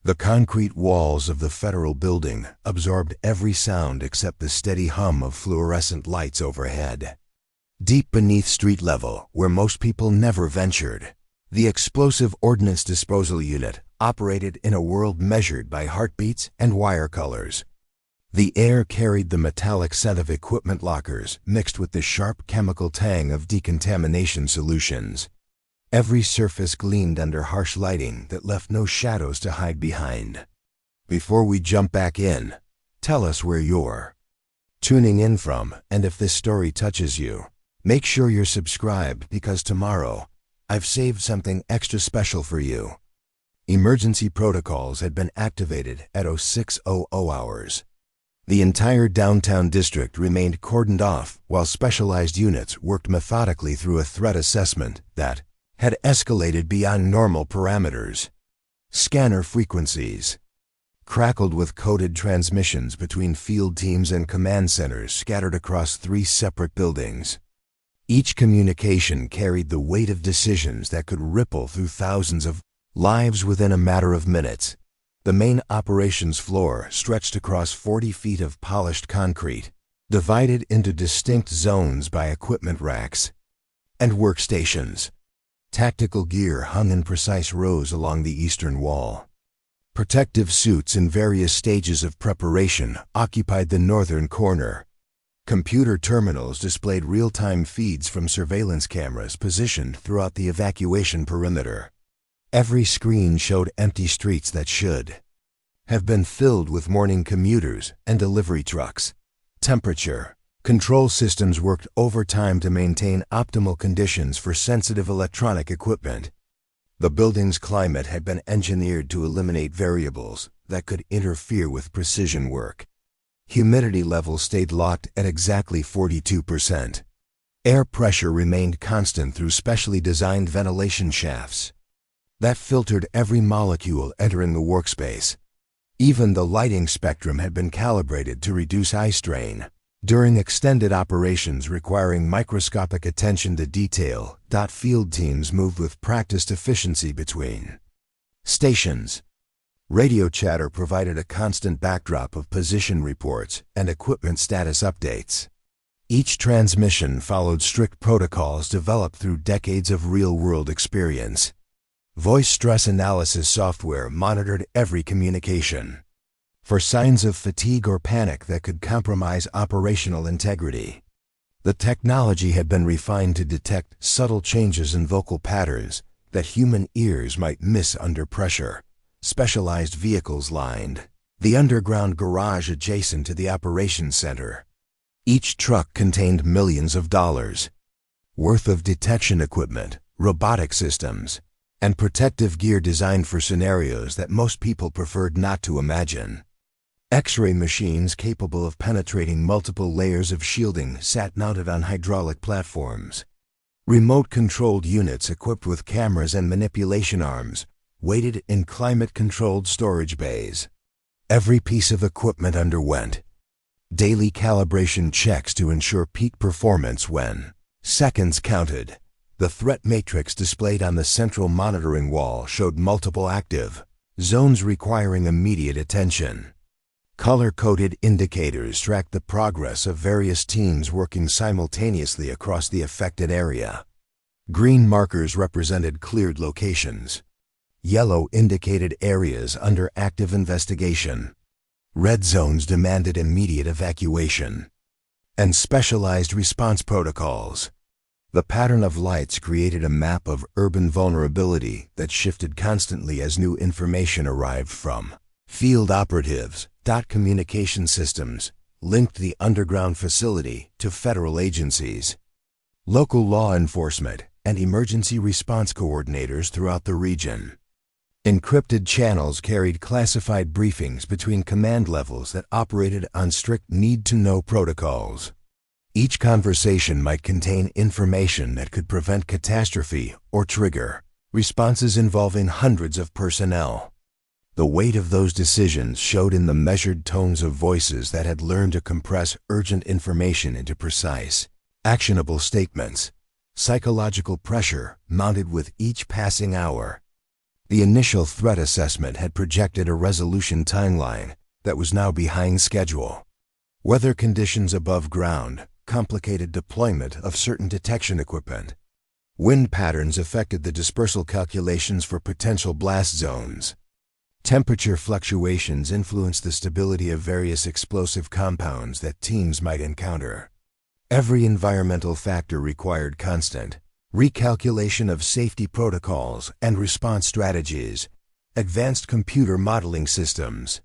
The concrete walls of the federal building absorbed every sound except the steady hum of fluorescent lights overhead. Deep beneath street level, where most people never ventured, the explosive ordnance disposal unit operated in a world measured by heartbeats and wire colors. The air carried the metallic scent of equipment lockers mixed with the sharp chemical tang of decontamination solutions. Every surface gleamed under harsh lighting that left no shadows to hide behind. Before we jump back in, tell us where you're tuning in from, and if this story touches you, make sure you're subscribed because tomorrow, I've saved something extra special for you. Emergency protocols had been activated at 0600 hours. The entire downtown district remained cordoned off while specialized units worked methodically through a threat assessment that had escalated beyond normal parameters. Scanner frequencies crackled with coded transmissions between field teams and command centers scattered across 3 separate buildings. Each communication carried the weight of decisions that could ripple through thousands of lives within a matter of minutes. The main operations floor stretched across 40 feet of polished concrete, divided into distinct zones by equipment racks and workstations. Tactical gear hung in precise rows along the eastern wall. Protective suits in various stages of preparation occupied the northern corner. Computer terminals displayed real-time feeds from surveillance cameras positioned throughout the evacuation perimeter. Every screen showed empty streets that should have been filled with morning commuters and delivery trucks. Temperature control systems worked overtime to maintain optimal conditions for sensitive electronic equipment. The building's climate had been engineered to eliminate variables that could interfere with precision work. Humidity levels stayed locked at exactly 42%. Air pressure remained constant through specially designed ventilation shafts that filtered every molecule entering the workspace. Even the lighting spectrum had been calibrated to reduce eye strain. During extended operations requiring microscopic attention to detail, field teams moved with practiced efficiency between stations. Radio chatter provided a constant backdrop of position reports and equipment status updates. Each transmission followed strict protocols developed through decades of real-world experience. Voice stress analysis software monitored every communication for signs of fatigue or panic that could compromise operational integrity. The technology had been refined to detect subtle changes in vocal patterns that human ears might miss under pressure. Specialized vehicles lined the underground garage adjacent to the operations center. Each truck contained millions of dollars worth of detection equipment, robotic systems, and protective gear designed for scenarios that most people preferred not to imagine. X-ray machines capable of penetrating multiple layers of shielding sat mounted on hydraulic platforms. Remote-controlled units equipped with cameras and manipulation arms waited in climate-controlled storage bays. Every piece of equipment underwent daily calibration checks to ensure peak performance when seconds counted. The threat matrix displayed on the central monitoring wall showed multiple active zones requiring immediate attention. Color-coded indicators tracked the progress of various teams working simultaneously across the affected area. Green markers represented cleared locations. Yellow indicated areas under active investigation. Red zones demanded immediate evacuation. And specialized response protocols. The pattern of lights created a map of urban vulnerability that shifted constantly as new information arrived from field operatives. Communication systems linked the underground facility to federal agencies, local law enforcement, and emergency response coordinators throughout the region. Encrypted channels carried classified briefings between command levels that operated on strict need-to-know protocols. Each conversation might contain information that could prevent catastrophe or trigger responses involving hundreds of personnel. The weight of those decisions showed in the measured tones of voices that had learned to compress urgent information into precise, actionable statements. Psychological pressure mounted with each passing hour. The initial threat assessment had projected a resolution timeline that was now behind schedule. Weather conditions above ground complicated deployment of certain detection equipment. Wind patterns affected the dispersal calculations for potential blast zones. Temperature fluctuations influenced the stability of various explosive compounds that teams might encounter. Every environmental factor required constant recalculation of safety protocols and response strategies. Advanced computer modeling systems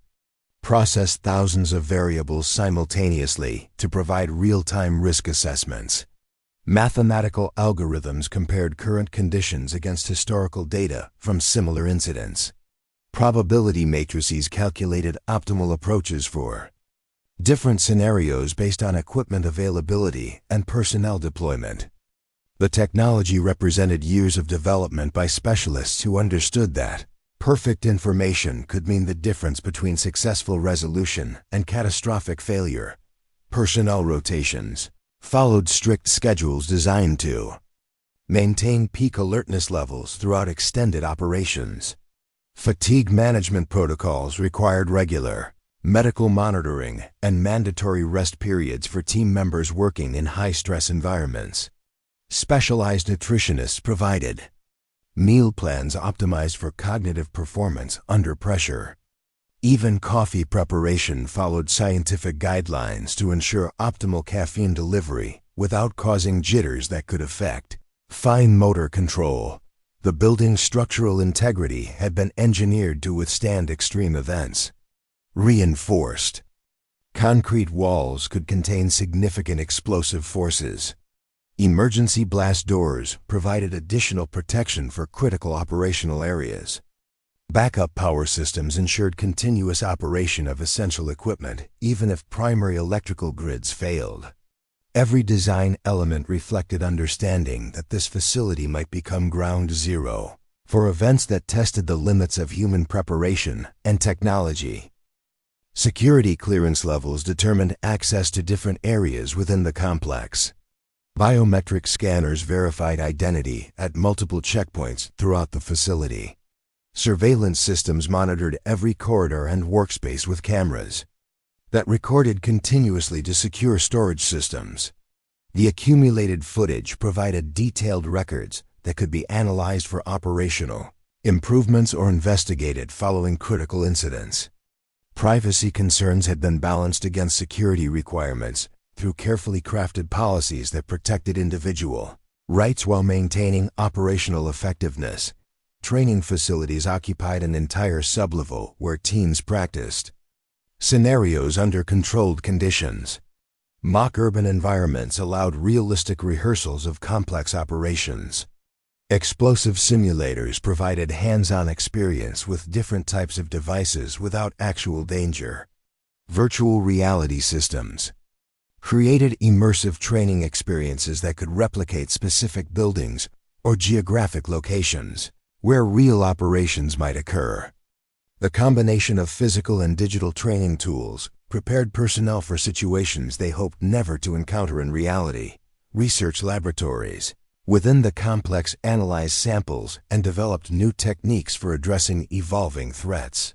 processed thousands of variables simultaneously to provide real-time risk assessments. Mathematical algorithms compared current conditions against historical data from similar incidents. Probability matrices calculated optimal approaches for different scenarios based on equipment availability and personnel deployment. The technology represented years of development by specialists who understood that perfect information could mean the difference between successful resolution and catastrophic failure. Personnel rotations followed strict schedules designed to maintain peak alertness levels throughout extended operations. Fatigue management protocols required regular medical monitoring and mandatory rest periods for team members working in high-stress environments. Specialized nutritionists provided meal plans optimized for cognitive performance under pressure. Even coffee preparation followed scientific guidelines to ensure optimal caffeine delivery without causing jitters that could affect fine motor control. The building's structural integrity had been engineered to withstand extreme events. Reinforced concrete walls could contain significant explosive forces. Emergency blast doors provided additional protection for critical operational areas. Backup power systems ensured continuous operation of essential equipment, even if primary electrical grids failed. Every design element reflected understanding that this facility might become ground zero for events that tested the limits of human preparation and technology. Security clearance levels determined access to different areas within the complex. Biometric scanners verified identity at multiple checkpoints throughout the facility. Surveillance systems monitored every corridor and workspace with cameras that recorded continuously to secure storage systems. The accumulated footage provided detailed records that could be analyzed for operational improvements or investigated following critical incidents. Privacy concerns had been balanced against security requirements through carefully crafted policies that protected individual rights while maintaining operational effectiveness. Training facilities occupied an entire sublevel where teams practiced scenarios under controlled conditions. Mock urban environments allowed realistic rehearsals of complex operations. Explosive simulators provided hands-on experience with different types of devices without actual danger. Virtual reality systems created immersive training experiences that could replicate specific buildings or geographic locations where real operations might occur. The combination of physical and digital training tools prepared personnel for situations they hoped never to encounter in reality. Research laboratories within the complex analyzed samples and developed new techniques for addressing evolving threats.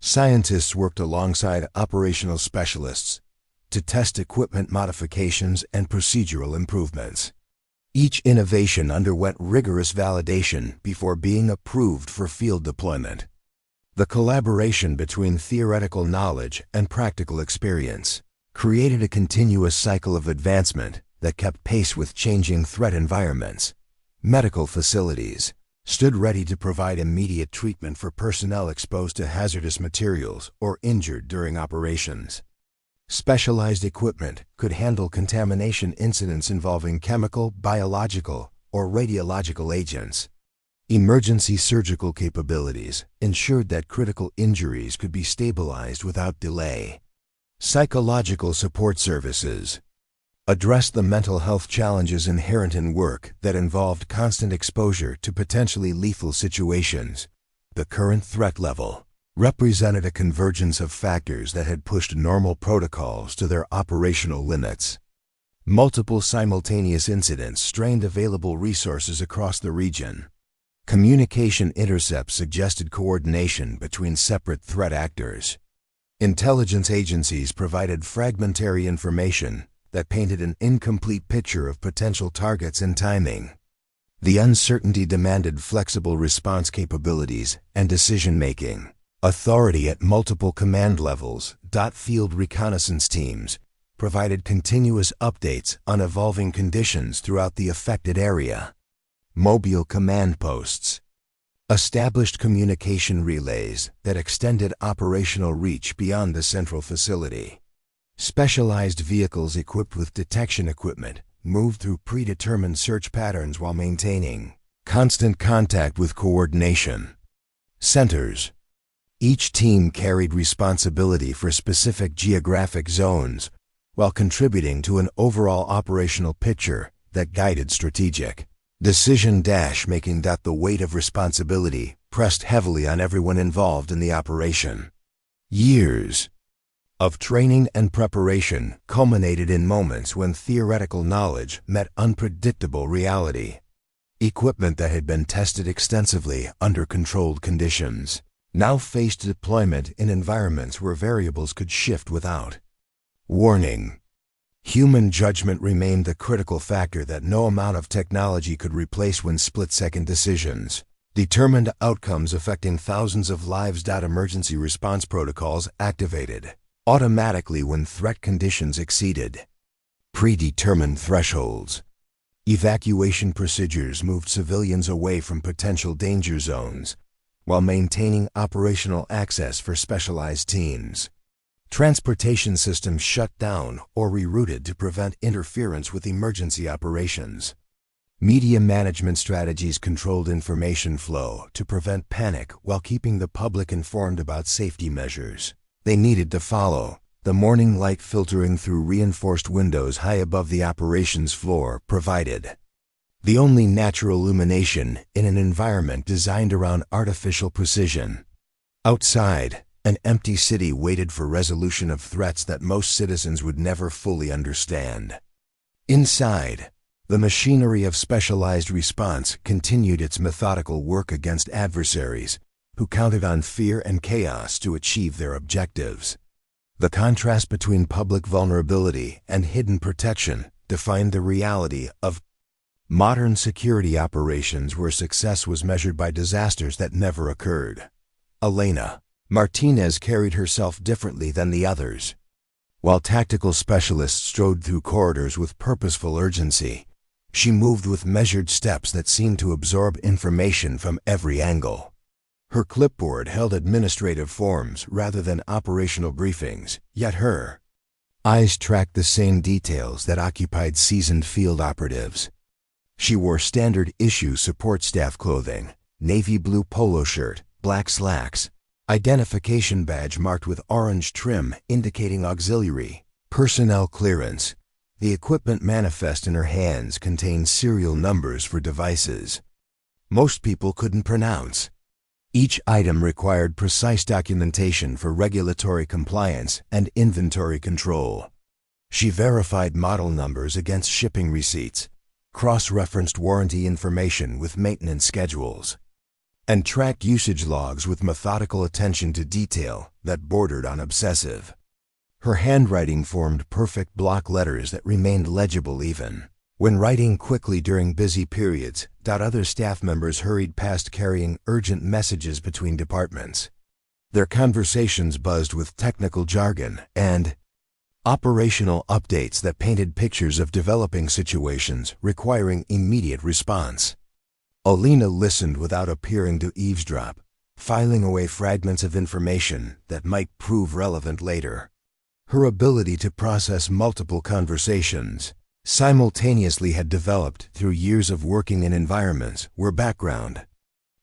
Scientists worked alongside operational specialists to test equipment modifications and procedural improvements. Each innovation underwent rigorous validation before being approved for field deployment. The collaboration between theoretical knowledge and practical experience created a continuous cycle of advancement that kept pace with changing threat environments. Medical facilities stood ready to provide immediate treatment for personnel exposed to hazardous materials or injured during operations. Specialized equipment could handle contamination incidents involving chemical, biological, or radiological agents. Emergency surgical capabilities ensured that critical injuries could be stabilized without delay. Psychological support services addressed the mental health challenges inherent in work that involved constant exposure to potentially lethal situations. The current threat level represented a convergence of factors that had pushed normal protocols to their operational limits. Multiple simultaneous incidents strained available resources across the region. Communication intercepts suggested coordination between separate threat actors. Intelligence agencies provided fragmentary information that painted an incomplete picture of potential targets and timing. The uncertainty demanded flexible response capabilities and decision-making. Authority at multiple command levels, field reconnaissance teams, provided continuous updates on evolving conditions throughout the affected area. Mobile command posts established communication relays that extended operational reach beyond the central facility. Specialized vehicles equipped with detection equipment moved through predetermined search patterns while maintaining constant contact with coordination centers. Each team carried responsibility for specific geographic zones while contributing to an overall operational picture that guided strategic decision-making. The weight of responsibility pressed heavily on everyone involved in the operation. Years of training and preparation culminated in moments when theoretical knowledge met unpredictable reality. Equipment that had been tested extensively under controlled conditions now faced deployment in environments where variables could shift without warning. Human judgment remained the critical factor that no amount of technology could replace when split-second decisions determined outcomes affecting thousands of lives. Emergency response protocols activated automatically when threat conditions exceeded predetermined thresholds. Evacuation procedures moved civilians away from potential danger zones while maintaining operational access for specialized teams. Transportation systems shut down or rerouted to prevent interference with emergency operations. Media management strategies controlled information flow to prevent panic while keeping the public informed about safety measures they needed to follow. The morning light filtering through reinforced windows high above the operations floor provided the only natural illumination in an environment designed around artificial precision. Outside, an empty city waited for resolution of threats that most citizens would never fully understand. Inside, the machinery of specialized response continued its methodical work against adversaries who counted on fear and chaos to achieve their objectives. The contrast between public vulnerability and hidden protection defined the reality of modern security operations where success was measured by disasters that never occurred. Elena Martinez carried herself differently than the others. While tactical specialists strode through corridors with purposeful urgency, she moved with measured steps that seemed to absorb information from every angle. Her clipboard held administrative forms rather than operational briefings, yet her eyes tracked the same details that occupied seasoned field operatives. She wore standard-issue support staff clothing, navy blue polo shirt, black slacks, identification badge marked with orange trim indicating auxiliary personnel clearance. The equipment manifest in her hands contained serial numbers for devices most people couldn't pronounce. Each item required precise documentation for regulatory compliance and inventory control. She verified model numbers against shipping receipts, cross-referenced warranty information with maintenance schedules, and tracked usage logs with methodical attention to detail that bordered on obsessive. Her handwriting formed perfect block letters that remained legible even when writing quickly during busy periods. Other staff members hurried past carrying urgent messages between departments. Their conversations buzzed with technical jargon and operational updates that painted pictures of developing situations requiring immediate response. Elena listened without appearing to eavesdrop, filing away fragments of information that might prove relevant later. Her ability to process multiple conversations simultaneously had developed through years of working in environments where background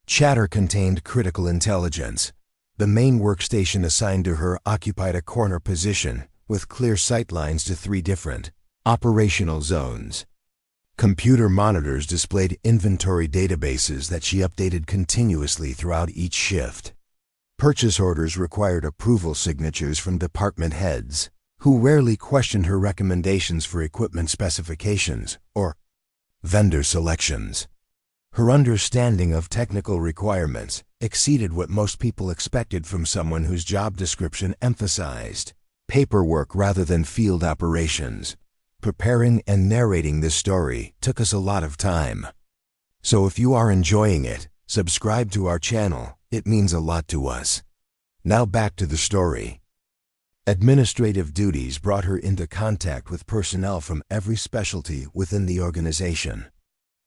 chatter contained critical intelligence. The main workstation assigned to her occupied a corner position with clear sightlines to 3 different operational zones. Computer monitors displayed inventory databases that she updated continuously throughout each shift. Purchase orders required approval signatures from department heads, who rarely questioned her recommendations for equipment specifications or vendor selections. Her understanding of technical requirements exceeded what most people expected from someone whose job description emphasized paperwork rather than field operations. Preparing and narrating this story took us a lot of time. So if you are enjoying it, subscribe to our channel. It means a lot to us. Now back to the story. Administrative duties brought her into contact with personnel from every specialty within the organization.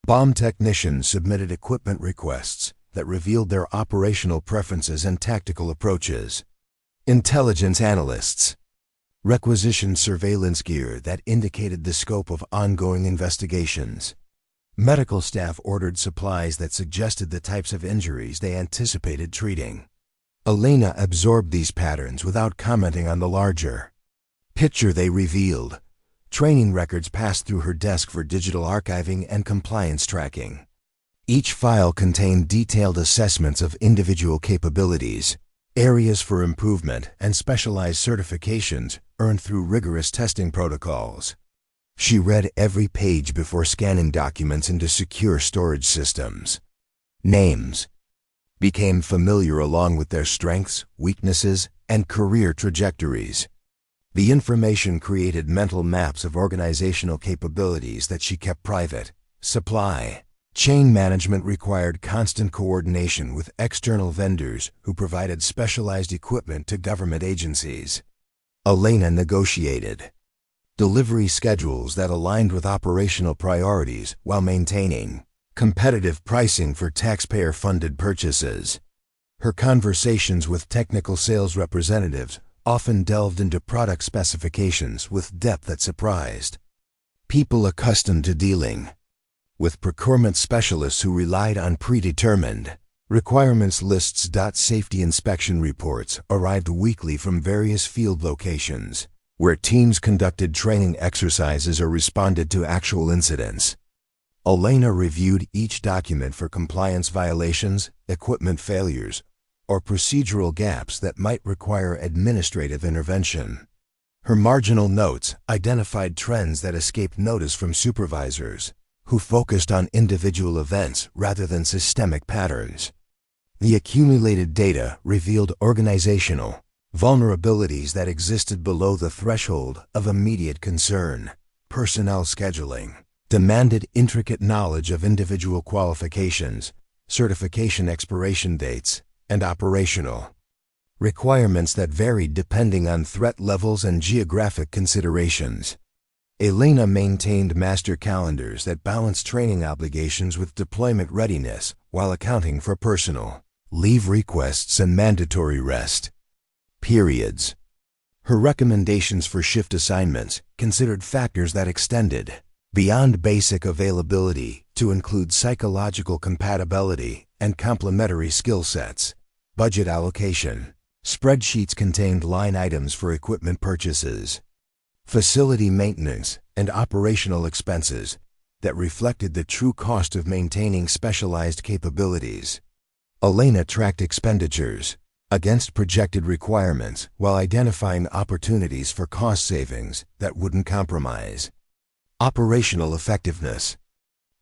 Bomb technicians submitted equipment requests that revealed their operational preferences and tactical approaches. Intelligence analysts requisitioned surveillance gear that indicated the scope of ongoing investigations. Medical staff ordered supplies that suggested the types of injuries they anticipated treating. Elena absorbed these patterns without commenting on the larger picture they revealed. Training records passed through her desk for digital archiving and compliance tracking. Each file contained detailed assessments of individual capabilities, areas for improvement, and specialized certifications earned through rigorous testing protocols. She read every page before scanning documents into secure storage systems. Names became familiar along with their strengths, weaknesses, and career trajectories. The information created mental maps of organizational capabilities that she kept private. Supply chain management required constant coordination with external vendors who provided specialized equipment to government agencies. Elena negotiated delivery schedules that aligned with operational priorities while maintaining competitive pricing for taxpayer-funded purchases. Her conversations with technical sales representatives often delved into product specifications with depth that surprised people accustomed to dealing with procurement specialists who relied on predetermined requirements lists. Safety inspection reports arrived weekly from various field locations, where teams conducted training exercises or responded to actual incidents. Elena reviewed each document for compliance violations, equipment failures, or procedural gaps that might require administrative intervention. Her marginal notes identified trends that escaped notice from supervisors, who focused on individual events rather than systemic patterns. The accumulated data revealed organizational vulnerabilities that existed below the threshold of immediate concern. Personnel scheduling demanded intricate knowledge of individual qualifications, certification expiration dates, and operational requirements that varied depending on threat levels and geographic considerations. Elena maintained master calendars that balanced training obligations with deployment readiness while accounting for personal leave requests and mandatory rest periods. Her recommendations for shift assignments considered factors that extended beyond basic availability to include psychological compatibility and complementary skill sets. Budget allocation spreadsheets contained line items for equipment purchases, facility maintenance, and operational expenses that reflected the true cost of maintaining specialized capabilities. Elena tracked expenditures against projected requirements while identifying opportunities for cost savings that wouldn't compromise operational effectiveness.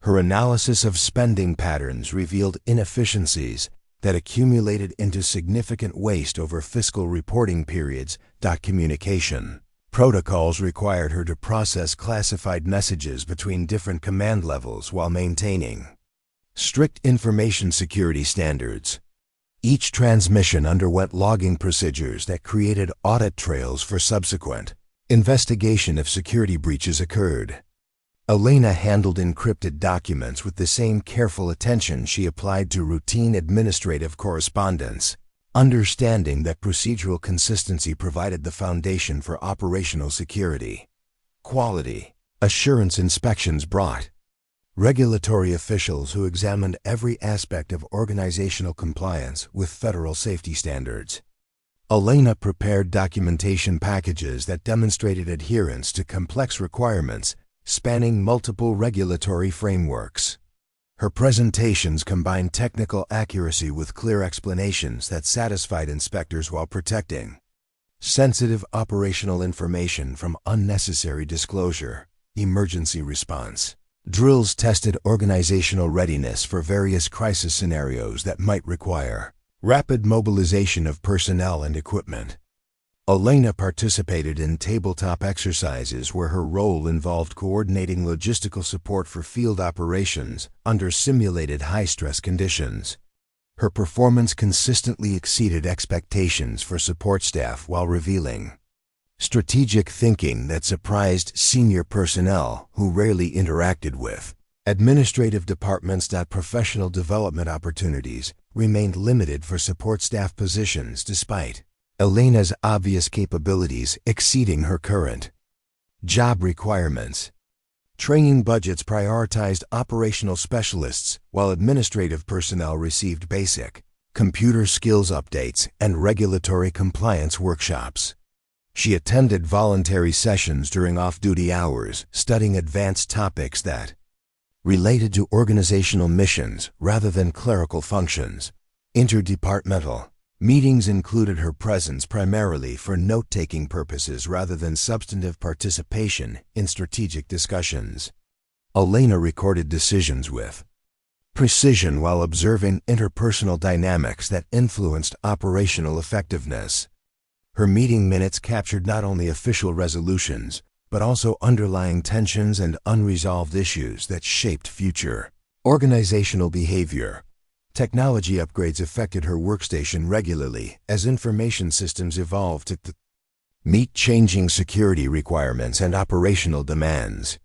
Her analysis of spending patterns revealed inefficiencies that accumulated into significant waste over fiscal reporting periods. Communication protocols required her to process classified messages between different command levels while maintaining strict information security standards. Each transmission underwent logging procedures that created audit trails for subsequent investigation if security breaches occurred. Elena handled encrypted documents with the same careful attention she applied to routine administrative correspondence, understanding that procedural consistency provided the foundation for operational security. Quality assurance inspections brought regulatory officials who examined every aspect of organizational compliance with federal safety standards. Elena prepared documentation packages that demonstrated adherence to complex requirements spanning multiple regulatory frameworks. Her presentations combined technical accuracy with clear explanations that satisfied inspectors while protecting sensitive operational information from unnecessary disclosure. Emergency response Drills tested organizational readiness for various crisis scenarios that might require rapid mobilization of personnel and equipment. Elena participated in tabletop exercises where her role involved coordinating logistical support for field operations under simulated high-stress conditions. Her performance consistently exceeded expectations for support staff while revealing strategic thinking that surprised senior personnel who rarely interacted with administrative departments. Professional development opportunities remained limited for support staff positions despite Elena's obvious capabilities exceeding her current job requirements. Training budgets prioritized operational specialists while administrative personnel received basic computer skills updates and regulatory compliance workshops. She attended voluntary sessions during off-duty hours, studying advanced topics that related to organizational missions rather than clerical functions. Interdepartmental meetings included her presence primarily for note-taking purposes rather than substantive participation in strategic discussions. Elena recorded decisions with precision while observing interpersonal dynamics that influenced operational effectiveness. Her meeting minutes captured not only official resolutions, but also underlying tensions and unresolved issues that shaped future organizational behavior. Technology upgrades affected her workstation regularly as information systems evolved to meet changing security requirements and operational demands.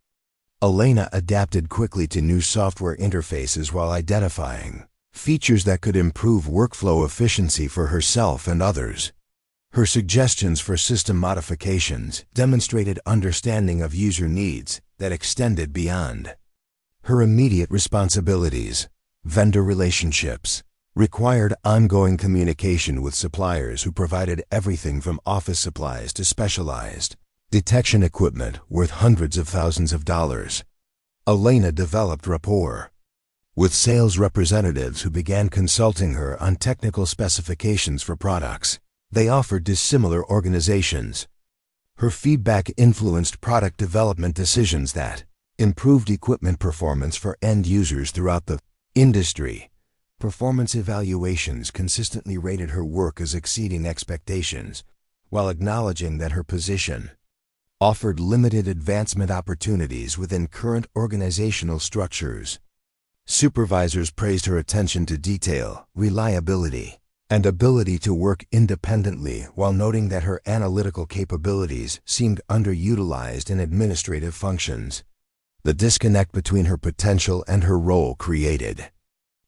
Elena adapted quickly to new software interfaces while identifying features that could improve workflow efficiency for herself and others. Her suggestions for system modifications demonstrated understanding of user needs that extended beyond her immediate responsibilities. Vendor relationships required ongoing communication with suppliers who provided everything from office supplies to specialized detection equipment worth hundreds of thousands of dollars. Elena developed rapport with sales representatives who began consulting her on technical specifications for products they offered to similar organizations. Her feedback influenced product development decisions that improved equipment performance for end users throughout the industry. Performance evaluations consistently rated her work as exceeding expectations, while acknowledging that her position offered limited advancement opportunities within current organizational structures. Supervisors praised her attention to detail, reliability, and ability to work independently while noting that her analytical capabilities seemed underutilized in administrative functions. The disconnect between her potential and her role created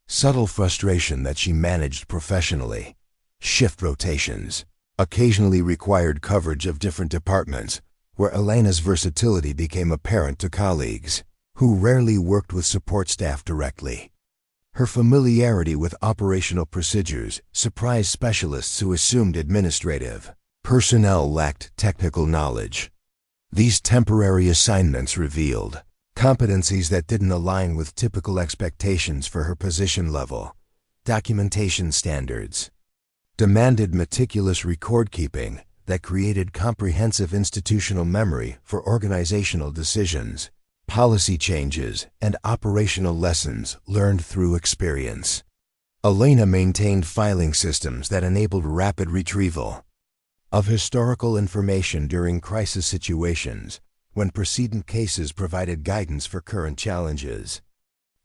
subtle frustration that she managed professionally. Shift rotations occasionally required coverage of different departments, where Elena's versatility became apparent to colleagues who rarely worked with support staff directly. Her familiarity with operational procedures surprised specialists who assumed administrative personnel lacked technical knowledge. These temporary assignments revealed competencies that didn't align with typical expectations for her position level. Documentation standards demanded meticulous record-keeping that created comprehensive institutional memory for organizational decisions. Policy changes, and operational lessons learned through experience. Elena maintained filing systems that enabled rapid retrieval of historical information during crisis situations when precedent cases provided guidance for current challenges.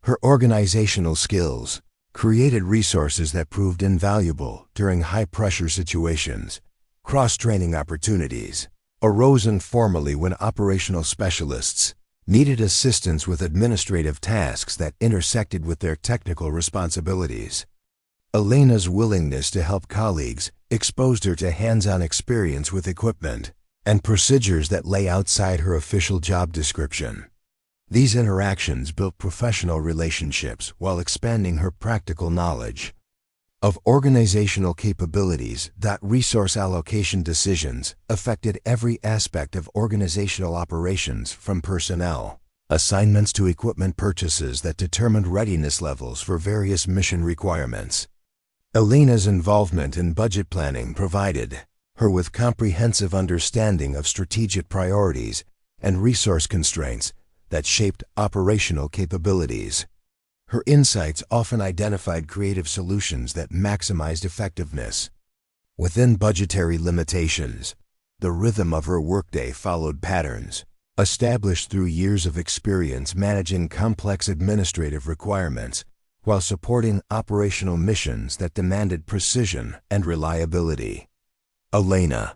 Her organizational skills created resources that proved invaluable during high-pressure situations. Cross-training opportunities arose informally when operational specialists needed assistance with administrative tasks that intersected with their technical responsibilities. Elena's willingness to help colleagues exposed her to hands-on experience with equipment and procedures that lay outside her official job description. These interactions built professional relationships while expanding her practical knowledge of organizational capabilities. Resource allocation decisions affected every aspect of organizational operations, from personnel assignments to equipment purchases that determined readiness levels for various mission requirements. Elena's involvement in budget planning provided her with comprehensive understanding of strategic priorities and resource constraints that shaped operational capabilities. Her insights often identified creative solutions that maximized effectiveness. Within budgetary limitations, the rhythm of her workday followed patterns established through years of experience managing complex administrative requirements while supporting operational missions that demanded precision and reliability. Elena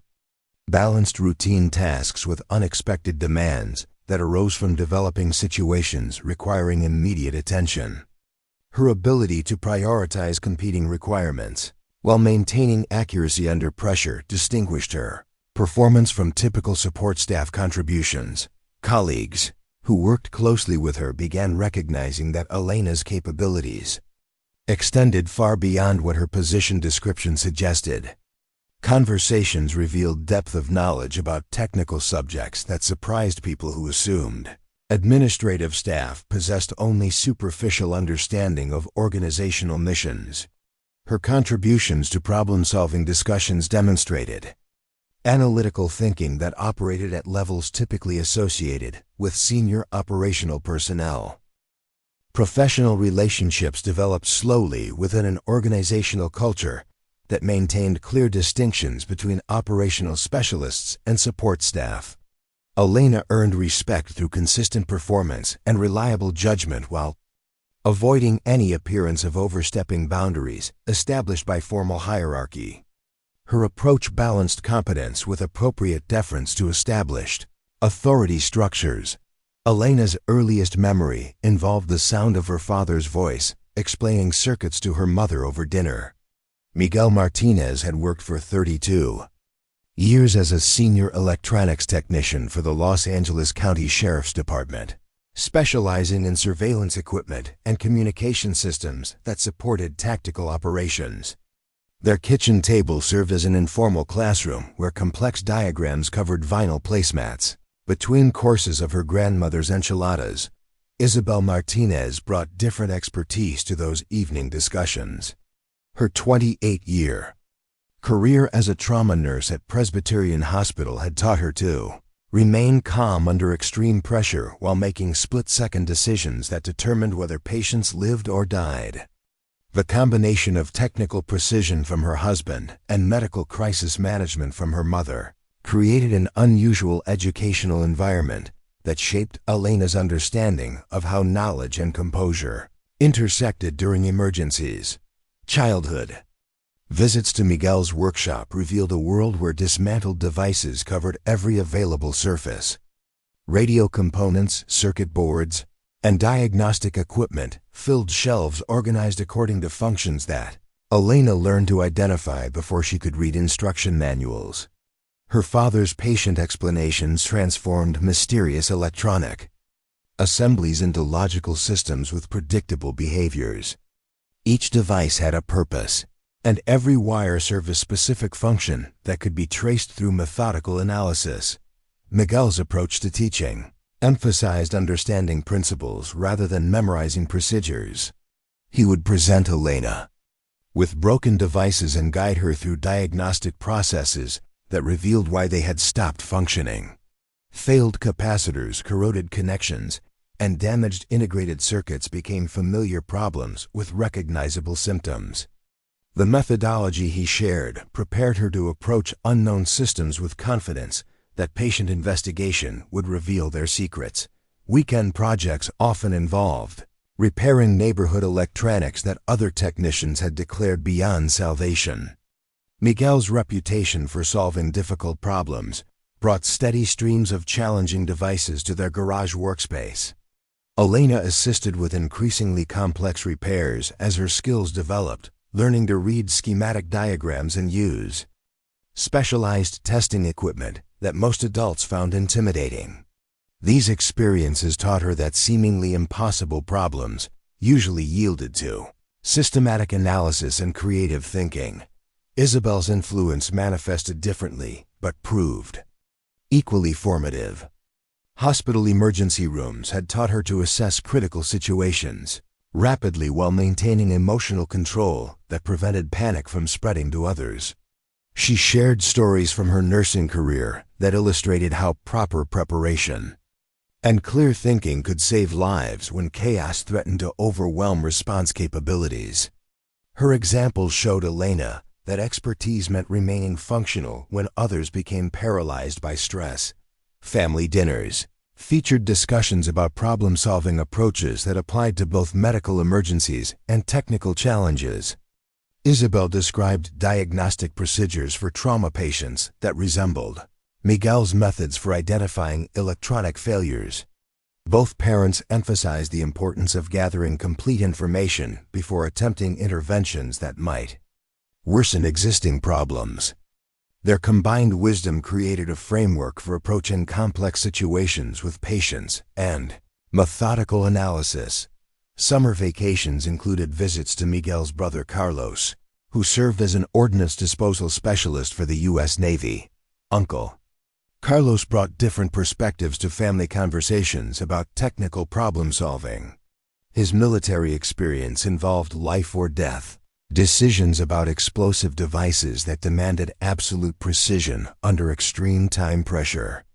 balanced routine tasks with unexpected demands that arose from developing situations requiring immediate attention. Her ability to prioritize competing requirements while maintaining accuracy under pressure distinguished her performance from typical support staff contributions. Colleagues who worked closely with her began recognizing that Elena's capabilities extended far beyond what her position description suggested. Conversations revealed depth of knowledge about technical subjects that surprised people who assumed administrative staff possessed only superficial understanding of organizational missions. Her contributions to problem-solving discussions demonstrated analytical thinking that operated at levels typically associated with senior operational personnel. Professional relationships developed slowly within an organizational culture that maintained clear distinctions between operational specialists and support staff. Elena earned respect through consistent performance and reliable judgment while avoiding any appearance of overstepping boundaries established by formal hierarchy. Her approach balanced competence with appropriate deference to established authority structures. Elena's earliest memory involved the sound of her father's voice explaining circuits to her mother over dinner. Miguel Martinez had worked for 32 years as a senior electronics technician for the Los Angeles County Sheriff's Department, specializing in surveillance equipment and communication systems that supported tactical operations. Their kitchen table served as an informal classroom where complex diagrams covered vinyl placemats. Between courses of her grandmother's enchiladas, Isabel Martinez brought different expertise to those evening discussions. Her 28-year career as a trauma nurse at Presbyterian Hospital had taught her to remain calm under extreme pressure while making split-second decisions that determined whether patients lived or died. The combination of technical precision from her husband and medical crisis management from her mother created an unusual educational environment that shaped Elena's understanding of how knowledge and composure intersected during emergencies. Childhood visits to Miguel's workshop revealed a world where dismantled devices covered every available surface. Radio components, circuit boards, and diagnostic equipment filled shelves organized according to functions that Elena learned to identify before she could read instruction manuals. Her father's patient explanations transformed mysterious electronic assemblies into logical systems with predictable behaviors. Each device had a purpose, and every wire served a specific function that could be traced through methodical analysis. Miguel's approach to teaching emphasized understanding principles rather than memorizing procedures. He would present Elena with broken devices and guide her through diagnostic processes that revealed why they had stopped functioning. Failed capacitors, corroded connections, and damaged integrated circuits became familiar problems with recognizable symptoms. The methodology he shared prepared her to approach unknown systems with confidence that patient investigation would reveal their secrets. Weekend projects often involved repairing neighborhood electronics that other technicians had declared beyond salvation. Miguel's reputation for solving difficult problems brought steady streams of challenging devices to their garage workspace. Elena assisted with increasingly complex repairs as her skills developed, learning to read schematic diagrams and use specialized testing equipment that most adults found intimidating. These experiences taught her that seemingly impossible problems usually yielded to systematic analysis and creative thinking. Isabel's influence manifested differently, but proved equally formative. Hospital emergency rooms had taught her to assess critical situations rapidly while maintaining emotional control that prevented panic from spreading to others. She shared stories from her nursing career that illustrated how proper preparation And clear thinking could save lives when chaos threatened to overwhelm response capabilities. Her example showed Elena that expertise meant remaining functional when others became paralyzed by stress. Family dinners featured discussions about problem-solving approaches that applied to both medical emergencies and technical challenges. Isabel described diagnostic procedures for trauma patients that resembled Miguel's methods for identifying electronic failures. Both parents emphasized the importance of gathering complete information before attempting interventions that might worsen existing problems. Their combined wisdom created a framework for approaching complex situations with patience and methodical analysis. Summer vacations included visits to Miguel's brother Carlos, who served as an ordnance disposal specialist for the U.S. Navy. Uncle Carlos brought different perspectives to family conversations about technical problem-solving. His military experience involved life or death decisions about explosive devices that demanded absolute precision under extreme time pressure.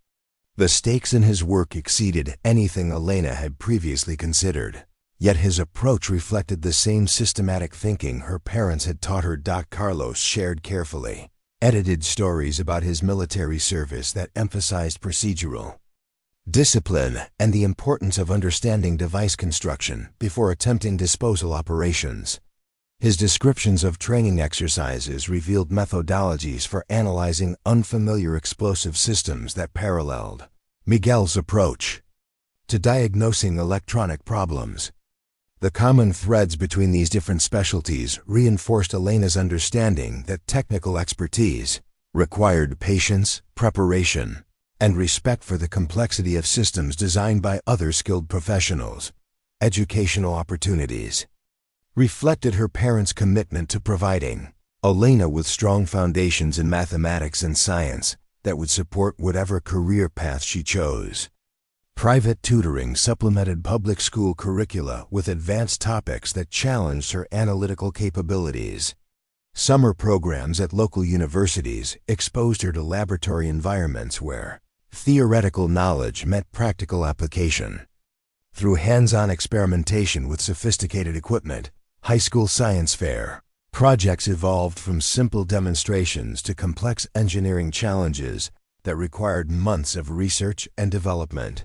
The stakes in his work exceeded anything Elena had previously considered, yet his approach reflected the same systematic thinking her parents had taught her. Carlos shared carefully edited stories about his military service that emphasized procedural discipline and the importance of understanding device construction before attempting disposal operations. His descriptions of training exercises revealed methodologies for analyzing unfamiliar explosive systems that paralleled Miguel's approach to diagnosing electronic problems. The common threads between these different specialties reinforced Elena's understanding that technical expertise required patience, preparation, and respect for the complexity of systems designed by other skilled professionals. Educational opportunities reflected her parents' commitment to providing Elena with strong foundations in mathematics and science that would support whatever career path she chose. Private tutoring supplemented public school curricula with advanced topics that challenged her analytical capabilities. Summer programs at local universities exposed her to laboratory environments where theoretical knowledge met practical application. Through hands-on experimentation with sophisticated equipment, high school science fair projects evolved from simple demonstrations to complex engineering challenges that required months of research and development.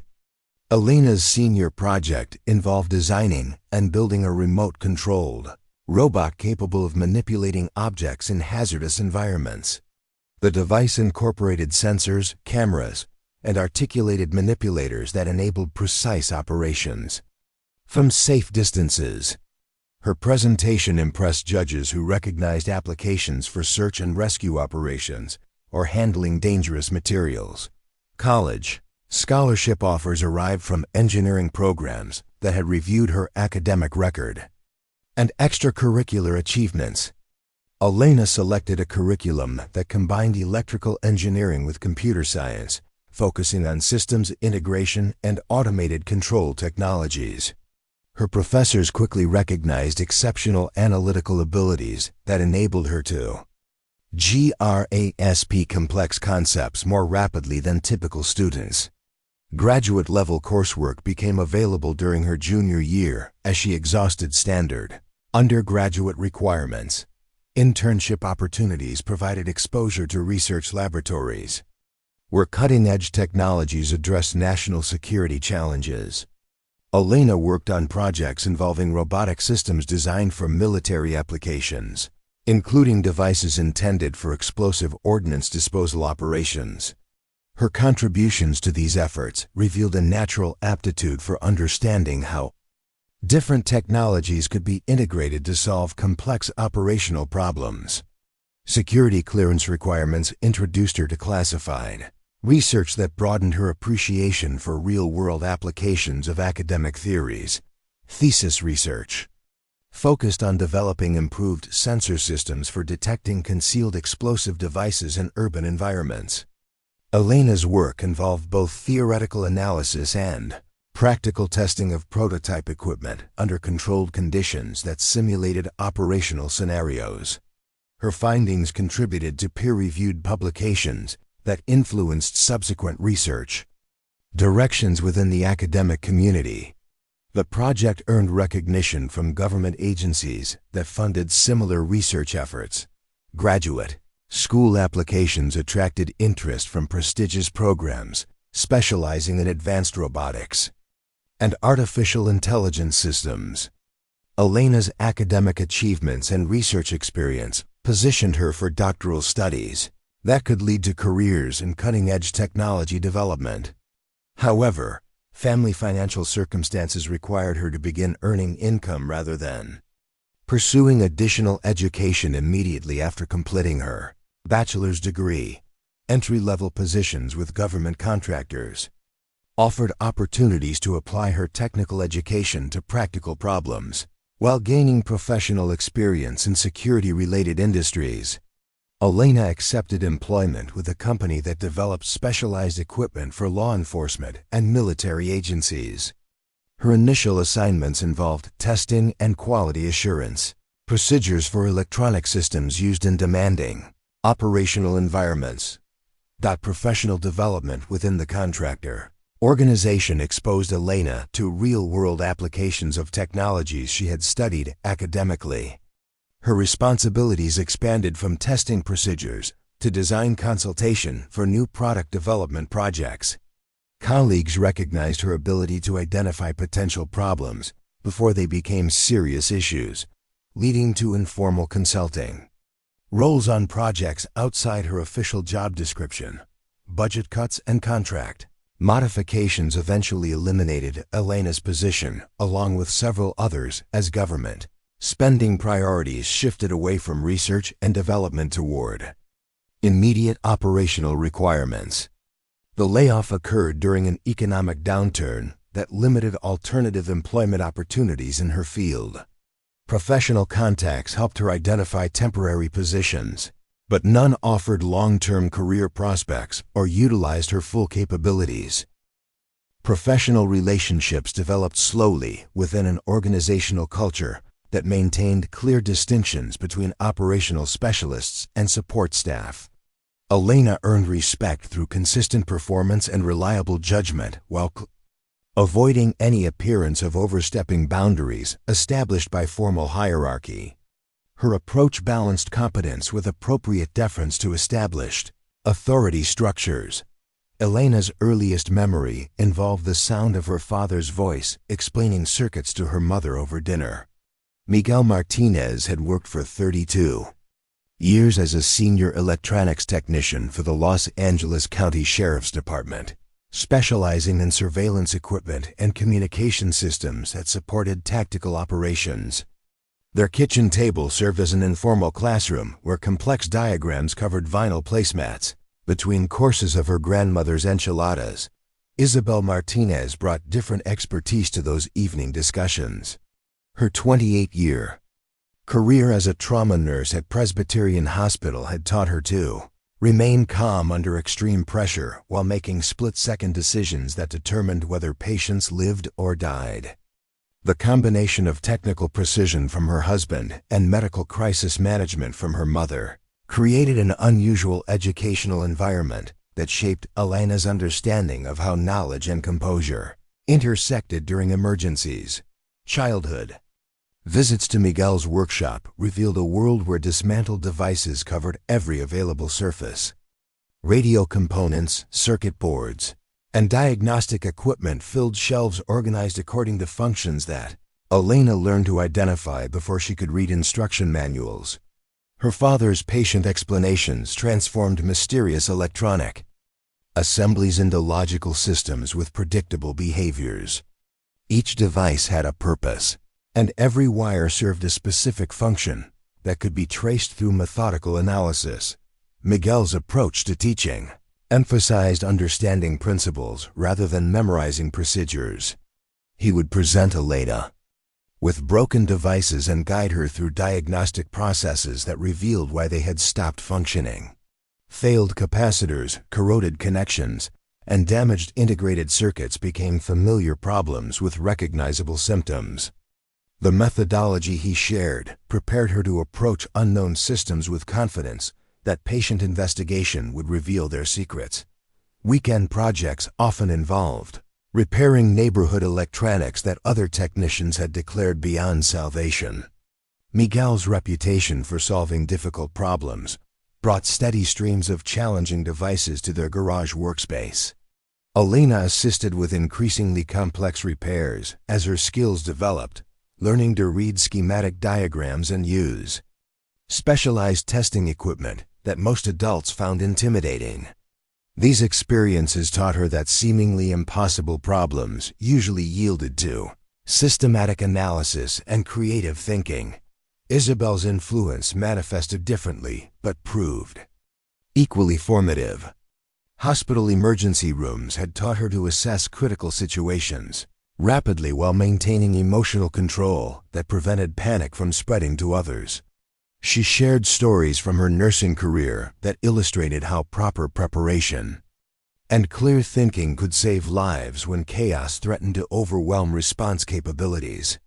Elena's senior project involved designing and building a remote-controlled robot capable of manipulating objects in hazardous environments. The device incorporated sensors, cameras, and articulated manipulators that enabled precise operations from safe distances. Her presentation impressed judges who recognized applications for search and rescue operations or handling dangerous materials. College scholarship offers arrived from engineering programs that had reviewed her academic record. And extracurricular achievements. Elena selected a curriculum that combined electrical engineering with computer science, focusing on systems integration and automated control technologies. Her professors quickly recognized exceptional analytical abilities that enabled her to grasp complex concepts more rapidly than typical students. Graduate-level coursework became available during her junior year as she exhausted standard undergraduate requirements. Internship opportunities provided exposure to research laboratories where cutting-edge technologies addressed national security challenges. Elena worked on projects involving robotic systems designed for military applications, including devices intended for explosive ordnance disposal operations. Her contributions to these efforts revealed a natural aptitude for understanding how different technologies could be integrated to solve complex operational problems. Security clearance requirements introduced her to classified research that broadened her appreciation for real-world applications of academic theories. Thesis research focused on developing improved sensor systems for detecting concealed explosive devices in urban environments. Elena's work involved both theoretical analysis and practical testing of prototype equipment under controlled conditions that simulated operational scenarios. Her findings contributed to peer-reviewed publications that influenced subsequent research. Directions within the academic community. The project earned recognition from government agencies that funded similar research efforts. Graduate school applications attracted interest from prestigious programs specializing in advanced robotics and artificial intelligence systems. Elena's academic achievements and research experience positioned her for doctoral studies that could lead to careers in cutting-edge technology development. However, family financial circumstances required her to begin earning income rather than pursuing additional education immediately after completing her bachelor's degree. Entry-level positions with government contractors offered opportunities to apply her technical education to practical problems while gaining professional experience in security-related industries. Elena accepted employment with a company that developed specialized equipment for law enforcement and military agencies. Her initial assignments involved testing and quality assurance, procedures for electronic systems used in demanding operational environments. Professional development within the contractor organization exposed Elena to real-world applications of technologies she had studied academically. Her responsibilities expanded from testing procedures to design consultation for new product development projects. Colleagues recognized her ability to identify potential problems before they became serious issues, leading to informal consulting. Roles on projects outside her official job description. Budget cuts and contract modifications eventually eliminated Elena's position, along with several others, as government spending priorities shifted away from research and development toward immediate operational requirements. The layoff occurred during an economic downturn that limited alternative employment opportunities in her field. Professional contacts helped her identify temporary positions, but none offered long-term career prospects or utilized her full capabilities. Professional relationships developed slowly within an organizational culture that maintained clear distinctions between operational specialists and support staff. Elena earned respect through consistent performance and reliable judgment while avoiding any appearance of overstepping boundaries established by formal hierarchy. Her approach balanced competence with appropriate deference to established authority structures. Elena's earliest memory involved the sound of her father's voice explaining circuits to her mother over dinner. Miguel Martinez had worked for 32 years as a senior electronics technician for the Los Angeles County Sheriff's Department, specializing in surveillance equipment and communication systems that supported tactical operations. Their kitchen table served as an informal classroom where complex diagrams covered vinyl placemats. Between courses of her grandmother's enchiladas, Isabel Martinez brought different expertise to those evening discussions. Her 28-year career as a trauma nurse at Presbyterian Hospital had taught her to remain calm under extreme pressure while making split-second decisions that determined whether patients lived or died. The combination of technical precision from her husband and medical crisis management from her mother created an unusual educational environment that shaped Elena's understanding of how knowledge and composure intersected during emergencies. Childhood visits to Miguel's workshop revealed a world where dismantled devices covered every available surface. Radio components, circuit boards, and diagnostic equipment filled shelves organized according to functions that Elena learned to identify before she could read instruction manuals. Her father's patient explanations transformed mysterious electronic assemblies into logical systems with predictable behaviors. Each device had a purpose, and every wire served a specific function that could be traced through methodical analysis. Miguel's approach to teaching emphasized understanding principles rather than memorizing procedures. He would present Elena with broken devices and guide her through diagnostic processes that revealed why they had stopped functioning. Failed capacitors, corroded connections, and damaged integrated circuits became familiar problems with recognizable symptoms. The methodology he shared prepared her to approach unknown systems with confidence that patient investigation would reveal their secrets. Weekend projects often involved repairing neighborhood electronics that other technicians had declared beyond salvation. Miguel's reputation for solving difficult problems brought steady streams of challenging devices to their garage workspace. Elena assisted with increasingly complex repairs as her skills developed, learning to read schematic diagrams and use specialized testing equipment that most adults found intimidating. These experiences taught her that seemingly impossible problems usually yielded to systematic analysis and creative thinking. Isabel's influence manifested differently, but proved equally formative. Hospital emergency rooms had taught her to assess critical situations rapidly while maintaining emotional control that prevented panic from spreading to others. She shared stories from her nursing career that illustrated how proper preparation and clear thinking could save lives when chaos threatened to overwhelm response capabilities.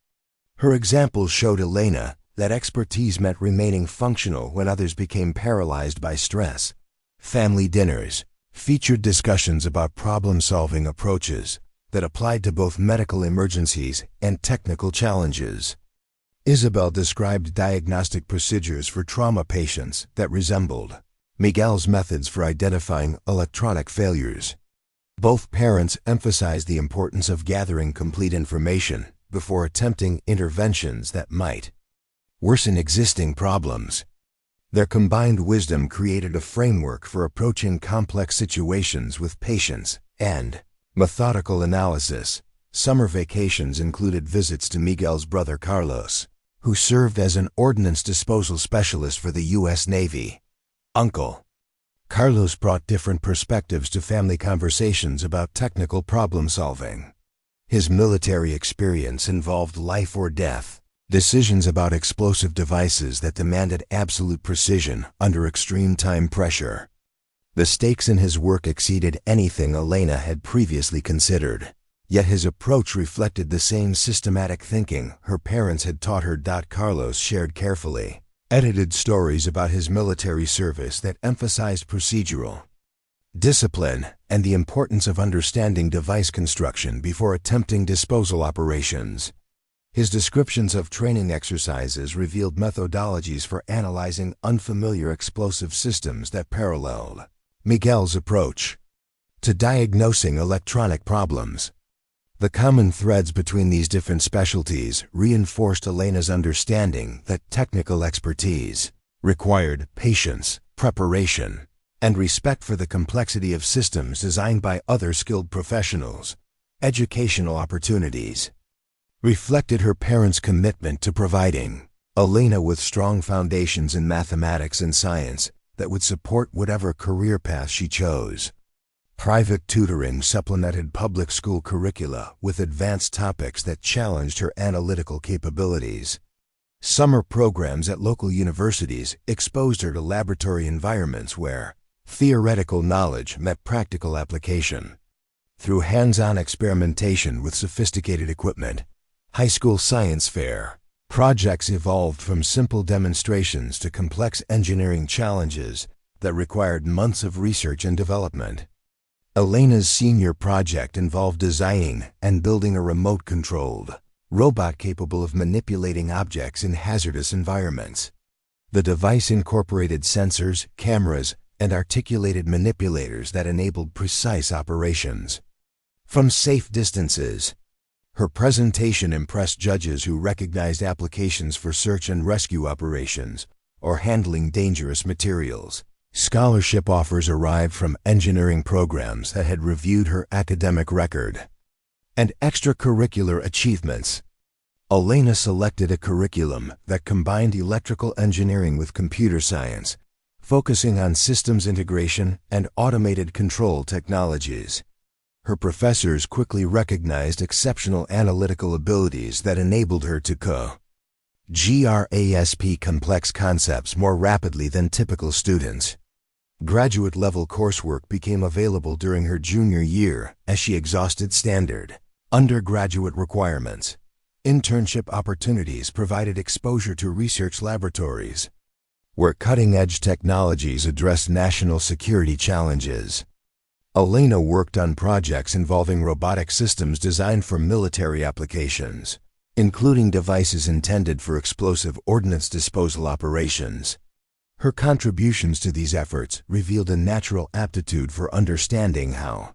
Her examples showed Elena that expertise meant remaining functional when others became paralyzed by stress. Family dinners featured discussions about problem-solving approaches that applied to both medical emergencies and technical challenges. Isabel described diagnostic procedures for trauma patients that resembled Miguel's methods for identifying electronic failures. Both parents emphasized the importance of gathering complete information before attempting interventions that might worsen existing problems. Their combined wisdom created a framework for approaching complex situations with patience and methodical analysis. Summer vacations included visits to Miguel's brother Carlos, who served as an ordnance disposal specialist for the U.S. Navy. Uncle Carlos brought different perspectives to family conversations about technical problem-solving. His military experience involved life or death decisions about explosive devices that demanded absolute precision under extreme time pressure. The stakes in his work exceeded anything Elena had previously considered. Yet his approach reflected the same systematic thinking her parents had taught her. Carlos shared carefully edited stories about his military service that emphasized procedural discipline and the importance of understanding device construction before attempting disposal operations. His descriptions of training exercises revealed methodologies for analyzing unfamiliar explosive systems that paralleled Miguel's approach to diagnosing electronic problems. The common threads between these different specialties reinforced Elena's understanding that technical expertise required patience, preparation, and respect for the complexity of systems designed by other skilled professionals. Educational opportunities reflected her parents' commitment to providing Elena with strong foundations in mathematics and science that would support whatever career path she chose. Private tutoring supplemented public school curricula with advanced topics that challenged her analytical capabilities. Summer programs at local universities exposed her to laboratory environments where theoretical knowledge met practical application. Through hands-on experimentation with sophisticated equipment, high school science fair projects evolved from simple demonstrations to complex engineering challenges that required months of research and development. Elena's senior project involved designing and building a remote-controlled robot capable of manipulating objects in hazardous environments. The device incorporated sensors, cameras, and articulated manipulators that enabled precise operations from safe distances. Her presentation impressed judges who recognized applications for search and rescue operations or handling dangerous materials. Scholarship offers arrived from engineering programs that had reviewed her academic record and extracurricular achievements. Elena selected a curriculum that combined electrical engineering with computer science, focusing on systems integration and automated control technologies. Her professors quickly recognized exceptional analytical abilities that enabled her to grasp complex concepts more rapidly than typical students. Graduate-level coursework became available during her junior year as she exhausted standard undergraduate requirements. Internship opportunities provided exposure to research laboratories where cutting-edge technologies addressed national security challenges. Elena worked on projects involving robotic systems designed for military applications, including devices intended for explosive ordnance disposal operations. Her contributions to these efforts revealed a natural aptitude for understanding how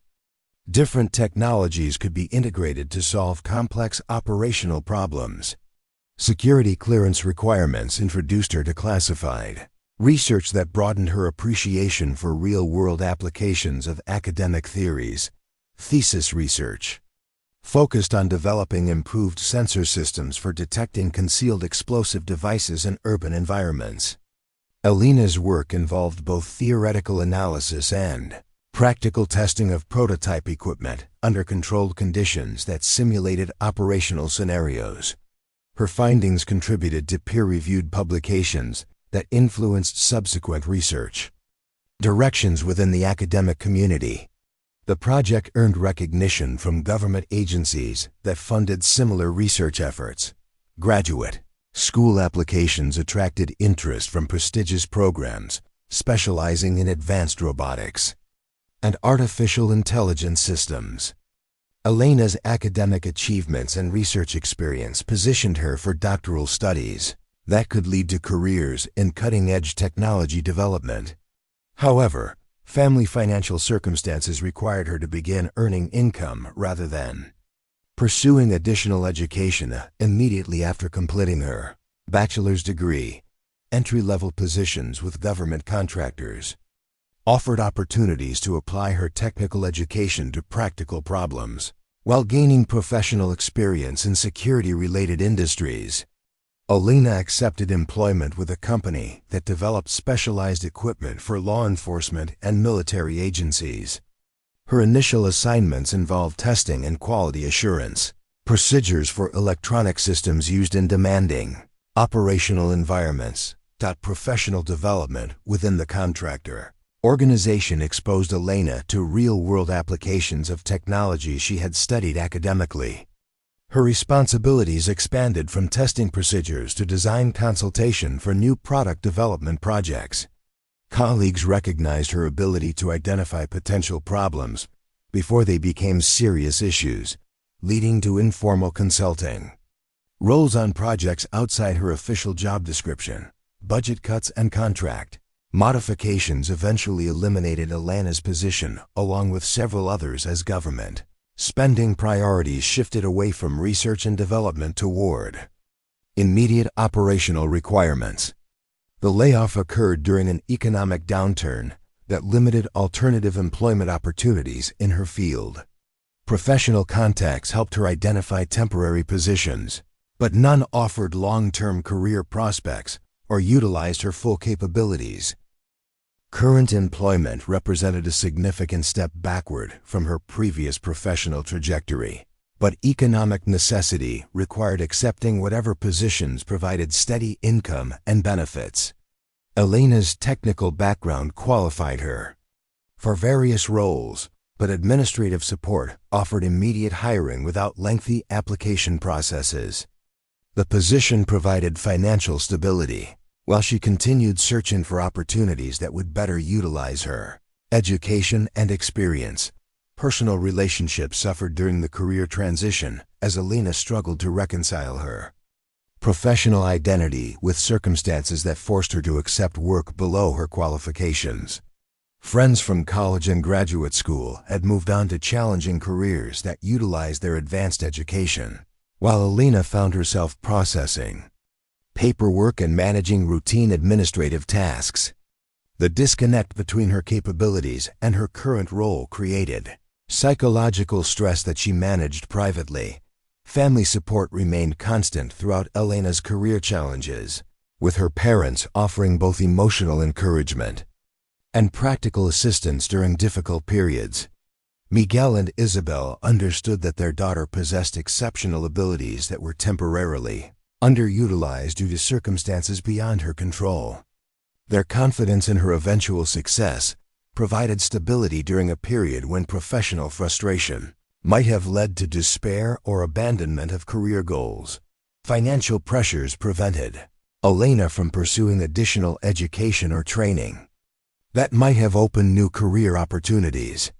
different technologies could be integrated to solve complex operational problems. Security clearance requirements introduced her to classified research that broadened her appreciation for real-world applications of academic theories. Thesis research focused on developing improved sensor systems for detecting concealed explosive devices in urban environments. Elena's work involved both theoretical analysis and practical testing of prototype equipment under controlled conditions that simulated operational scenarios. Her findings contributed to peer-reviewed publications that influenced subsequent research directions within the academic community. The project earned recognition from government agencies that funded similar research efforts. Graduate school applications attracted interest from prestigious programs specializing in advanced robotics and artificial intelligence systems. Elena's academic achievements and research experience positioned her for doctoral studies that could lead to careers in cutting-edge technology development. However, family financial circumstances required her to begin earning income rather than pursuing additional education immediately after completing her bachelor's degree. Entry-level positions with government contractors offered opportunities to apply her technical education to practical problems, while gaining professional experience in security-related industries. Elena accepted employment with a company that developed specialized equipment for law enforcement and military agencies. Her initial assignments involved testing and quality assurance procedures for electronic systems used in demanding operational environments. Professional development within the contractor organization exposed Elena to real-world applications of technology she had studied academically. Her responsibilities expanded from testing procedures to design consultation for new product development projects. Colleagues recognized her ability to identify potential problems before they became serious issues, leading to informal consulting. Roles on projects outside her official job description, budget cuts and contract modifications eventually eliminated Elena's position along with several others as government spending priorities shifted away from research and development toward immediate operational requirements. The layoff occurred during an economic downturn that limited alternative employment opportunities in her field. Professional contacts helped her identify temporary positions, but none offered long-term career prospects or utilized her full capabilities. Current employment represented a significant step backward from her previous professional trajectory, but economic necessity required accepting whatever positions provided steady income and benefits. Elena's technical background qualified her for various roles, but administrative support offered immediate hiring without lengthy application processes. The position provided financial stability, while she continued searching for opportunities that would better utilize her education and experience. Personal relationships suffered during the career transition as Elena struggled to reconcile her professional identity with circumstances that forced her to accept work below her qualifications. Friends from college and graduate school had moved on to challenging careers that utilized their advanced education, while Elena found herself processing paperwork and managing routine administrative tasks. The disconnect between her capabilities and her current role created psychological stress that she managed privately. Family support remained constant throughout Elena's career challenges, with her parents offering both emotional encouragement and practical assistance during difficult periods. Miguel and Isabel understood that their daughter possessed exceptional abilities that were temporarily underutilized due to circumstances beyond her control. Their confidence in her eventual success provided stability during a period when professional frustration might have led to despair or abandonment of career goals. Financial pressures prevented Elena from pursuing additional education or training that might have opened new career opportunities.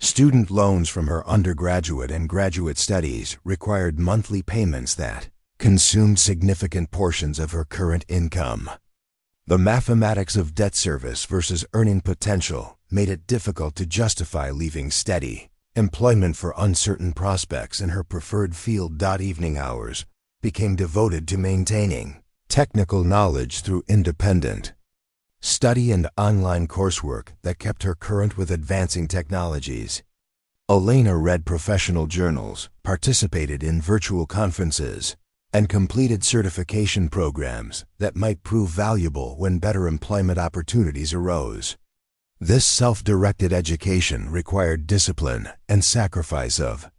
Student loans from her undergraduate and graduate studies required monthly payments that consumed significant portions of her current income. The mathematics of debt service versus earning potential made it difficult to justify leaving steady employment for uncertain prospects, and her preferred field. Evening hours became devoted to maintaining technical knowledge through independent study and online coursework that kept her current with advancing technologies. Elena read professional journals, participated in virtual conferences, and completed certification programs that might prove valuable when better employment opportunities arose. This self-directed education required discipline and sacrifice of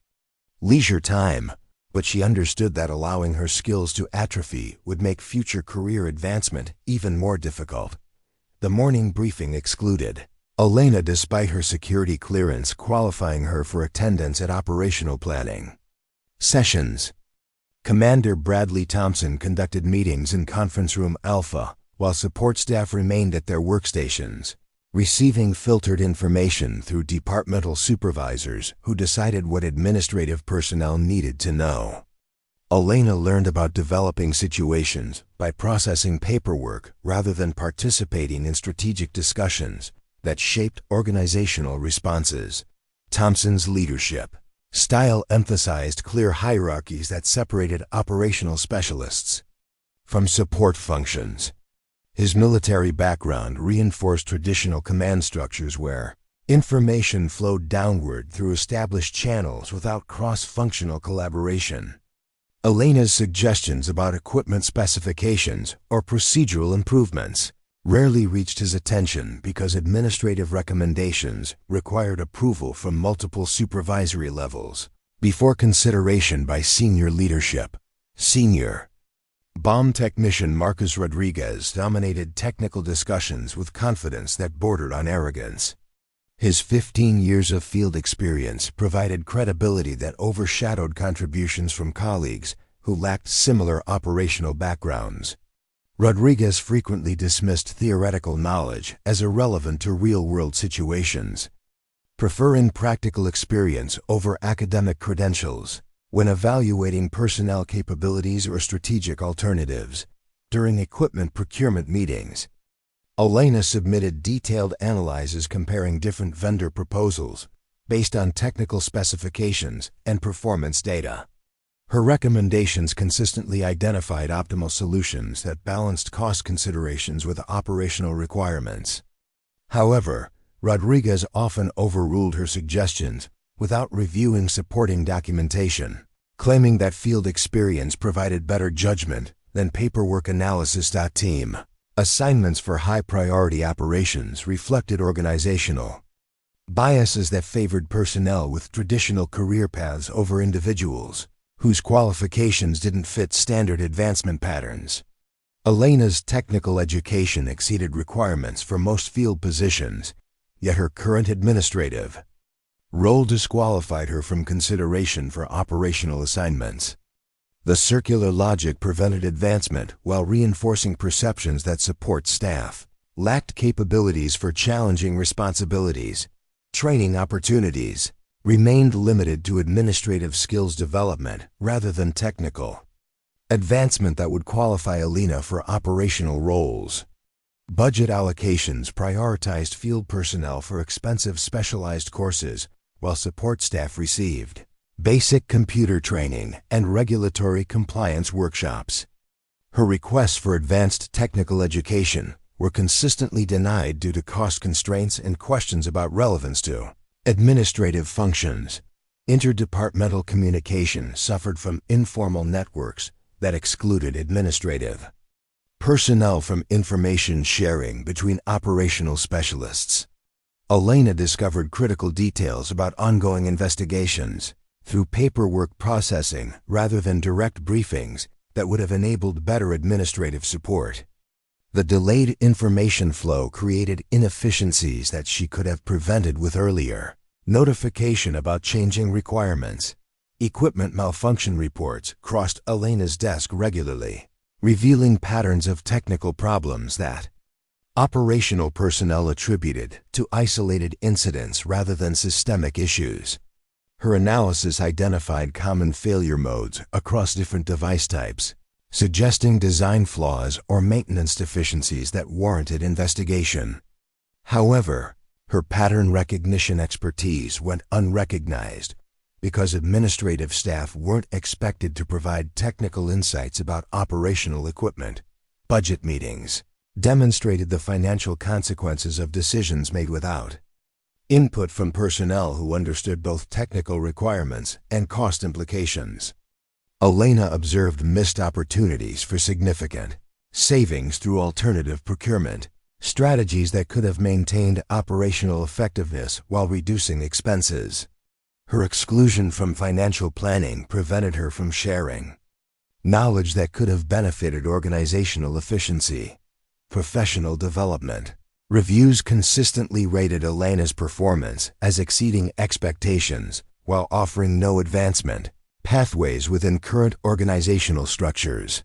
leisure time, but she understood that allowing her skills to atrophy would make future career advancement even more difficult. The morning briefing excluded Elena despite her security clearance qualifying her for attendance at operational planning sessions. Commander Bradley Thompson conducted meetings in Conference Room Alpha while support staff remained at their workstations, receiving filtered information through departmental supervisors who decided what administrative personnel needed to know. Elena learned about developing situations by processing paperwork rather than participating in strategic discussions that shaped organizational responses. Thompson's leadership style emphasized clear hierarchies that separated operational specialists from support functions. His military background reinforced traditional command structures where information flowed downward through established channels without cross-functional collaboration. Elena's suggestions about equipment specifications or procedural improvements rarely reached his attention because administrative recommendations required approval from multiple supervisory levels before consideration by senior leadership. Senior bomb technician Marcus Rodriguez dominated technical discussions with confidence that bordered on arrogance. His 15 years of field experience provided credibility that overshadowed contributions from colleagues who lacked similar operational backgrounds. Rodriguez frequently dismissed theoretical knowledge as irrelevant to real-world situations, preferring practical experience over academic credentials when evaluating personnel capabilities or strategic alternatives. During equipment procurement meetings, Elena submitted detailed analyses comparing different vendor proposals based on technical specifications and performance data. Her recommendations consistently identified optimal solutions that balanced cost considerations with operational requirements. However, Rodriguez often overruled her suggestions without reviewing supporting documentation, claiming that field experience provided better judgment than paperwork analysis. Team assignments for high-priority operations reflected organizational biases that favored personnel with traditional career paths over individuals whose qualifications didn't fit standard advancement patterns. Elena's technical education exceeded requirements for most field positions, yet her current administrative role disqualified her from consideration for operational assignments. The circular logic prevented advancement while reinforcing perceptions that support staff lacked capabilities for challenging responsibilities. Training opportunities remained limited to administrative skills development rather than technical advancement that would qualify Elena for operational roles. Budget allocations prioritized field personnel for expensive specialized courses, while support staff received basic computer training and regulatory compliance workshops. Her requests for advanced technical education were consistently denied due to cost constraints and questions about relevance to administrative functions. Interdepartmental communication suffered from informal networks that excluded administrative personnel from information sharing between operational specialists. Elena discovered critical details about ongoing investigations through paperwork processing rather than direct briefings that would have enabled better administrative support. The delayed information flow created inefficiencies that she could have prevented with earlier notification about changing requirements. Equipment malfunction reports crossed Elena's desk regularly, revealing patterns of technical problems that Operational personnel attributed to isolated incidents rather than systemic issues. Her analysis identified common failure modes across different device types, suggesting design flaws or maintenance deficiencies that warranted investigation. However, her pattern recognition expertise went unrecognized because administrative staff weren't expected to provide technical insights about operational equipment. Budget meetings demonstrated the financial consequences of decisions made without input from personnel who understood both technical requirements and cost implications. Elena observed missed opportunities for significant savings through alternative procurement, strategies that could have maintained operational effectiveness while reducing expenses. Her exclusion from financial planning prevented her from sharing knowledge that could have benefited organizational efficiency. Professional development. Reviews consistently rated Elena's performance as exceeding expectations while offering no advancement pathways within current organizational structures.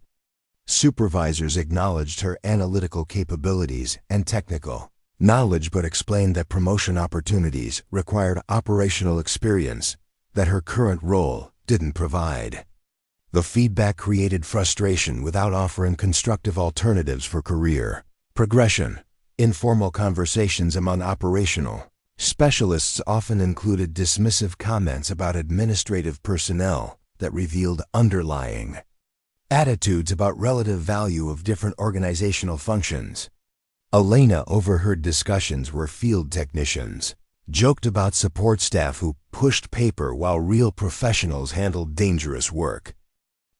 Supervisors acknowledged her analytical capabilities and technical knowledge but explained that promotion opportunities required operational experience that her current role didn't provide. The feedback created frustration without offering constructive alternatives for career progression. Informal conversations among operational specialists often included dismissive comments about administrative personnel that revealed underlying attitudes about relative value of different organizational functions. Elena overheard discussions where field technicians joked about support staff who pushed paper while real professionals handled dangerous work.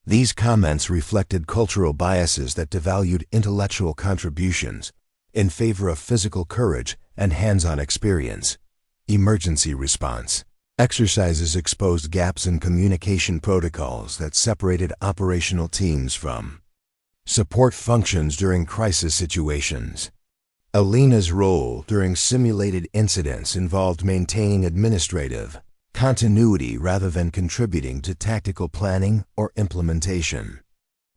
These comments reflected cultural biases that devalued intellectual contributions in favor of physical courage and hands-on experience. Emergency response exercises exposed gaps in communication protocols that separated operational teams from support functions during crisis situations. Elena's role during simulated incidents involved maintaining administrative continuity rather than contributing to tactical planning or implementation.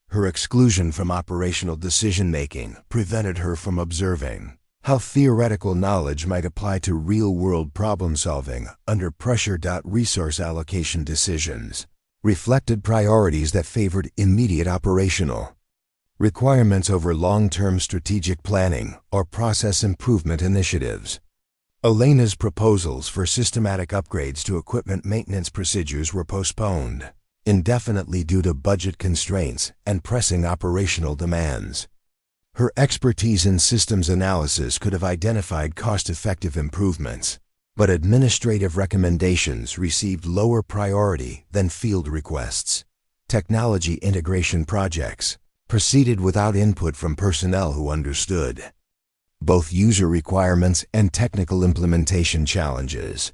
Her exclusion from operational decision-making prevented her from observing how theoretical knowledge might apply to real-world problem-solving under pressure. Resource allocation decisions reflected priorities that favored immediate operational requirements over long-term strategic planning or process improvement initiatives. Elena's proposals for systematic upgrades to equipment maintenance procedures were postponed indefinitely due to budget constraints and pressing operational demands. Her expertise in systems analysis could have identified cost-effective improvements, but administrative recommendations received lower priority than field requests. Technology integration projects proceeded without input from personnel who understood both user requirements and technical implementation challenges.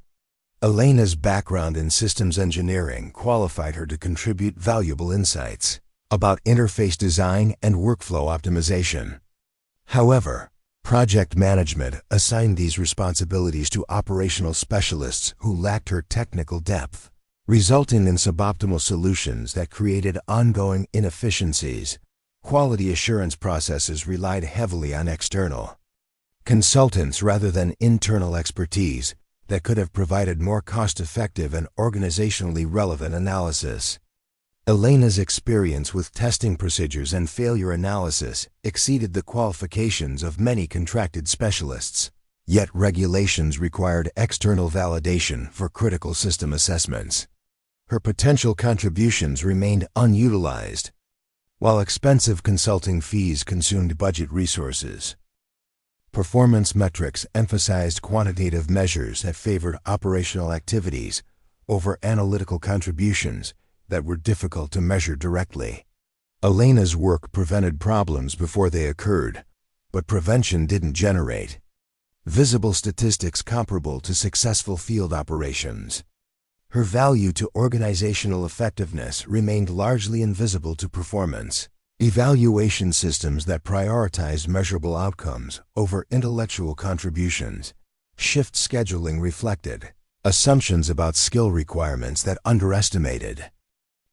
Elena's background in systems engineering qualified her to contribute valuable insights about interface design and workflow optimization. However, project management assigned these responsibilities to operational specialists who lacked her technical depth, resulting in suboptimal solutions that created ongoing inefficiencies. Quality assurance processes relied heavily on external consultants rather than internal expertise that could have provided more cost-effective and organizationally relevant analysis. Elena's experience with testing procedures and failure analysis exceeded the qualifications of many contracted specialists, yet regulations required external validation for critical system assessments. Her potential contributions remained unutilized, while expensive consulting fees consumed budget resources. Performance metrics emphasized quantitative measures that favored operational activities over analytical contributions that were difficult to measure directly. Elena's work prevented problems before they occurred, but prevention didn't generate visible statistics comparable to successful field operations. Her value to organizational effectiveness remained largely invisible to performance. Evaluation systems that prioritized measurable outcomes over intellectual contributions. Shift scheduling reflected assumptions about skill requirements that underestimated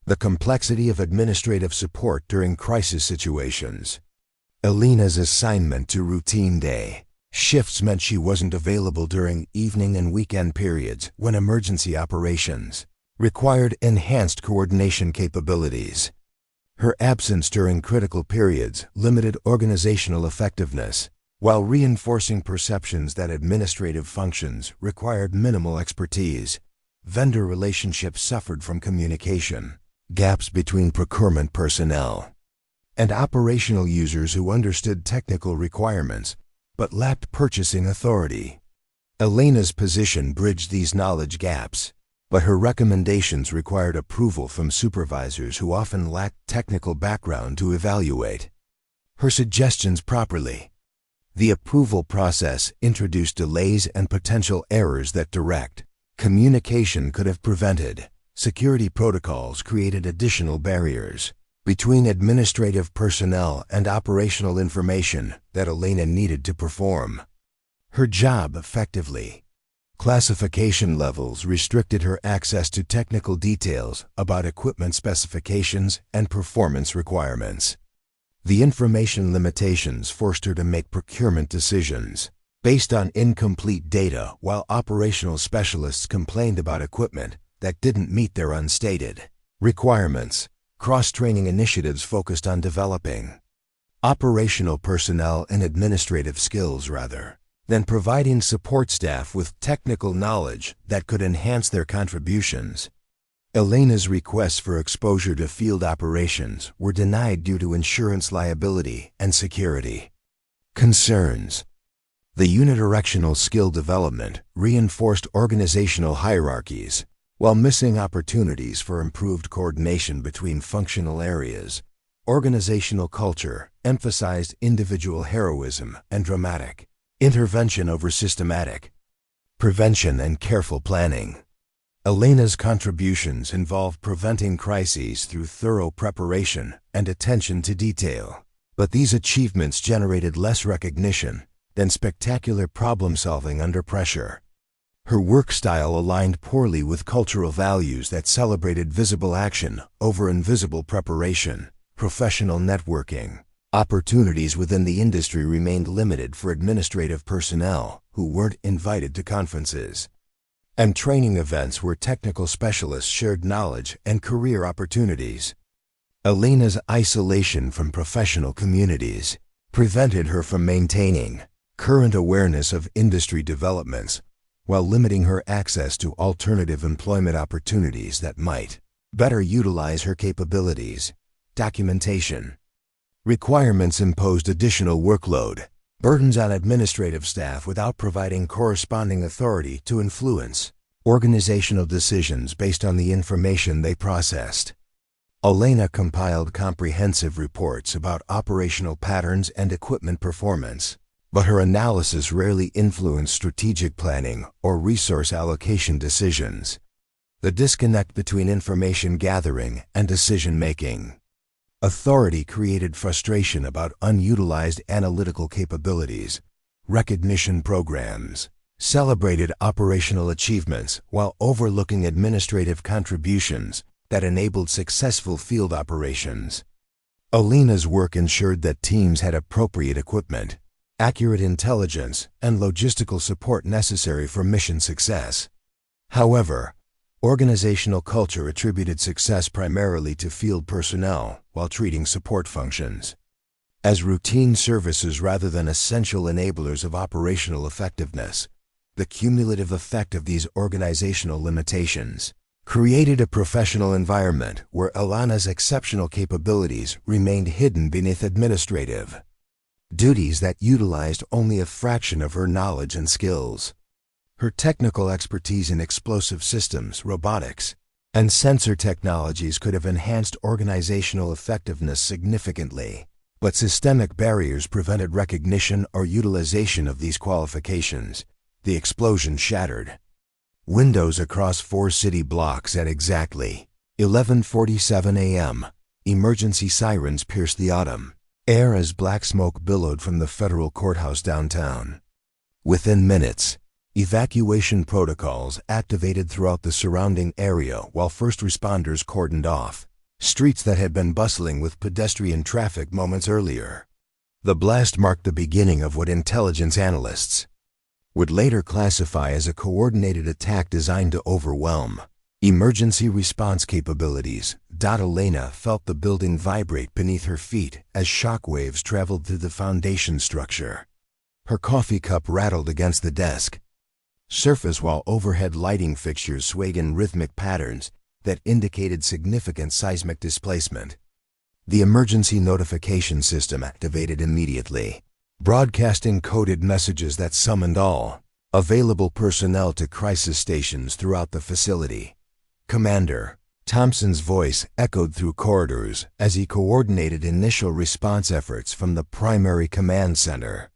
the complexity of administrative support during crisis situations. Elena's assignment to routine day shifts meant she wasn't available during evening and weekend periods when emergency operations required enhanced coordination capabilities. Her absence during critical periods limited organizational effectiveness, while reinforcing perceptions that administrative functions required minimal expertise. Vendor relationships suffered from communication gaps between procurement personnel and operational users who understood technical requirements but lacked purchasing authority. Elena's position bridged these knowledge gaps, but her recommendations required approval from supervisors who often lacked technical background to evaluate her suggestions properly. The approval process introduced delays and potential errors that direct communication could have prevented. Security protocols created additional barriers between administrative personnel and operational information that Elena needed to perform her job effectively. Classification levels restricted her access to technical details about equipment specifications and performance requirements. The information limitations forced her to make procurement decisions based on incomplete data, while operational specialists complained about equipment that didn't meet their unstated requirements. Cross-training initiatives focused on developing operational personnel and administrative skills rather than providing support staff with technical knowledge that could enhance their contributions. Elena's requests for exposure to field operations were denied due to insurance liability and security concerns. The unidirectional skill development reinforced organizational hierarchies while missing opportunities for improved coordination between functional areas. Organizational culture emphasized individual heroism and dramatic intervention over systematic prevention and careful planning. Elena's contributions involved preventing crises through thorough preparation and attention to detail, but these achievements generated less recognition than spectacular problem-solving under pressure. Her work style aligned poorly with cultural values that celebrated visible action over invisible preparation. Professional networking opportunities within the industry remained limited for administrative personnel who weren't invited to conferences and training events where technical specialists shared knowledge and career opportunities. Elena's isolation from professional communities prevented her from maintaining current awareness of industry developments, while limiting her access to alternative employment opportunities that might better utilize her capabilities. Documentation requirements imposed additional workload, burdens on administrative staff without providing corresponding authority to influence organizational decisions based on the information they processed. Elena compiled comprehensive reports about operational patterns and equipment performance, but her analysis rarely influenced strategic planning or resource allocation decisions. The disconnect between information gathering and decision-making authority created frustration about unutilized analytical capabilities. Recognition programs celebrated operational achievements while overlooking administrative contributions that enabled successful field operations. Elena's work ensured that teams had appropriate equipment, accurate intelligence, and logistical support necessary for mission success. However, organizational culture attributed success primarily to field personnel while treating support functions as routine services rather than essential enablers of operational effectiveness. The cumulative effect of these organizational limitations created a professional environment where Elena's exceptional capabilities remained hidden beneath administrative duties that utilized only a fraction of her knowledge and skills. Her technical expertise in explosive systems, robotics, and sensor technologies could have enhanced organizational effectiveness significantly, but systemic barriers prevented recognition or utilization of these qualifications. The explosion shattered windows across 4 city blocks at exactly 11:47 a.m. Emergency sirens pierced the autumn air as black smoke billowed from the federal courthouse downtown. Within minutes, evacuation protocols activated throughout the surrounding area while first responders cordoned off streets that had been bustling with pedestrian traffic moments earlier. The blast marked the beginning of what intelligence analysts would later classify as a coordinated attack designed to overwhelm emergency response capabilities. Elena felt the building vibrate beneath her feet as shock waves traveled through the foundation structure. Her coffee cup rattled against the desk surface while overhead lighting fixtures swayed in rhythmic patterns that indicated significant seismic displacement. The emergency notification system activated immediately, broadcasting coded messages that summoned all available personnel to crisis stations throughout the facility. Commander Thompson's voice echoed through corridors as he coordinated initial response efforts from the primary command center.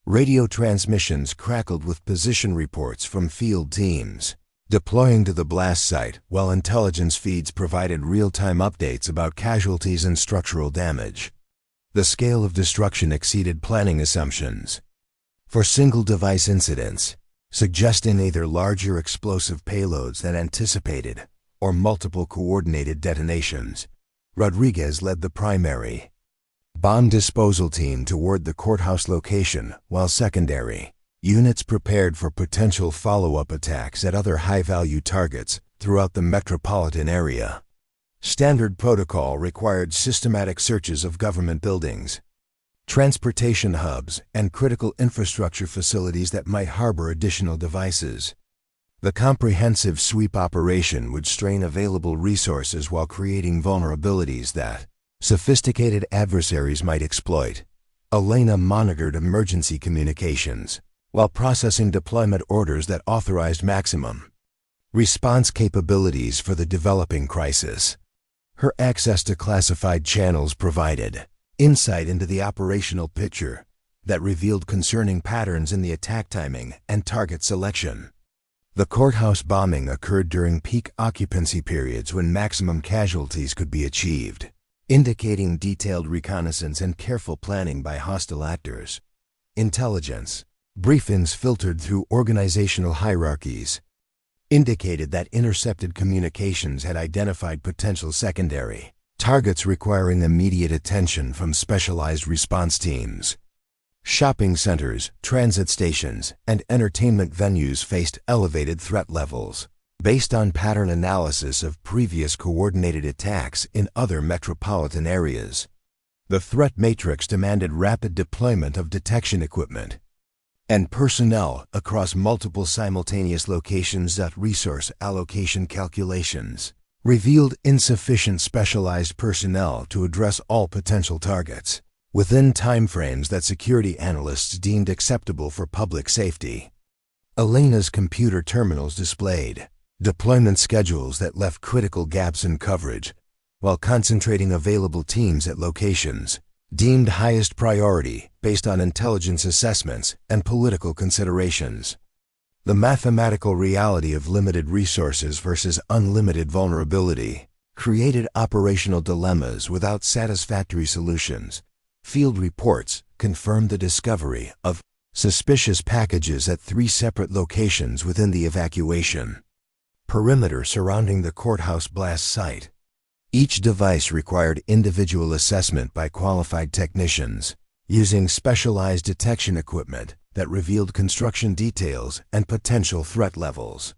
Radio transmissions crackled with position reports from field teams deploying to the blast site, while intelligence feeds provided real-time updates about casualties and structural damage. The scale of destruction exceeded planning assumptions for single-device incidents, suggesting either larger explosive payloads than anticipated or multiple coordinated detonations. Rodriguez led the primary bomb disposal team toward the courthouse location, while secondary units prepared for potential follow-up attacks at other high-value targets throughout the metropolitan area. Standard protocol required systematic searches of government buildings, transportation hubs, and critical infrastructure facilities that might harbor additional devices. The comprehensive sweep operation would strain available resources while creating vulnerabilities that sophisticated adversaries might exploit. Elena monitored emergency communications while processing deployment orders that authorized maximum response capabilities for the developing crisis. Her access to classified channels provided insight into the operational picture that revealed concerning patterns in the attack timing and target selection. The courthouse bombing occurred during peak occupancy periods when maximum casualties could be achieved, indicating detailed reconnaissance and careful planning by hostile actors. Intelligence briefings filtered through organizational hierarchies indicated that intercepted communications had identified potential secondary targets requiring immediate attention from specialized response teams. Shopping centers, transit stations, and entertainment venues faced elevated threat levels based on pattern analysis of previous coordinated attacks in other metropolitan areas. The threat matrix demanded rapid deployment of detection equipment and personnel across multiple simultaneous locations. Resource allocation calculations revealed insufficient specialized personnel to address all potential targets within timeframes that security analysts deemed acceptable for public safety. Elena's computer terminals displayed deployment schedules that left critical gaps in coverage, while concentrating available teams at locations deemed highest priority based on intelligence assessments and political considerations. The mathematical reality of limited resources versus unlimited vulnerability created operational dilemmas without satisfactory solutions. Field reports confirmed the discovery of suspicious packages at 3 separate locations within the evacuation perimeter surrounding the courthouse blast site. Each device required individual assessment by qualified technicians using specialized detection equipment that revealed construction details and potential threat levels.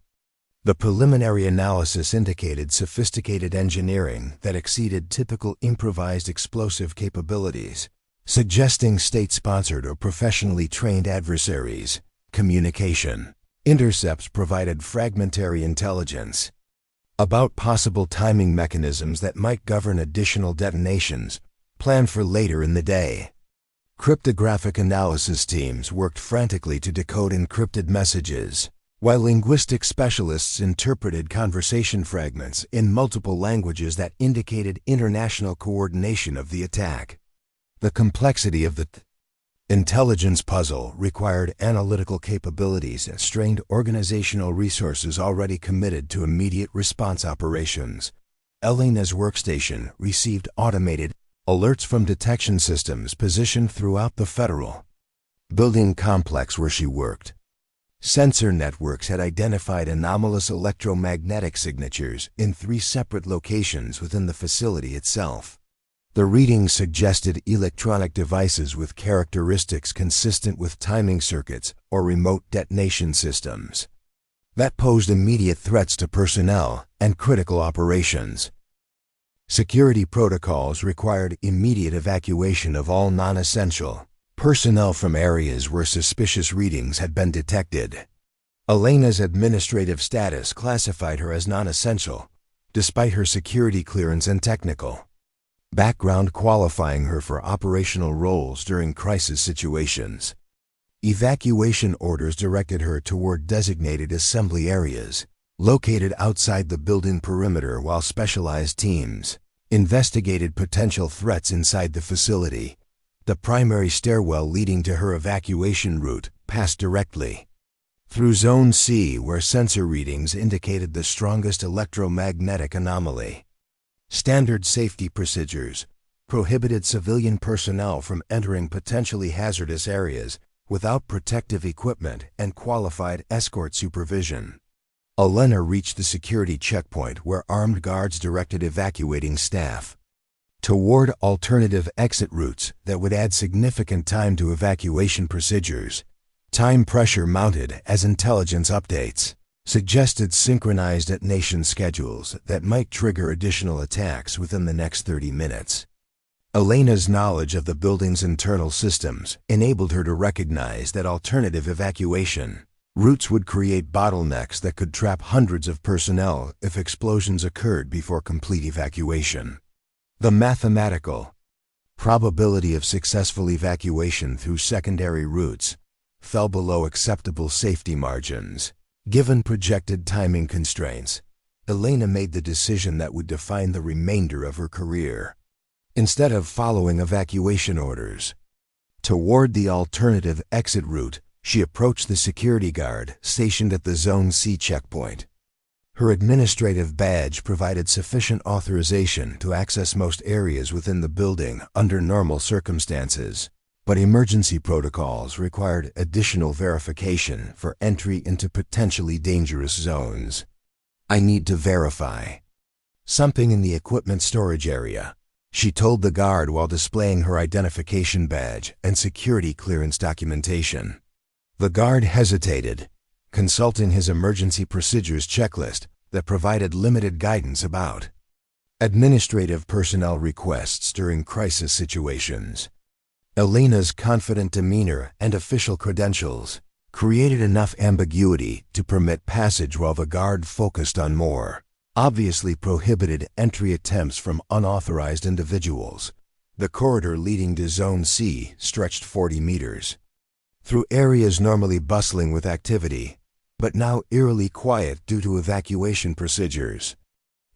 The preliminary analysis indicated sophisticated engineering that exceeded typical improvised explosive capabilities, suggesting state-sponsored or professionally trained adversaries. Communication intercepts provided fragmentary intelligence about possible timing mechanisms that might govern additional detonations planned for later in the day. Cryptographic analysis teams worked frantically to decode encrypted messages, while linguistic specialists interpreted conversation fragments in multiple languages that indicated international coordination of the attack. The complexity of the intelligence puzzle required analytical capabilities and strained organizational resources already committed to immediate response operations. Elena's workstation received automated alerts from detection systems positioned throughout the federal building complex where she worked. Sensor networks had identified anomalous electromagnetic signatures in 3 separate locations within the facility itself. The readings suggested electronic devices with characteristics consistent with timing circuits or remote detonation systems that posed immediate threats to personnel and critical operations. Security protocols required immediate evacuation of all non-essential personnel from areas where suspicious readings had been detected. Elena's administrative status classified her as non-essential, despite her security clearance and technical background qualifying her for operational roles during crisis situations. Evacuation orders directed her toward designated assembly areas, located outside the building perimeter, while specialized teams investigated potential threats inside the facility. The primary stairwell leading to her evacuation route passed directly through Zone C, where sensor readings indicated the strongest electromagnetic anomaly. Standard safety procedures prohibited civilian personnel from entering potentially hazardous areas without protective equipment and qualified escort supervision. Elena reached the security checkpoint where armed guards directed evacuating staff toward alternative exit routes that would add significant time to evacuation procedures. Time pressure mounted as intelligence updates suggested synchronized detonation schedules that might trigger additional attacks within the next 30 minutes. Elena's knowledge of the building's internal systems enabled her to recognize that alternative evacuation routes would create bottlenecks that could trap hundreds of personnel if explosions occurred before complete evacuation. The mathematical probability of successful evacuation through secondary routes fell below acceptable safety margins. Given projected timing constraints, Elena made the decision that would define the remainder of her career. Instead of following evacuation orders toward the alternative exit route, she approached the security guard stationed at the Zone C checkpoint. Her administrative badge provided sufficient authorization to access most areas within the building under normal circumstances, but emergency protocols required additional verification for entry into potentially dangerous zones. "I need to verify something in the equipment storage area," she told the guard while displaying her identification badge and security clearance documentation. The guard hesitated, consulting his emergency procedures checklist that provided limited guidance about administrative personnel requests during crisis situations. Elena's confident demeanor and official credentials created enough ambiguity to permit passage while the guard focused on more obviously prohibited entry attempts from unauthorized individuals. The corridor leading to Zone C stretched 40 meters through areas normally bustling with activity, but now eerily quiet due to evacuation procedures.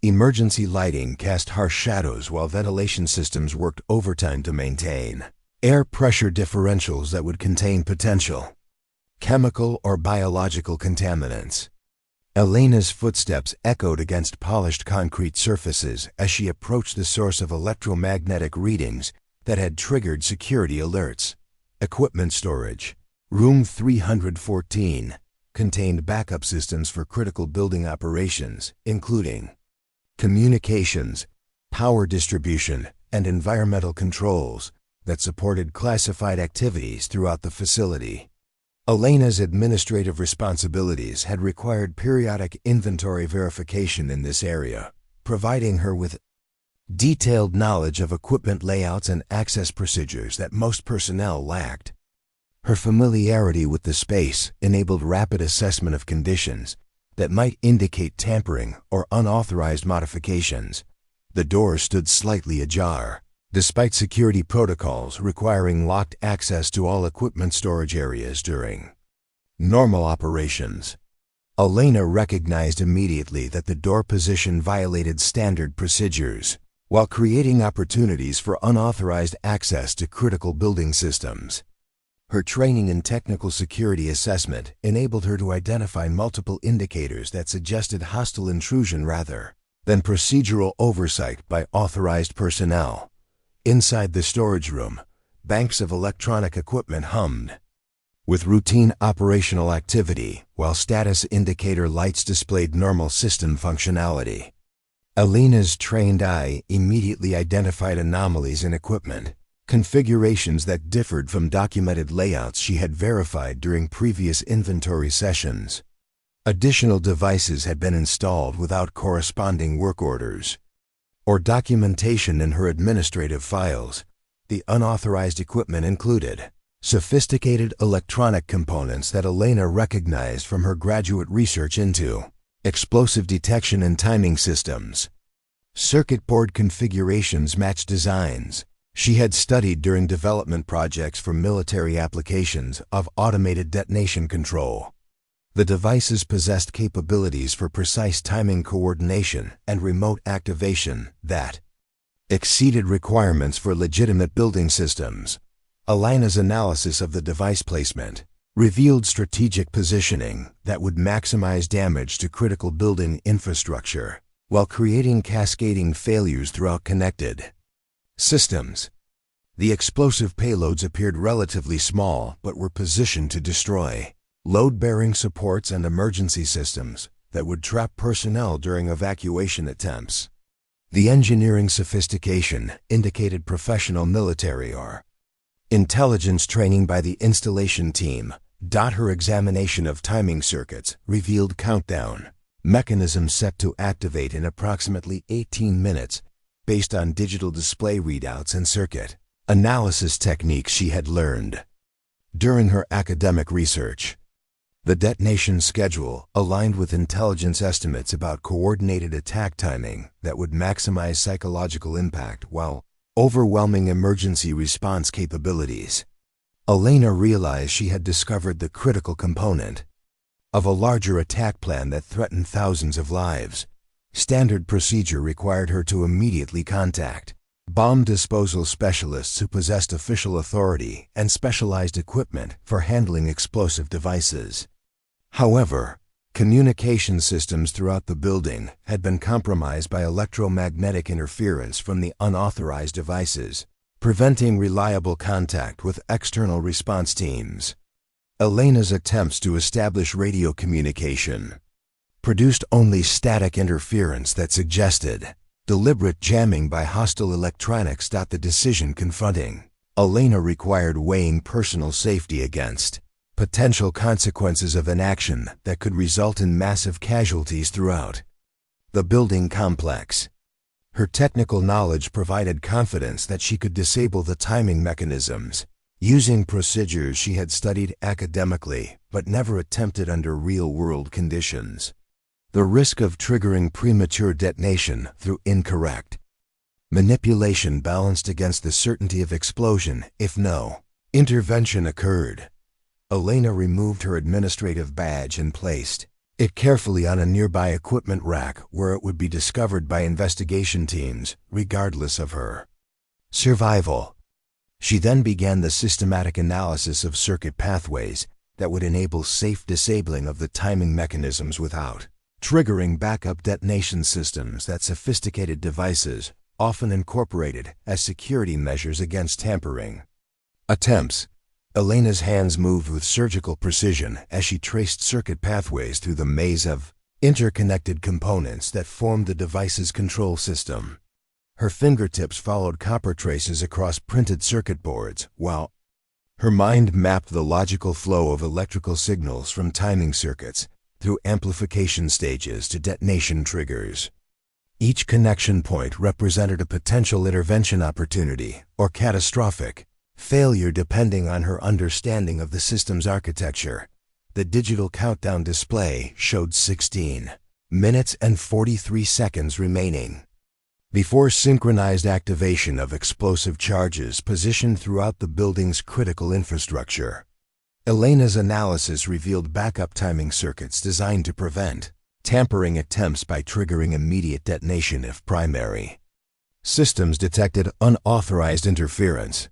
Emergency lighting cast harsh shadows while ventilation systems worked overtime to maintain air pressure differentials that would contain potential chemical or biological contaminants. Elena's footsteps echoed against polished concrete surfaces as she approached the source of electromagnetic readings that had triggered security alerts. Equipment storage. Room 314 contained backup systems for critical building operations, including communications, power distribution, and environmental controls that supported classified activities throughout the facility. Elena's administrative responsibilities had required periodic inventory verification in this area, providing her with detailed knowledge of equipment layouts and access procedures that most personnel lacked. Her familiarity with the space enabled rapid assessment of conditions that might indicate tampering or unauthorized modifications. The door stood slightly ajar, despite security protocols requiring locked access to all equipment storage areas during normal operations. Elena recognized immediately that the door position violated standard procedures, while creating opportunities for unauthorized access to critical building systems. Her training in technical security assessment enabled her to identify multiple indicators that suggested hostile intrusion rather than procedural oversight by authorized personnel. Inside the storage room, banks of electronic equipment hummed with routine operational activity, while status indicator lights displayed normal system functionality. Elena's trained eye immediately identified anomalies in equipment, configurations that differed from documented layouts she had verified during previous inventory sessions. Additional devices had been installed without corresponding work orders or documentation in her administrative files. The unauthorized equipment included sophisticated electronic components that Elena recognized from her graduate research into explosive detection and timing systems. Circuit board configurations matched designs she had studied during development projects for military applications of automated detonation control. The devices possessed capabilities for precise timing coordination and remote activation that exceeded requirements for legitimate building systems. Elena's analysis of the device placement revealed strategic positioning that would maximize damage to critical building infrastructure while creating cascading failures throughout connected systems. The explosive payloads appeared relatively small but were positioned to destroy load-bearing supports and emergency systems that would trap personnel during evacuation attempts. The engineering sophistication indicated professional military or intelligence training by the installation team. Her examination of timing circuits revealed countdown mechanisms set to activate in approximately 18 minutes based on digital display readouts and circuit analysis techniques she had learned during her academic research. The detonation schedule aligned with intelligence estimates about coordinated attack timing that would maximize psychological impact while overwhelming emergency response capabilities. Elena realized she had discovered the critical component of a larger attack plan that threatened thousands of lives. Standard procedure required her to immediately contact bomb disposal specialists who possessed official authority and specialized equipment for handling explosive devices. However, communication systems throughout the building had been compromised by electromagnetic interference from the unauthorized devices, preventing reliable contact with external response teams. Elena's attempts to establish radio communication produced only static interference that suggested deliberate jamming by hostile electronics. The decision confronting Elena required weighing personal safety against potential consequences of inaction that could result in massive casualties throughout the building complex. Her technical knowledge provided confidence that she could disable the timing mechanisms using procedures she had studied academically but never attempted under real-world conditions. The risk of triggering premature detonation through incorrect manipulation balanced against the certainty of explosion if no intervention occurred. Elena removed her administrative badge and placed it carefully on a nearby equipment rack where it would be discovered by investigation teams, regardless of her survival. She then began the systematic analysis of circuit pathways that would enable safe disabling of the timing mechanisms without triggering backup detonation systems that sophisticated devices often incorporated as security measures against tampering attempts. Elena's hands moved with surgical precision as she traced circuit pathways through the maze of interconnected components that formed the device's control system. Her fingertips followed copper traces across printed circuit boards, while her mind mapped the logical flow of electrical signals from timing circuits through amplification stages to detonation triggers. Each connection point represented a potential intervention opportunity or catastrophic failure depending on her understanding of the system's architecture. The digital countdown display showed 16 minutes and 43 seconds remaining before synchronized activation of explosive charges positioned throughout the building's critical infrastructure. Elena's analysis revealed backup timing circuits designed to prevent tampering attempts by triggering immediate detonation if primary systems detected unauthorized interference.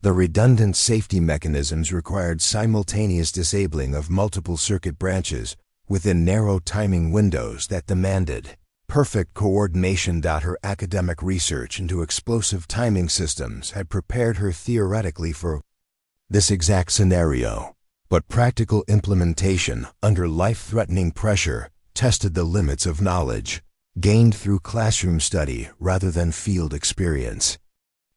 The redundant safety mechanisms required simultaneous disabling of multiple circuit branches within narrow timing windows that demanded perfect coordination. Her academic research into explosive timing systems had prepared her theoretically for this exact scenario, but practical implementation under life-threatening pressure tested the limits of knowledge. gained through classroom study rather than field experience.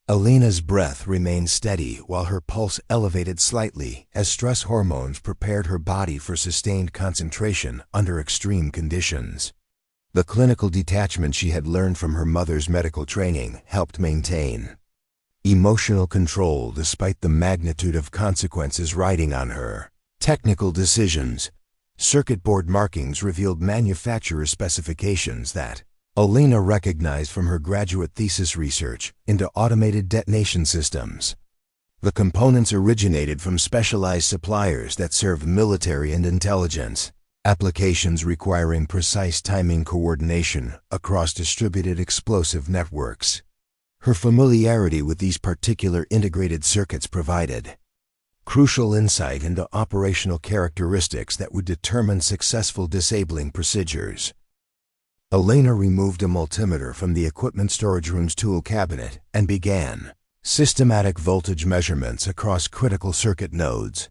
Elena's breath remained steady while her pulse elevated slightly as stress hormones prepared her body for sustained concentration under extreme conditions. The clinical detachment she had learned from her mother's medical training helped maintain emotional control despite the magnitude of consequences riding on her. Technical decisions. Circuit board markings revealed manufacturer specifications that Elena recognized from her graduate thesis research into automated detonation systems. The components originated from specialized suppliers that serve military and intelligence applications requiring precise timing coordination across distributed explosive networks. Her familiarity with these particular integrated circuits provided crucial insight into operational characteristics that would determine successful disabling procedures. Elena removed a multimeter from the equipment storage room's tool cabinet and began systematic voltage measurements across critical circuit nodes.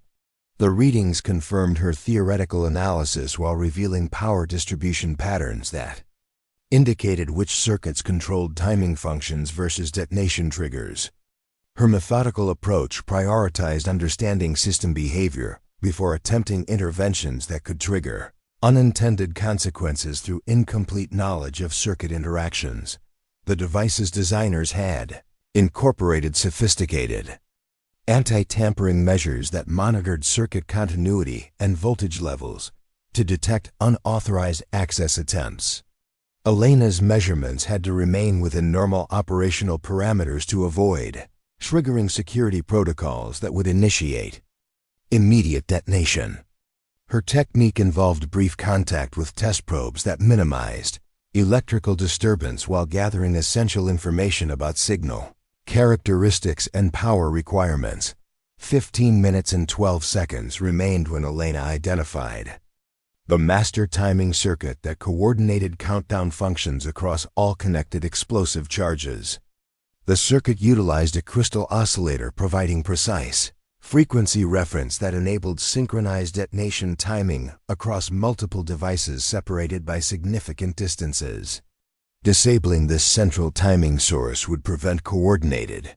The readings confirmed her theoretical analysis while revealing power distribution patterns that indicated which circuits controlled timing functions versus detonation triggers. Her methodical approach prioritized understanding system behavior before attempting interventions that could trigger unintended consequences through incomplete knowledge of circuit interactions. The device's designers had incorporated sophisticated anti-tampering measures that monitored circuit continuity and voltage levels to detect unauthorized access attempts. Elena's measurements had to remain within normal operational parameters to avoid triggering security protocols that would initiate immediate detonation. Her technique involved brief contact with test probes that minimized electrical disturbance while gathering essential information about signal characteristics and power requirements. 15 minutes and 12 seconds remained when Elena identified the master timing circuit that coordinated countdown functions across all connected explosive charges. The circuit utilized a crystal oscillator providing precise frequency reference that enabled synchronized detonation timing across multiple devices separated by significant distances. Disabling this central timing source would prevent coordinated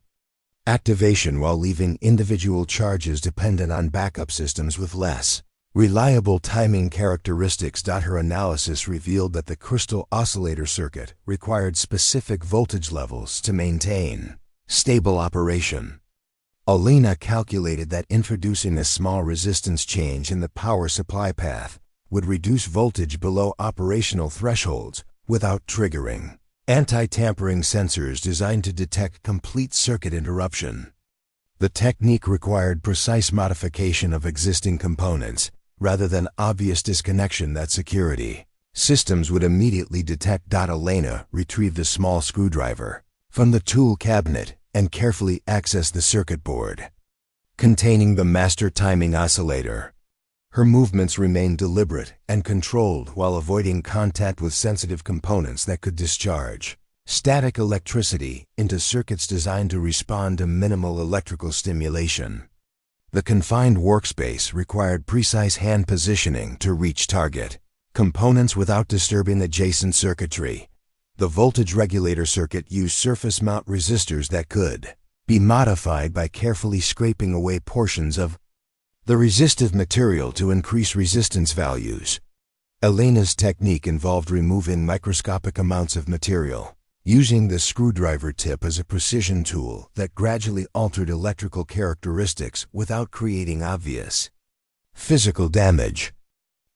activation while leaving individual charges dependent on backup systems with less reliable timing characteristics. Her analysis revealed that the crystal oscillator circuit required specific voltage levels to maintain stable operation. Elena calculated that introducing a small resistance change in the power supply path would reduce voltage below operational thresholds without triggering anti-tampering sensors designed to detect complete circuit interruption. The technique required precise modification of existing components rather than obvious disconnection that security systems would immediately detect. Elena retrieved the small screwdriver from the tool cabinet and carefully accessed the circuit board containing the master timing oscillator. Her movements remained deliberate and controlled while avoiding contact with sensitive components that could discharge static electricity into circuits designed to respond to minimal electrical stimulation. The confined workspace required precise hand positioning to reach target components without disturbing adjacent circuitry. The voltage regulator circuit used surface mount resistors that could be modified by carefully scraping away portions of the resistive material to increase resistance values. Elena's technique involved removing microscopic amounts of material, using the screwdriver tip as a precision tool that gradually altered electrical characteristics without creating obvious physical damage.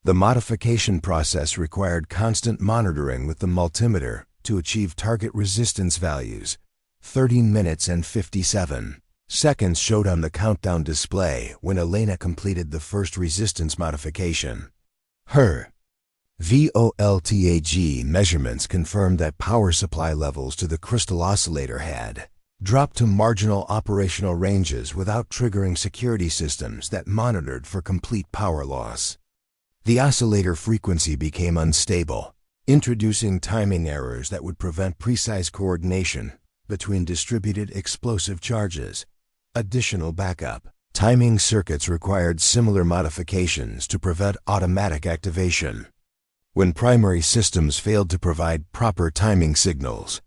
The modification process required constant monitoring with the multimeter to achieve target resistance values. 13 minutes and 57 seconds showed on the countdown display when Elena completed the first resistance modification. Her VOLTAG measurements confirmed that power supply levels to the crystal oscillator had dropped to marginal operational ranges without triggering security systems that monitored for complete power loss. The oscillator frequency became unstable, introducing timing errors that would prevent precise coordination between distributed explosive charges. Additional backup timing circuits required similar modifications to prevent automatic activation. when primary systems failed to provide proper timing signals.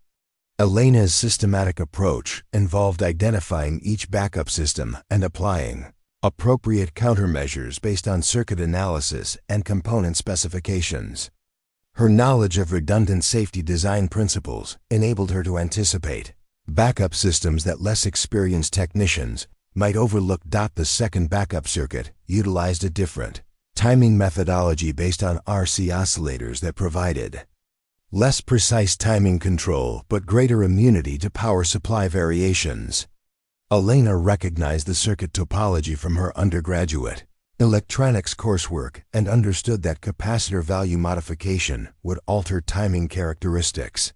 Elena's systematic approach involved identifying each backup system and applying appropriate countermeasures based on circuit analysis and component specifications. Her knowledge of redundant safety design principles enabled her to anticipate backup systems that less experienced technicians might overlook. The second backup circuit utilized a different timing methodology based on RC oscillators that provided less precise timing control but greater immunity to power supply variations. Elena recognized the circuit topology from her undergraduate electronics coursework and understood that capacitor value modification would alter timing characteristics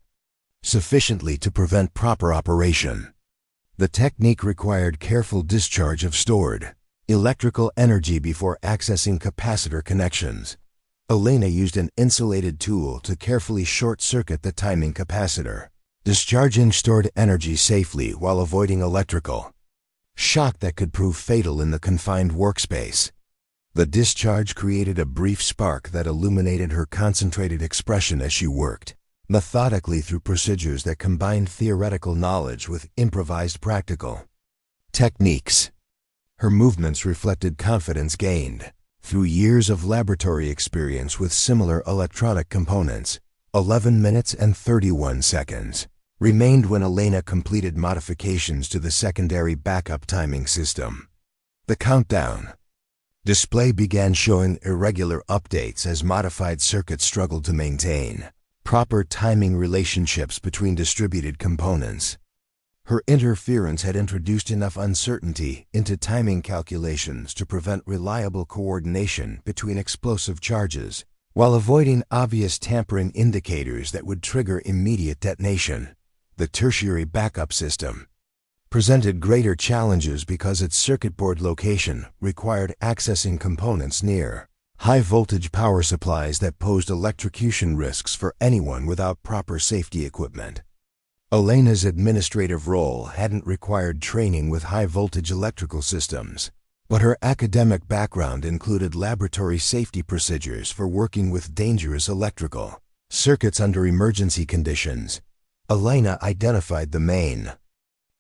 sufficiently to prevent proper operation. The technique required careful discharge of stored electrical energy before accessing capacitor connections. Elena used an insulated tool to carefully short-circuit the timing capacitor, discharging stored energy safely while avoiding electrical shock that could prove fatal in the confined workspace. The discharge created a brief spark that illuminated her concentrated expression as she worked methodically through procedures that combined theoretical knowledge with improvised practical techniques. Her movements reflected confidence gained through years of laboratory experience with similar electronic components. 11 minutes and 31 seconds remained when Elena completed modifications to the secondary backup timing system. The countdown display began showing irregular updates as modified circuits struggled to maintain proper timing relationships between distributed components. Her interference had introduced enough uncertainty into timing calculations to prevent reliable coordination between explosive charges, while avoiding obvious tampering indicators that would trigger immediate detonation. The tertiary backup system presented greater challenges because its circuit board location required accessing components near high-voltage power supplies that posed electrocution risks for anyone without proper safety equipment. Elena's administrative role hadn't required training with high-voltage electrical systems, but her academic background included laboratory safety procedures for working with dangerous electrical circuits under emergency conditions. Elena identified the main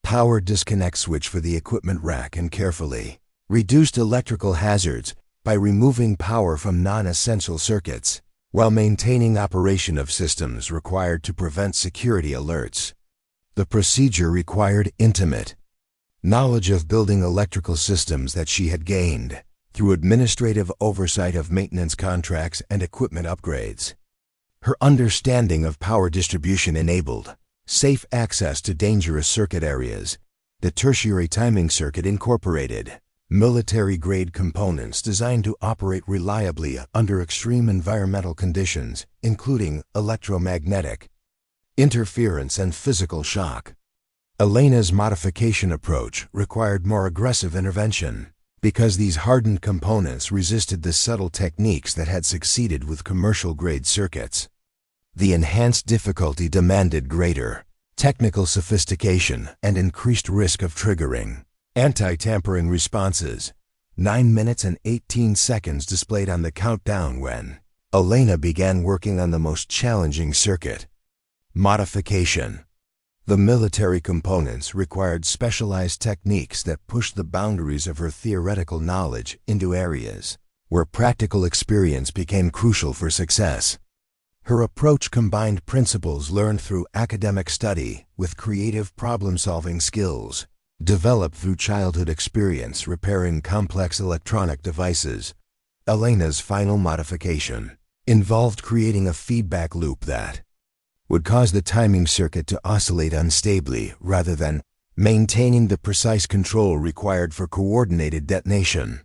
power disconnect switch for the equipment rack and carefully reduced electrical hazards by removing power from non-essential circuits, while maintaining operation of systems required to prevent security alerts. The procedure required intimate knowledge of building electrical systems that she had gained through administrative oversight of maintenance contracts and equipment upgrades. Her understanding of power distribution enabled safe access to dangerous circuit areas. The tertiary timing circuit incorporated military-grade components designed to operate reliably under extreme environmental conditions, including electromagnetic interference and physical shock. Elena's modification approach required more aggressive intervention because these hardened components resisted the subtle techniques that had succeeded with commercial-grade circuits. The enhanced difficulty demanded greater technical sophistication and increased risk of triggering anti-tampering responses. 9 minutes and 18 seconds displayed on the countdown when Elena began working on the most challenging circuit modification. The military components required specialized techniques that pushed the boundaries of her theoretical knowledge into areas where practical experience became crucial for success. Her approach combined principles learned through academic study with creative problem-solving skills developed through childhood experience repairing complex electronic devices. Elena's final modification involved creating a feedback loop that would cause the timing circuit to oscillate unstably rather than maintaining the precise control required for coordinated detonation.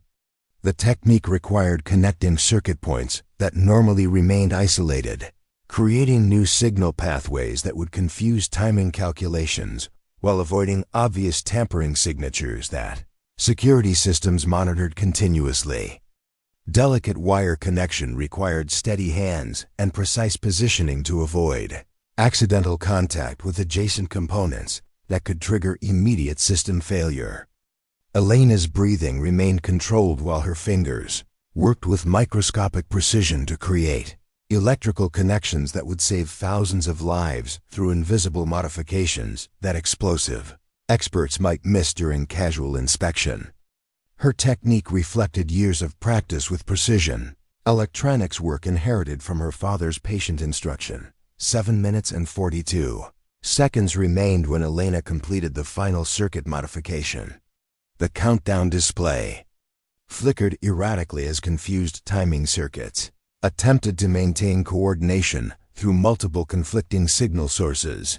The technique required connecting circuit points that normally remained isolated, creating new signal pathways that would confuse timing calculations while avoiding obvious tampering signatures that security systems monitored continuously. Delicate wire connection required steady hands and precise positioning to avoid accidental contact with adjacent components that could trigger immediate system failure. Elena's breathing remained controlled while her fingers worked with microscopic precision to create electrical connections that would save thousands of lives through invisible modifications that explosive experts might miss during casual inspection. Her technique reflected years of practice with precision. Electronics work inherited from her father's patient instruction. 7 minutes and 42 seconds remained when Elena completed the final circuit modification. The countdown display flickered erratically as confused timing circuits attempted to maintain coordination through multiple conflicting signal sources.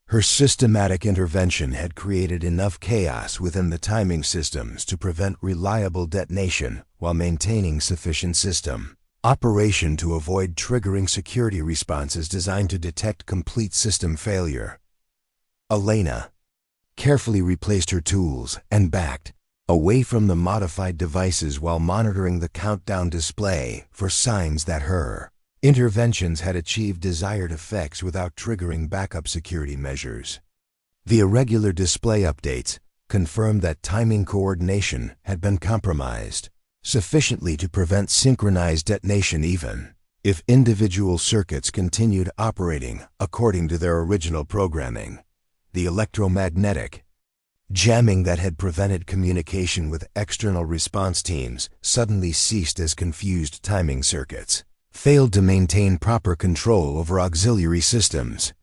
Her systematic intervention had created enough chaos within the timing systems to prevent reliable detonation while maintaining sufficient system operation to avoid triggering security responses designed to detect complete system failure. Elena carefully replaced her tools and backed away from the modified devices while monitoring the countdown display for signs that her interventions had achieved desired effects without triggering backup security measures. The irregular display updates confirmed that timing coordination had been compromised sufficiently to prevent synchronized detonation even if individual circuits continued operating according to their original programming. The electromagnetic jamming that had prevented communication with external response teams suddenly ceased as confused timing circuits failed to maintain proper control over auxiliary systems.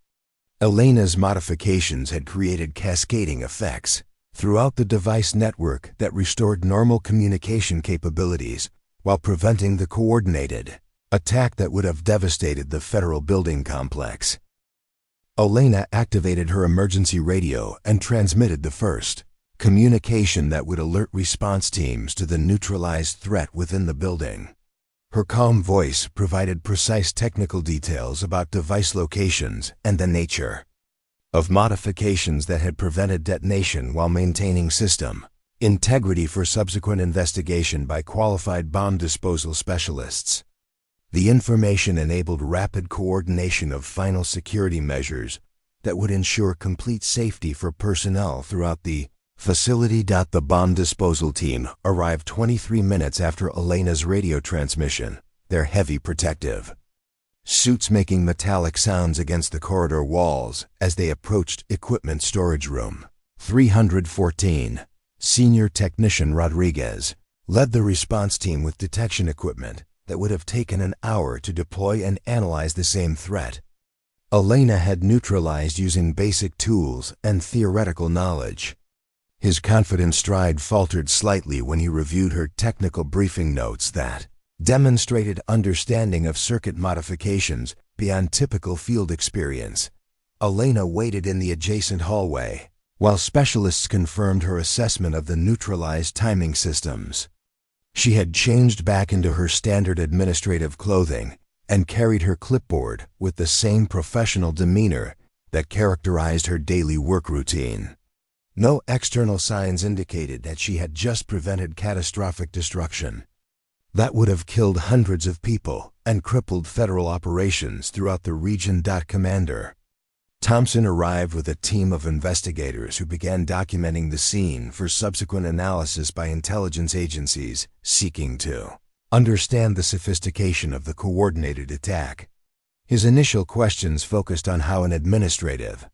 Elena's modifications had created cascading effects throughout the device network that restored normal communication capabilities while preventing the coordinated attack that would have devastated the federal building complex. Elena activated her emergency radio and transmitted the first communication that would alert response teams to the neutralized threat within the building. Her calm voice provided precise technical details about device locations and the nature of modifications that had prevented detonation while maintaining system integrity for subsequent investigation by qualified bomb disposal specialists. The information enabled rapid coordination of final security measures that would ensure complete safety for personnel throughout the facility. The bomb disposal team arrived 23 minutes after Elena's radio transmission, their heavy protective suits making metallic sounds against the corridor walls as they approached equipment storage room. 314. Senior Technician Rodriguez led the response team with detection equipment that would have taken an hour to deploy and analyze the same threat. Elena had neutralized using basic tools and theoretical knowledge. His confident stride faltered slightly when he reviewed her technical briefing notes that demonstrated understanding of circuit modifications beyond typical field experience. Elena waited in the adjacent hallway while specialists confirmed her assessment of the neutralized timing systems. She had changed back into her standard administrative clothing and carried her clipboard with the same professional demeanor that characterized her daily work routine. No external signs indicated that she had just prevented catastrophic destruction that would have killed hundreds of people and crippled federal operations throughout the region. Commander Thompson arrived with a team of investigators who began documenting the scene for subsequent analysis by intelligence agencies seeking to understand the sophistication of the coordinated attack. His initial questions focused on how an administrative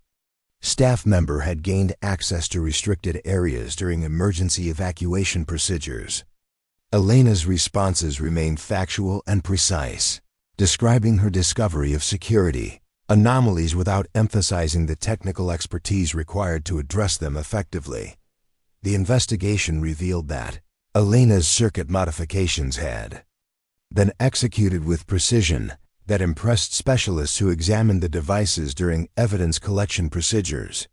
staff member had gained access to restricted areas during emergency evacuation procedures. Elena's responses remained factual and precise, describing her discovery of security anomalies without emphasizing the technical expertise required to address them effectively. The investigation revealed that Elena's circuit modifications had been executed with precision that impressed specialists who examined the devices during evidence collection procedures.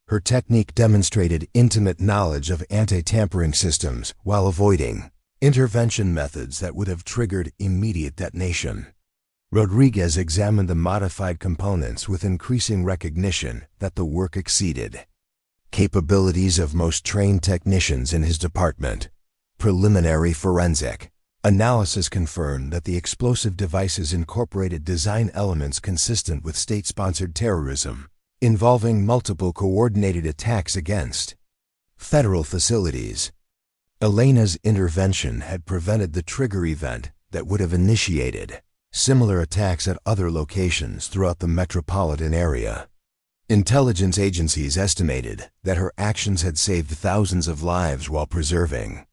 Her technique demonstrated intimate knowledge of anti-tampering systems while avoiding intervention methods that would have triggered immediate detonation. Rodriguez examined the modified components with increasing recognition that the work exceeded capabilities of most trained technicians in his department. Preliminary forensic analysis confirmed that the explosive devices incorporated design elements consistent with state-sponsored terrorism, involving multiple coordinated attacks against federal facilities. Elena's intervention had prevented the trigger event that would have initiated similar attacks at other locations throughout the metropolitan area. Intelligence agencies estimated that her actions had saved thousands of lives while preserving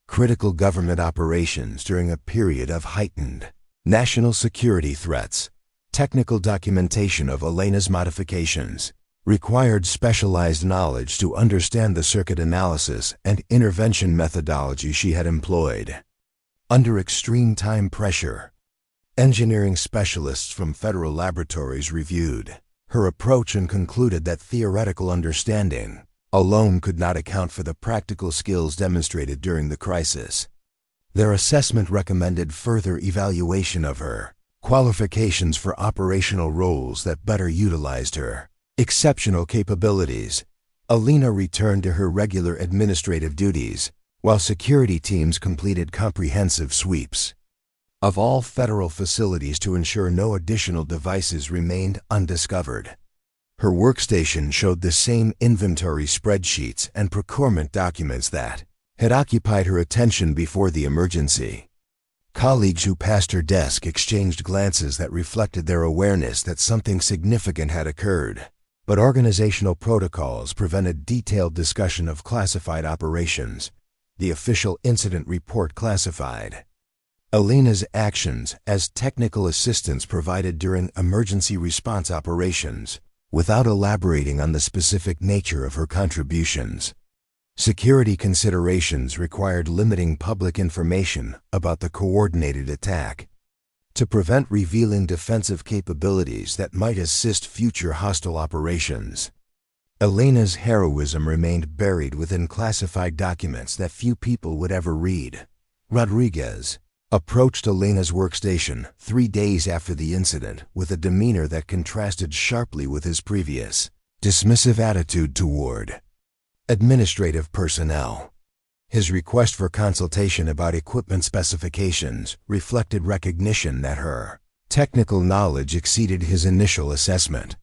critical government operations during a period of heightened national security threats. Technical documentation of Elena's modifications required specialized knowledge to understand the circuit analysis and intervention methodology she had employed. Under extreme time pressure, engineering specialists from federal laboratories reviewed her approach and concluded that theoretical understanding alone could not account for the practical skills demonstrated during the crisis. Their assessment recommended further evaluation of her qualifications for operational roles that better utilized her exceptional capabilities. Elena returned to her regular administrative duties, while security teams completed comprehensive sweeps of all federal facilities to ensure no additional devices remained undiscovered. Her workstation showed the same inventory spreadsheets and procurement documents that had occupied her attention before the emergency. Colleagues who passed her desk exchanged glances that reflected their awareness that something significant had occurred, but organizational protocols prevented detailed discussion of classified operations. The official incident report classified Elena's actions as technical assistance provided during emergency response operations, without elaborating on the specific nature of her contributions. Security considerations required limiting public information about the coordinated attack to prevent revealing defensive capabilities that might assist future hostile operations. Elena's heroism remained buried within classified documents that few people would ever read. Rodriguez approached Elena's workstation 3 days after the incident with a demeanor that contrasted sharply with his previous dismissive attitude toward administrative personnel. His request for consultation about equipment specifications reflected recognition that her technical knowledge exceeded his initial assessment.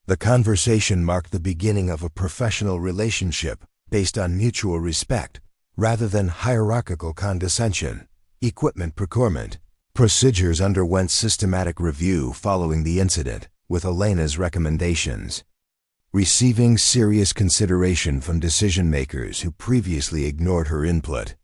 The conversation marked the beginning of a professional relationship based on mutual respect rather than hierarchical condescension. Equipment procurement procedures underwent systematic review following the incident, with Elena's recommendations receiving serious consideration from decision-makers who previously ignored her input.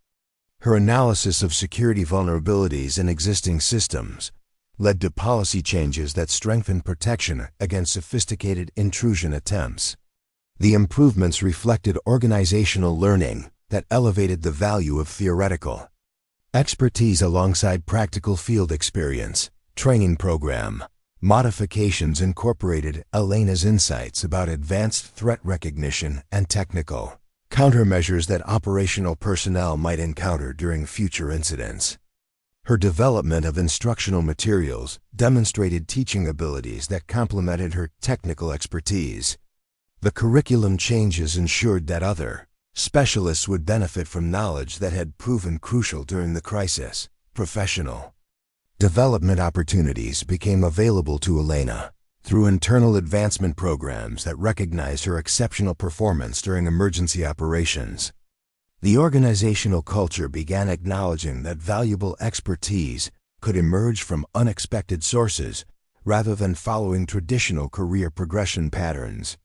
Her analysis of security vulnerabilities in existing systems led to policy changes that strengthened protection against sophisticated intrusion attempts. The improvements reflected organizational learning that elevated the value of theoretical expertise alongside practical field experience. Training program modifications incorporated Elena's insights about advanced threat recognition and technical countermeasures that operational personnel might encounter during future incidents. Her development of instructional materials demonstrated teaching abilities that complemented her technical expertise. The curriculum changes ensured that other specialists would benefit from knowledge that had proven crucial during the crisis. Professional development opportunities became available to Elena through internal advancement programs that recognized her exceptional performance during emergency operations. The organizational culture began acknowledging that valuable expertise could emerge from unexpected sources rather than following traditional career progression patterns.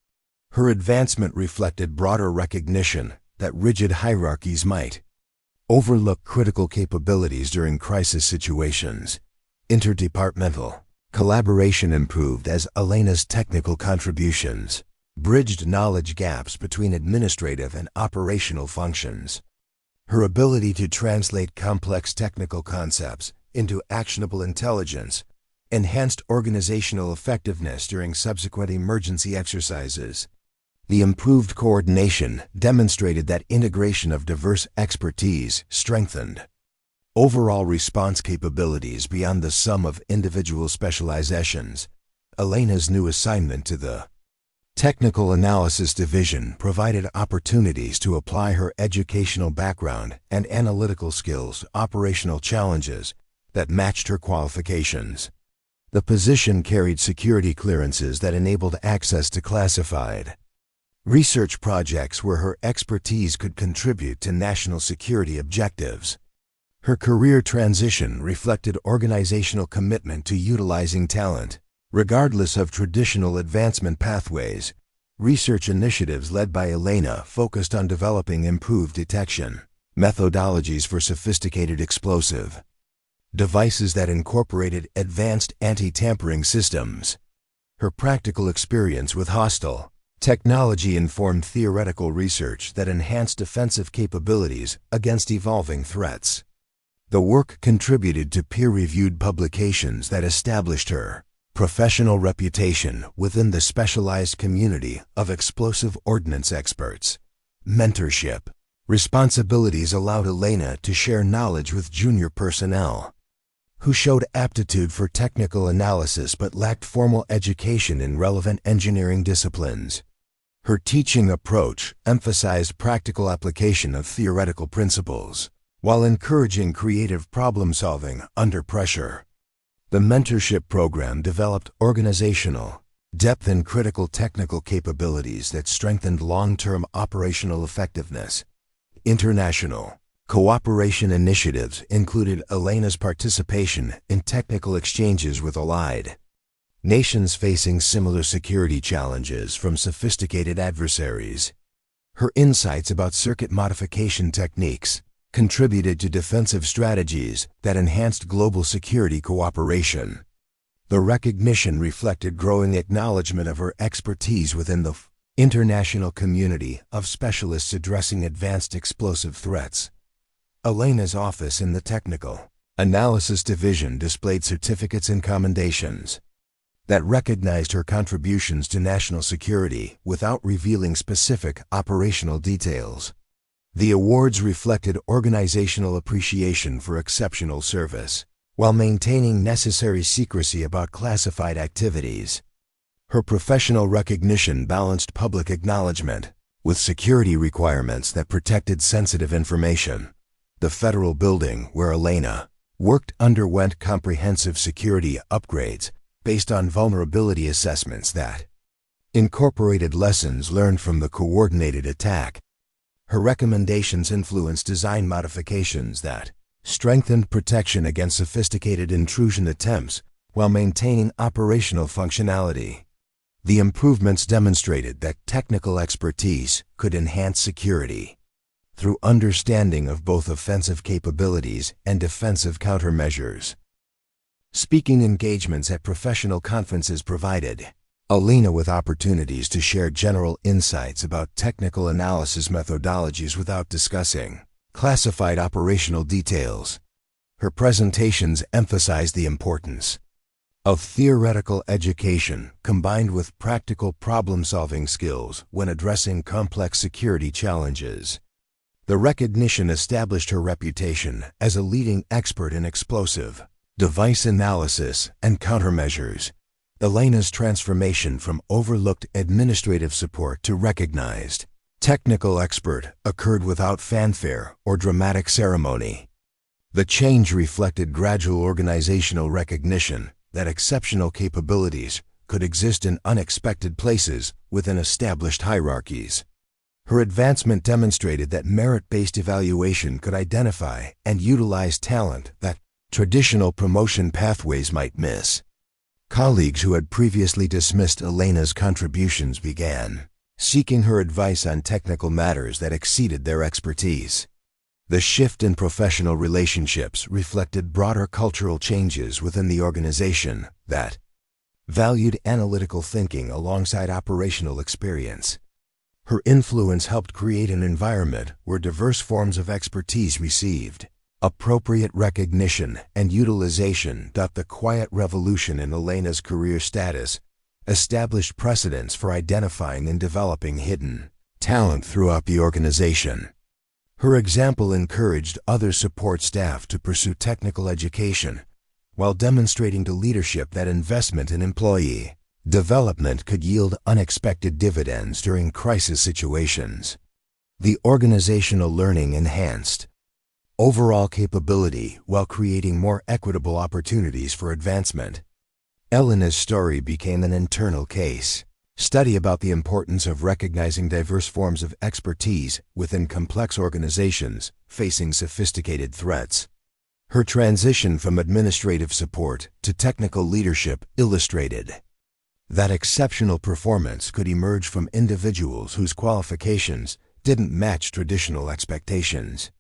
Her advancement reflected broader recognition that rigid hierarchies might overlook critical capabilities during crisis situations. Interdepartmental collaboration improved as Elena's technical contributions bridged knowledge gaps between administrative and operational functions. Her ability to translate complex technical concepts into actionable intelligence enhanced organizational effectiveness during subsequent emergency exercises. The improved coordination demonstrated that integration of diverse expertise strengthened overall response capabilities beyond the sum of individual specializations. Elena's new assignment to the Technical Analysis Division provided opportunities to apply her educational background and analytical skills to operational challenges that matched her qualifications. The position carried security clearances that enabled access to classified research projects where her expertise could contribute to national security objectives. Her career transition reflected organizational commitment to utilizing talent. Regardless of traditional advancement pathways, research initiatives led by Elena focused on developing improved detection methodologies for sophisticated explosive devices that incorporated advanced anti-tampering systems. Her practical experience with hostile technology informed theoretical research that enhanced defensive capabilities against evolving threats. The work contributed to peer-reviewed publications that established her professional reputation within the specialized community of explosive ordnance experts. Mentorship responsibilities allowed Elena to share knowledge with junior personnel who showed aptitude for technical analysis but lacked formal education in relevant engineering disciplines. Her teaching approach emphasized practical application of theoretical principles, while encouraging creative problem-solving under pressure. The mentorship program developed organizational depth and critical technical capabilities that strengthened long-term operational effectiveness. International cooperation initiatives included Elena's participation in technical exchanges with allied nations facing similar security challenges from sophisticated adversaries. Her insights about circuit modification techniques contributed to defensive strategies that enhanced global security cooperation. The recognition reflected growing acknowledgement of her expertise within the international community of specialists addressing advanced explosive threats. Elena's office in the Technical Analysis Division displayed certificates and commendations that recognized her contributions to national security without revealing specific operational details. The awards reflected organizational appreciation for exceptional service, while maintaining necessary secrecy about classified activities. Her professional recognition balanced public acknowledgement with security requirements that protected sensitive information. The federal building where Elena worked underwent comprehensive security upgrades based on vulnerability assessments that incorporated lessons learned from the coordinated attack. Her recommendations influenced design modifications that strengthened protection against sophisticated intrusion attempts while maintaining operational functionality. The improvements demonstrated that technical expertise could enhance security through understanding of both offensive capabilities and defensive countermeasures. Speaking engagements at professional conferences provided Elena with opportunities to share general insights about technical analysis methodologies without discussing classified operational details. Her presentations emphasized the importance of theoretical education combined with practical problem-solving skills when addressing complex security challenges. The recognition established her reputation as a leading expert in explosive device analysis and countermeasures. Elena's transformation from overlooked administrative support to recognized technical expert occurred without fanfare or dramatic ceremony. The change reflected gradual organizational recognition that exceptional capabilities could exist in unexpected places within established hierarchies. Her advancement demonstrated that merit-based evaluation could identify and utilize talent that traditional promotion pathways might miss. Colleagues who had previously dismissed Elena's contributions began seeking her advice on technical matters that exceeded their expertise. The shift in professional relationships reflected broader cultural changes within the organization that valued analytical thinking alongside operational experience. Her influence helped create an environment where diverse forms of expertise received appropriate recognition and utilization. The quiet revolution in Elena's career status established precedents for identifying and developing hidden talent throughout the organization. Her example encouraged other support staff to pursue technical education while demonstrating to leadership that investment in employee development could yield unexpected dividends during crisis situations. The organizational learning enhanced overall capability while creating more equitable opportunities for advancement. Elena's story became an internal case study about the importance of recognizing diverse forms of expertise within complex organizations facing sophisticated threats. Her transition from administrative support to technical leadership illustrated that exceptional performance could emerge from individuals whose qualifications didn't match traditional expectations.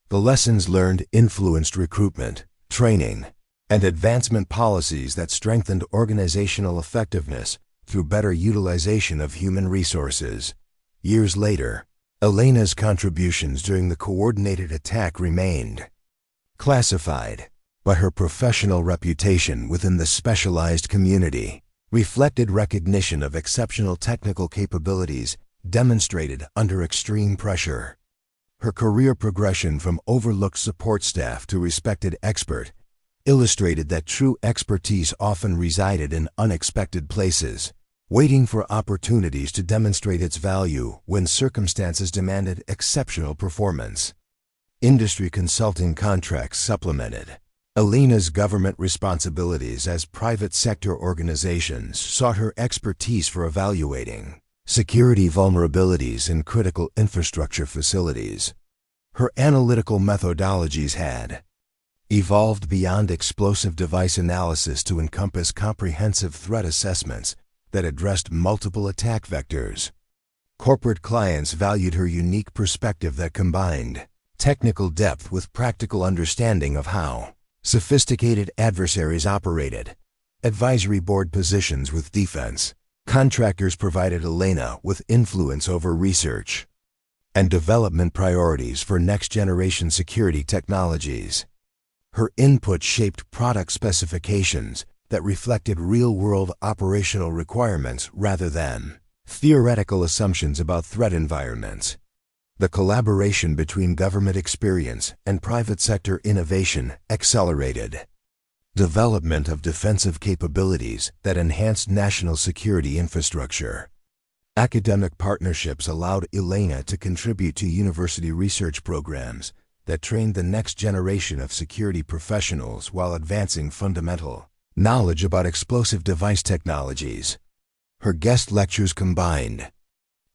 The lessons learned influenced recruitment, training, and advancement policies that strengthened organizational effectiveness through better utilization of human resources. Years later, Elena's contributions during the coordinated attack remained classified, but her professional reputation within the specialized community reflected recognition of exceptional technical capabilities demonstrated under extreme pressure. Her career progression from overlooked support staff to respected expert illustrated that true expertise often resided in unexpected places, waiting for opportunities to demonstrate its value when circumstances demanded exceptional performance. Industry consulting contracts supplemented Elena's government responsibilities as private sector organizations sought her expertise for evaluating security vulnerabilities in critical infrastructure facilities. Her analytical methodologies had evolved beyond explosive device analysis to encompass comprehensive threat assessments that addressed multiple attack vectors. Corporate clients valued her unique perspective that combined technical depth with practical understanding of how sophisticated adversaries operated. Advisory board positions with defense contractors provided Elena with influence over research and development priorities for next-generation security technologies. Her input shaped product specifications that reflected real-world operational requirements rather than theoretical assumptions about threat environments. The collaboration between government experience and private sector innovation accelerated development of defensive capabilities that enhanced national security infrastructure. Academic partnerships allowed Elena to contribute to university research programs that trained the next generation of security professionals while advancing fundamental knowledge about explosive device technologies. Her guest lectures combined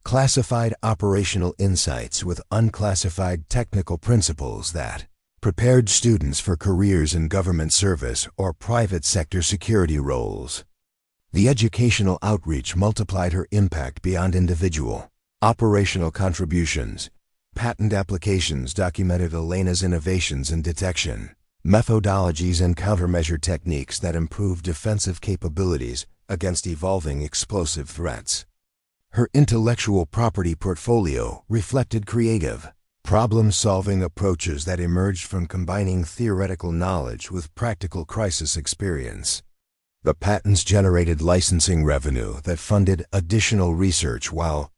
classified operational insights with unclassified technical principles that prepared students for careers in government service or private sector security roles. The educational outreach multiplied her impact beyond individual operational contributions. Patent applications documented Elena's innovations in detection methodologies and countermeasure techniques that improved defensive capabilities against evolving explosive threats. Her intellectual property portfolio reflected creative, problem-solving approaches that emerged from combining theoretical knowledge with practical crisis experience. The patents generated licensing revenue that funded additional research while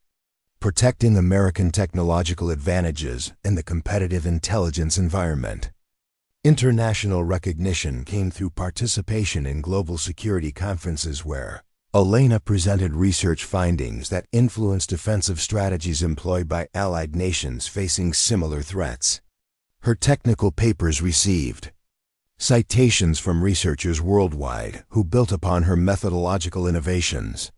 protecting American technological advantages in the competitive intelligence environment. International recognition came through participation in global security conferences where Elena presented research findings that influenced defensive strategies employed by allied nations facing similar threats. Her technical papers received citations from researchers worldwide who built upon her methodological innovations.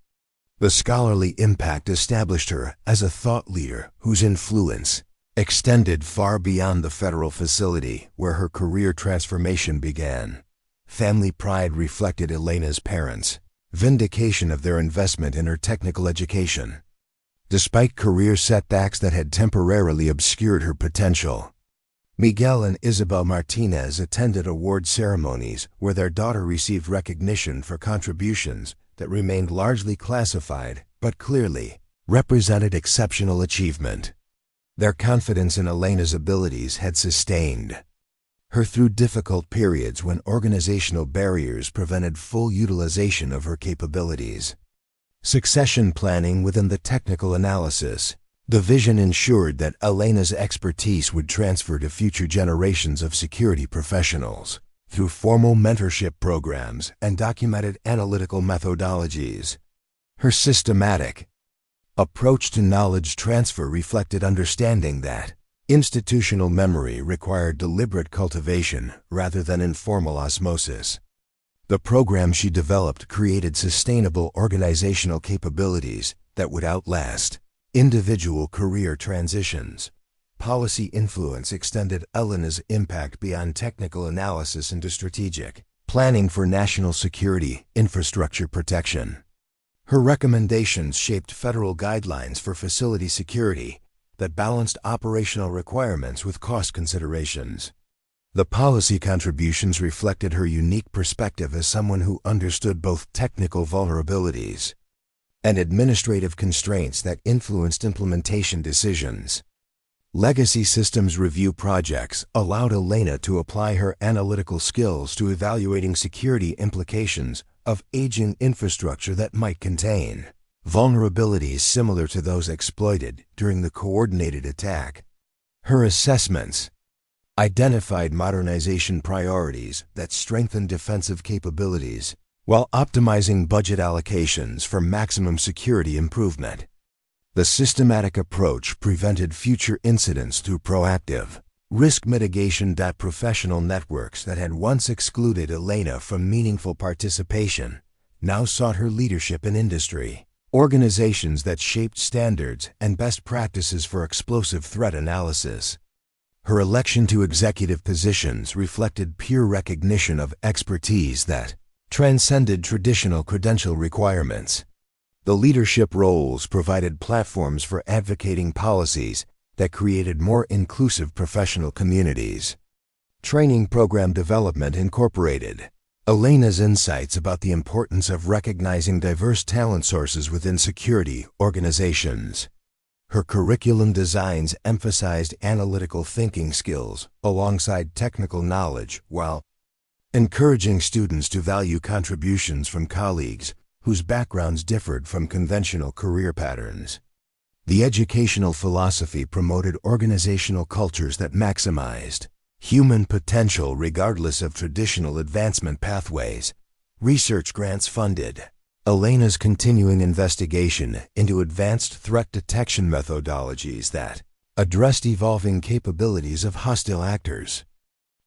The scholarly impact established her as a thought leader whose influence extended far beyond the federal facility where her career transformation began. Family pride reflected Elena's parents' vindication of their investment in her technical education. Despite career setbacks that had temporarily obscured her potential, Miguel and Isabel Martinez attended award ceremonies where their daughter received recognition for contributions that remained largely classified but clearly represented exceptional achievement. Their confidence in Elena's abilities had sustained her through difficult periods when organizational barriers prevented full utilization of her capabilities. Succession planning within the technical analysis division ensured that Elena's expertise would transfer to future generations of security professionals through formal mentorship programs and documented analytical methodologies. Her systematic approach to knowledge transfer reflected understanding that institutional memory required deliberate cultivation rather than informal osmosis. The program she developed created sustainable organizational capabilities that would outlast individual career transitions. policy influence extended Elena's impact beyond technical analysis into strategic planning for national security, infrastructure protection. Her recommendations shaped federal guidelines for facility security that balanced operational requirements with cost considerations. The policy contributions reflected her unique perspective as someone who understood both technical vulnerabilities and administrative constraints that influenced implementation decisions. Legacy systems review projects allowed Elena to apply her analytical skills to evaluating security implications of aging infrastructure that might contain vulnerabilities similar to those exploited during the coordinated attack. Her assessments identified modernization priorities that strengthened defensive capabilities while optimizing budget allocations for maximum security improvement. The systematic approach prevented future incidents through proactive risk mitigation. Professional networks that had once excluded Elena from meaningful participation now sought her leadership in industry. Organizations that shaped standards and best practices for explosive threat analysis. Her election to executive positions reflected peer recognition of expertise that transcended traditional credential requirements. The leadership roles provided platforms for advocating policies that created more inclusive professional communities. Training program development incorporated Elena's insights about the importance of recognizing diverse talent sources within security organizations. Her curriculum designs emphasized analytical thinking skills alongside technical knowledge while encouraging students to value contributions from colleagues whose backgrounds differed from conventional career patterns. The educational philosophy promoted organizational cultures that maximized human potential regardless of traditional advancement pathways. Research grants funded Elena's continuing investigation into advanced threat detection methodologies that addressed evolving capabilities of hostile actors.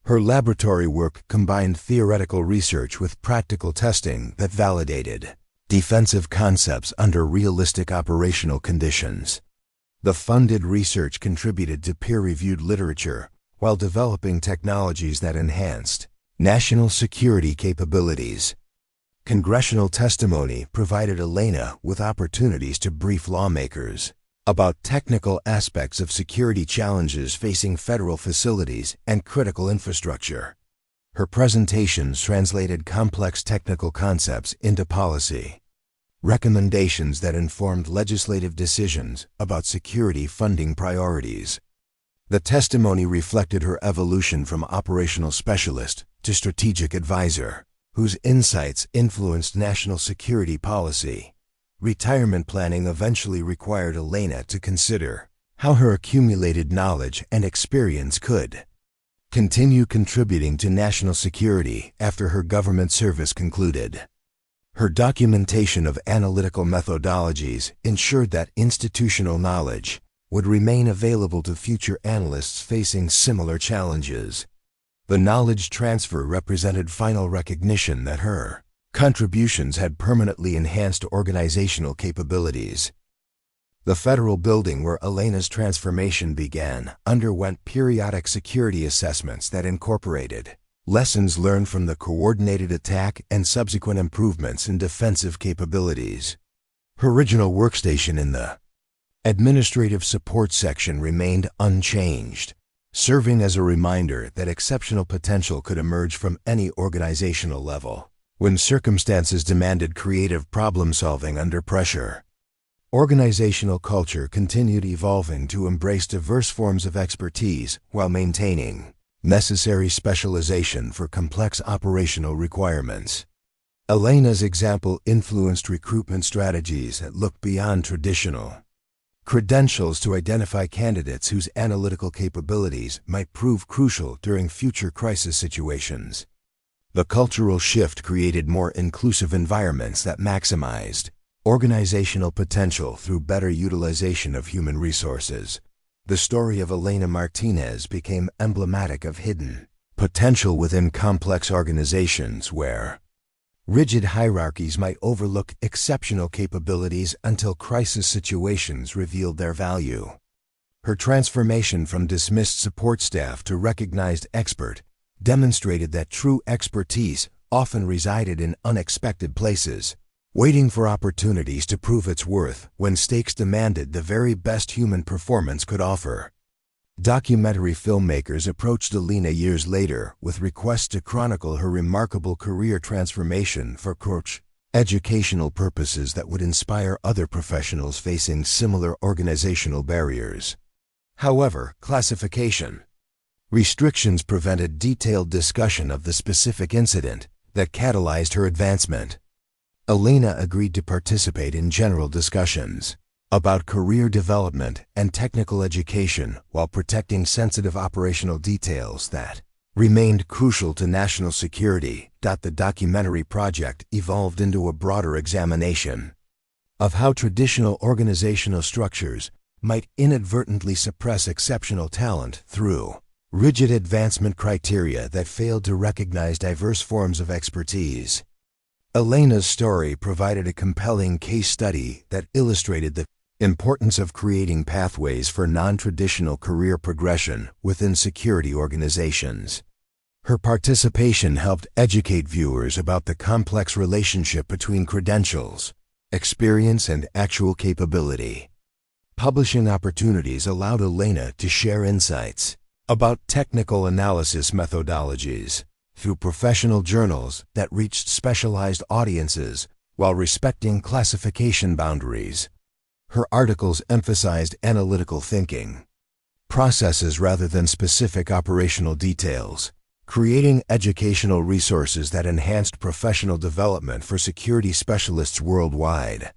Her laboratory work combined theoretical research with practical testing that validated defensive concepts under realistic operational conditions. The funded research contributed to peer-reviewed literature while developing technologies that enhanced national security capabilities. Congressional testimony provided Elena with opportunities to brief lawmakers about technical aspects of security challenges facing federal facilities and critical infrastructure. Her presentations translated complex technical concepts into policy recommendations that informed legislative decisions about security funding priorities. The testimony reflected her evolution from operational specialist to strategic advisor, whose insights influenced national security policy. Retirement planning eventually required Elena to consider how her accumulated knowledge and experience could continue contributing to national security after her government service concluded. Her documentation of analytical methodologies ensured that institutional knowledge would remain available to future analysts facing similar challenges. The knowledge transfer represented final recognition that her contributions had permanently enhanced organizational capabilities. The federal building where Elena's transformation began underwent periodic security assessments that incorporated lessons learned from the coordinated attack and subsequent improvements in defensive capabilities. Her original workstation in the administrative support section remained unchanged, serving as a reminder that exceptional potential could emerge from any organizational level when circumstances demanded creative problem-solving under pressure. Organizational culture continued evolving to embrace diverse forms of expertise while maintaining necessary specialization for complex operational requirements. Elena's example influenced recruitment strategies that looked beyond traditional credentials to identify candidates whose analytical capabilities might prove crucial during future crisis situations. The cultural shift created more inclusive environments that maximized organizational potential through better utilization of human resources. The story of Elena Martinez became emblematic of hidden potential within complex organizations where rigid hierarchies might overlook exceptional capabilities until crisis situations revealed their value. Her transformation from dismissed support staff to recognized expert demonstrated that true expertise often resided in unexpected places, waiting for opportunities to prove its worth when stakes demanded the very best human performance could offer. Documentary filmmakers approached Elena years later with requests to chronicle her remarkable career transformation for educational purposes that would inspire other professionals facing similar organizational barriers. However, classification restrictions prevented detailed discussion of the specific incident that catalyzed her advancement. Elena agreed to participate in general discussions about career development and technical education while protecting sensitive operational details that remained crucial to national security. The documentary project evolved into a broader examination of how traditional organizational structures might inadvertently suppress exceptional talent through rigid advancement criteria that failed to recognize diverse forms of expertise. Elena's story provided a compelling case study that illustrated the importance of creating pathways for non-traditional career progression within security organizations. Her participation helped educate viewers about the complex relationship between credentials, experience, and actual capability. Publishing opportunities allowed Elena to share insights about technical analysis methodologies through professional journals that reached specialized audiences while respecting classification boundaries. Her articles emphasized analytical thinking processes rather than specific operational details, creating educational resources that enhanced professional development for security specialists worldwide.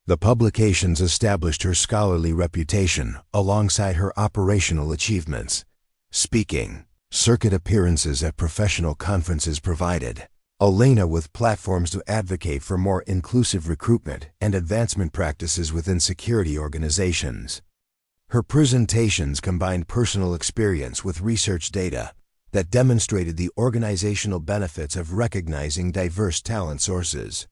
The publications established her scholarly reputation alongside her operational achievements. Speaking circuit appearances at professional conferences provided Elena with platforms to advocate for more inclusive recruitment and advancement practices within security organizations. Her presentations combined personal experience with research data that demonstrated the organizational benefits of recognizing diverse talent sources.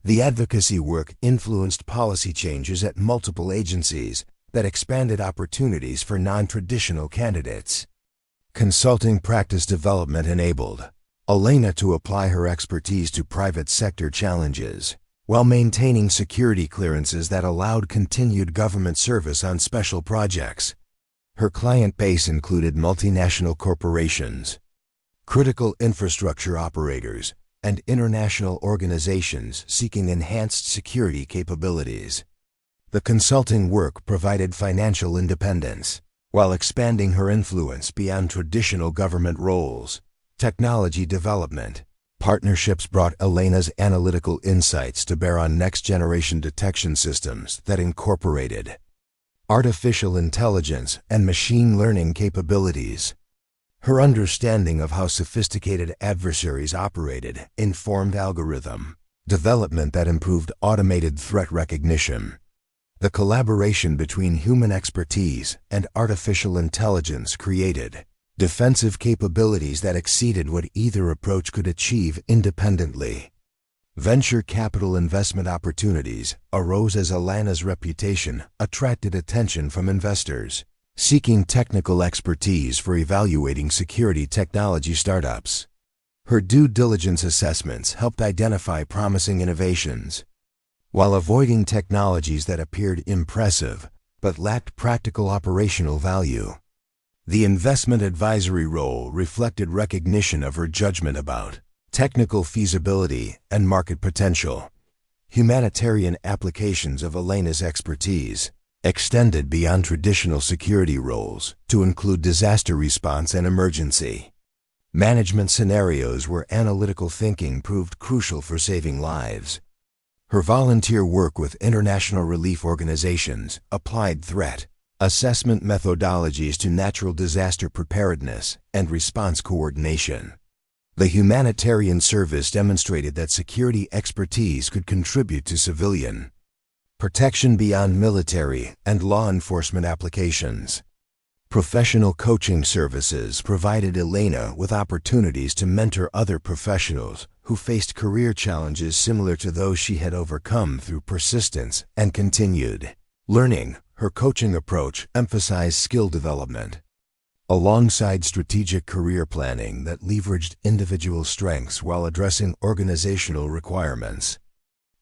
The advocacy work influenced policy changes at multiple agencies that expanded opportunities for non-traditional candidates. Consulting practice development enabled Elena to apply her expertise to private sector challenges, while maintaining security clearances that allowed continued government service on special projects. Her client base included multinational corporations, critical infrastructure operators, and international organizations seeking enhanced security capabilities. The consulting work provided financial independence, while expanding her influence beyond traditional government roles. Technology development partnerships brought Elena's analytical insights to bear on next-generation detection systems that incorporated artificial intelligence and machine learning capabilities. Her understanding of how sophisticated adversaries operated informed algorithm development that improved automated threat recognition. The collaboration between human expertise and artificial intelligence created defensive capabilities that exceeded what either approach could achieve independently. Venture capital investment opportunities arose as Elena's reputation attracted attention from investors seeking technical expertise for evaluating security technology startups. Her due diligence assessments helped identify promising innovations, while avoiding technologies that appeared impressive but lacked practical operational value. The investment advisory role reflected recognition of her judgment about technical feasibility and market potential. Humanitarian applications of Elena's expertise extended beyond traditional security roles to include disaster response and emergency management scenarios where analytical thinking proved crucial for saving lives. Her volunteer work with international relief organizations applied threat assessment methodologies to natural disaster preparedness and response coordination. The humanitarian service demonstrated that security expertise could contribute to civilian protection beyond military and law enforcement applications. Professional coaching services provided Elena with opportunities to mentor other professionals who faced career challenges similar to those she had overcome through persistence and continued learning. her coaching approach emphasized skill development, alongside strategic career planning that leveraged individual strengths while addressing organizational requirements.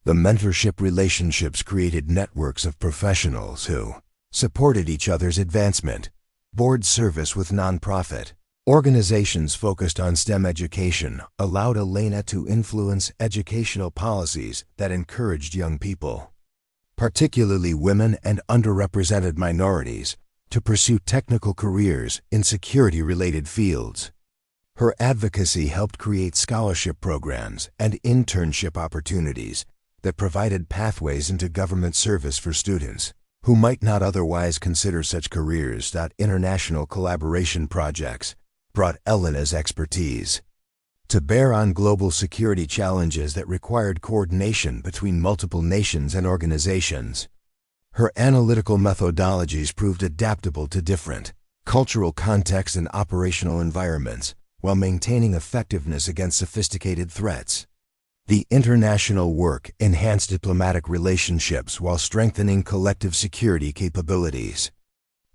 The mentorship relationships created networks of professionals who supported each other's advancement. Board service with nonprofit organizations focused on STEM education allowed Elena to influence educational policies that encouraged young people, particularly women and underrepresented minorities, to pursue technical careers in security-related fields. Her advocacy helped create scholarship programs and internship opportunities that provided pathways into government service for students who might not otherwise consider such careers. International collaboration projects brought Elena's expertise to bear on global security challenges that required coordination between multiple nations and organizations. Her analytical methodologies proved adaptable to different cultural contexts and operational environments, while maintaining effectiveness against sophisticated threats. The international work enhanced diplomatic relationships while strengthening collective security capabilities.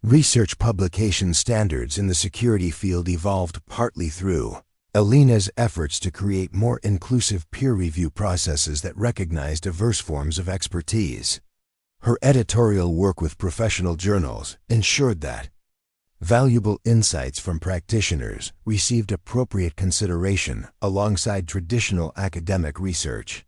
Research publication standards in the security field evolved partly through Elena's efforts to create more inclusive peer review processes that recognize diverse forms of expertise. Her editorial work with professional journals ensured that valuable insights from practitioners received appropriate consideration alongside traditional academic research.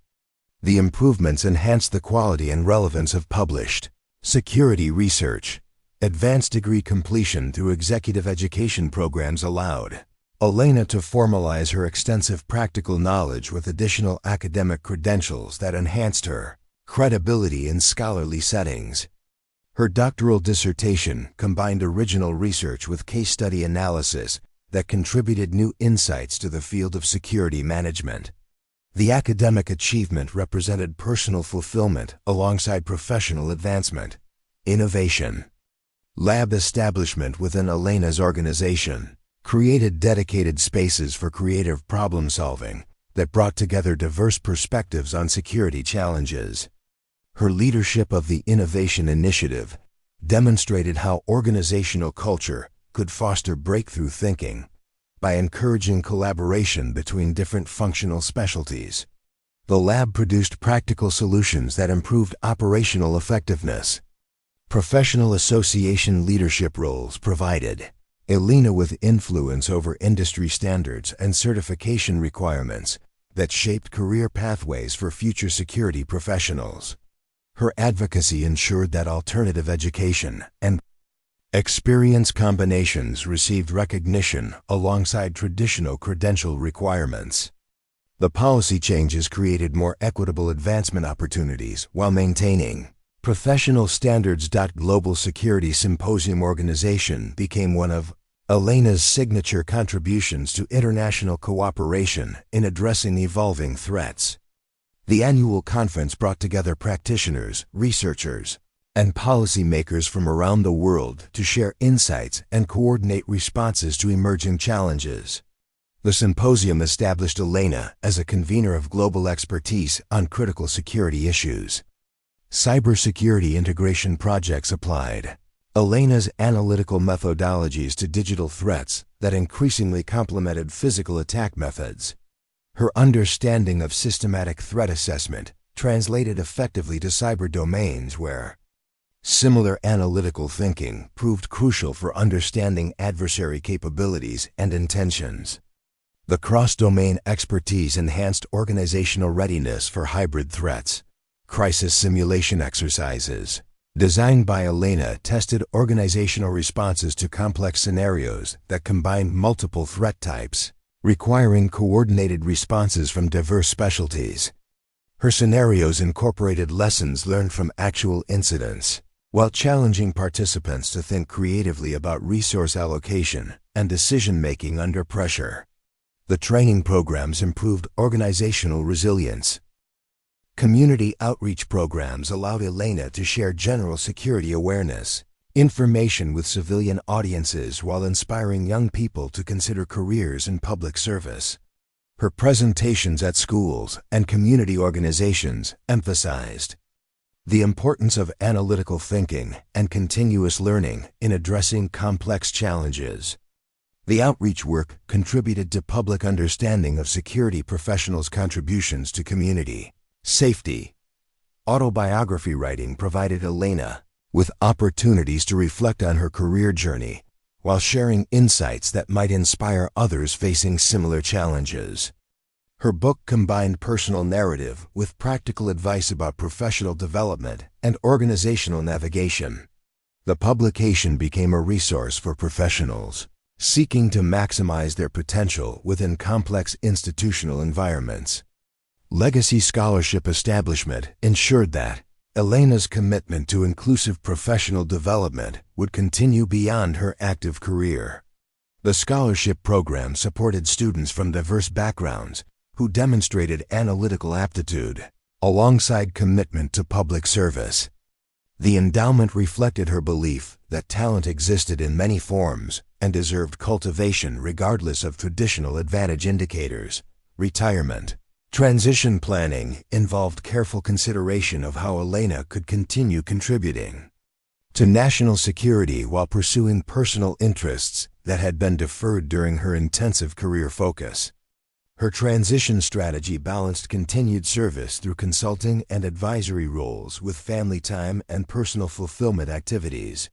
The improvements enhanced the quality and relevance of published security research. Advanced degree completion through executive education programs allowed Elena to formalize her extensive practical knowledge with additional academic credentials that enhanced her credibility in scholarly settings. Her doctoral dissertation combined original research with case study analysis that contributed new insights to the field of security management. The academic achievement represented personal fulfillment alongside professional advancement. Innovation. Lab establishment within Elena's organization created dedicated spaces for creative problem solving that brought together diverse perspectives on security challenges. Her leadership of the Innovation Initiative demonstrated how organizational culture could foster breakthrough thinking by encouraging collaboration between different functional specialties. The lab produced practical solutions that improved operational effectiveness. Professional association leadership roles provided Elena with influence over industry standards and certification requirements that shaped career pathways for future security professionals. Her advocacy ensured that alternative education and experience combinations received recognition alongside traditional credential requirements. The policy changes created more equitable advancement opportunities while maintaining professional standards. Global Security Symposium organization became one of Elena's signature contributions to international cooperation in addressing evolving threats. The annual conference brought together practitioners, researchers, and policymakers from around the world to share insights and coordinate responses to emerging challenges. The symposium established Elena as a convener of global expertise on critical security issues. Cybersecurity integration projects applied Elena's analytical methodologies to digital threats that increasingly complemented physical attack methods. Her understanding of systematic threat assessment translated effectively to cyber domains where similar analytical thinking proved crucial for understanding adversary capabilities and intentions. The cross-domain expertise enhanced organizational readiness for hybrid threats. Crisis simulation exercises designed by Elena tested organizational responses to complex scenarios that combined multiple threat types, requiring coordinated responses from diverse specialties. Her scenarios incorporated lessons learned from actual incidents, while challenging participants to think creatively about resource allocation and decision-making under pressure. The training programs improved organizational resilience. Community outreach programs allowed Elena to share general security awareness, information with civilian audiences while inspiring young people to consider careers in public service. Her presentations at schools and community organizations emphasized The importance of analytical thinking and continuous learning in addressing complex challenges. The outreach work contributed to public understanding of security professionals' contributions to community safety. Autobiography writing provided Elena with opportunities to reflect on her career journey while sharing insights that might inspire others facing similar challenges. Her book combined personal narrative with practical advice about professional development and organizational navigation. The publication became a resource for professionals seeking to maximize their potential within complex institutional environments. Legacy scholarship establishment ensured that Elena's commitment to inclusive professional development would continue beyond her active career. The scholarship program supported students from diverse backgrounds who demonstrated analytical aptitude, alongside commitment to public service. The endowment reflected her belief that talent existed in many forms and deserved cultivation regardless of traditional advantage indicators. Retirement. Transition planning involved careful consideration of how Elena could continue contributing to national security while pursuing personal interests that had been deferred during her intensive career focus. Her transition strategy balanced continued service through consulting and advisory roles with family time and personal fulfillment activities.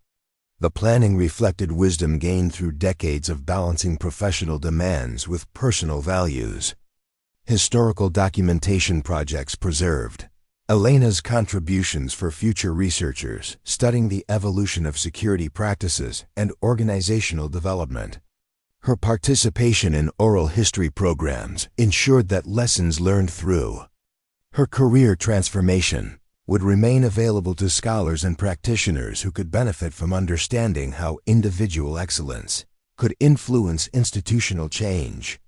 The planning reflected wisdom gained through decades of balancing professional demands with personal values. Historical documentation projects preserved Elena's contributions for future researchers studying the evolution of security practices and organizational development. Her participation in oral history programs ensured that lessons learned through her career transformation would remain available to scholars and practitioners who could benefit from understanding how individual excellence could influence institutional change.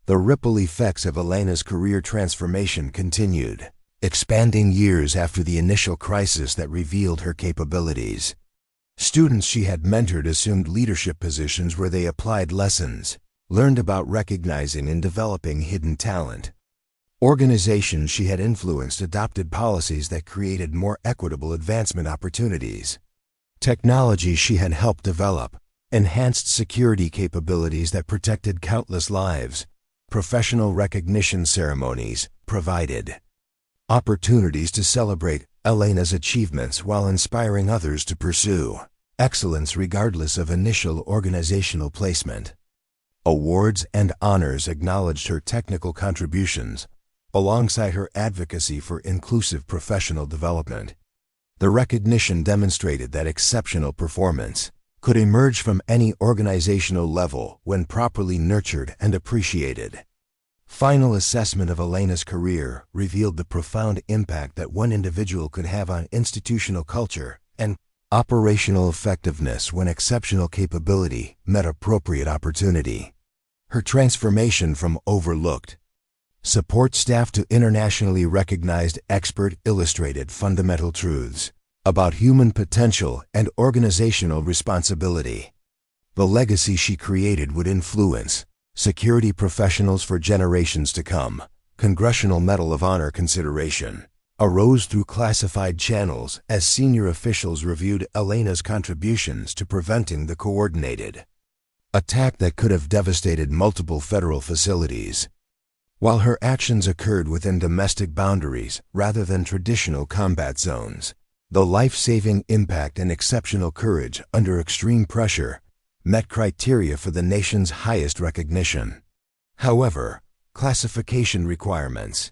The ripple effects of Elena's career transformation continued, expanding years after the initial crisis that revealed her capabilities. Students she had mentored assumed leadership positions where they applied lessons learned about recognizing and developing hidden talent. Organizations she had influenced adopted policies that created more equitable advancement opportunities. Technology she had helped develop enhanced security capabilities that protected countless lives. Professional recognition ceremonies provided opportunities to celebrate Elena's achievements while inspiring others to pursue excellence regardless of initial organizational placement. Awards and honors acknowledged her technical contributions, alongside her advocacy for inclusive professional development. The recognition demonstrated that exceptional performance could emerge from any organizational level when properly nurtured and appreciated. Final assessment of Elena's career revealed the profound impact that one individual could have on institutional culture and operational effectiveness when exceptional capability met appropriate opportunity. Her transformation from overlooked support staff to internationally recognized expert illustrated fundamental truths about human potential and organizational responsibility. The legacy she created would influence security professionals for generations to come. Congressional Medal of Honor consideration arose through classified channels as senior officials reviewed Elena's contributions to preventing the coordinated attack that could have devastated multiple federal facilities. While her actions occurred within domestic boundaries rather than traditional combat zones, the life-saving impact and exceptional courage under extreme pressure met criteria for the nation's highest recognition. However, classification requirements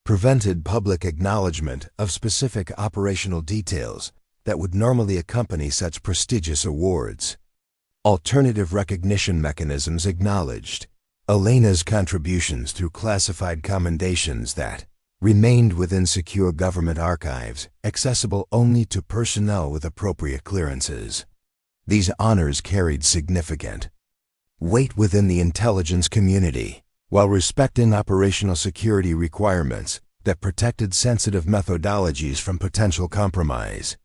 prevented public acknowledgement of specific operational details that would normally accompany such prestigious awards. Alternative recognition mechanisms acknowledged Elena's contributions through classified commendations that remained within secure government archives, accessible only to personnel with appropriate clearances. These honors carried significant weight within the intelligence community, while respecting operational security requirements that protected sensitive methodologies from potential compromise.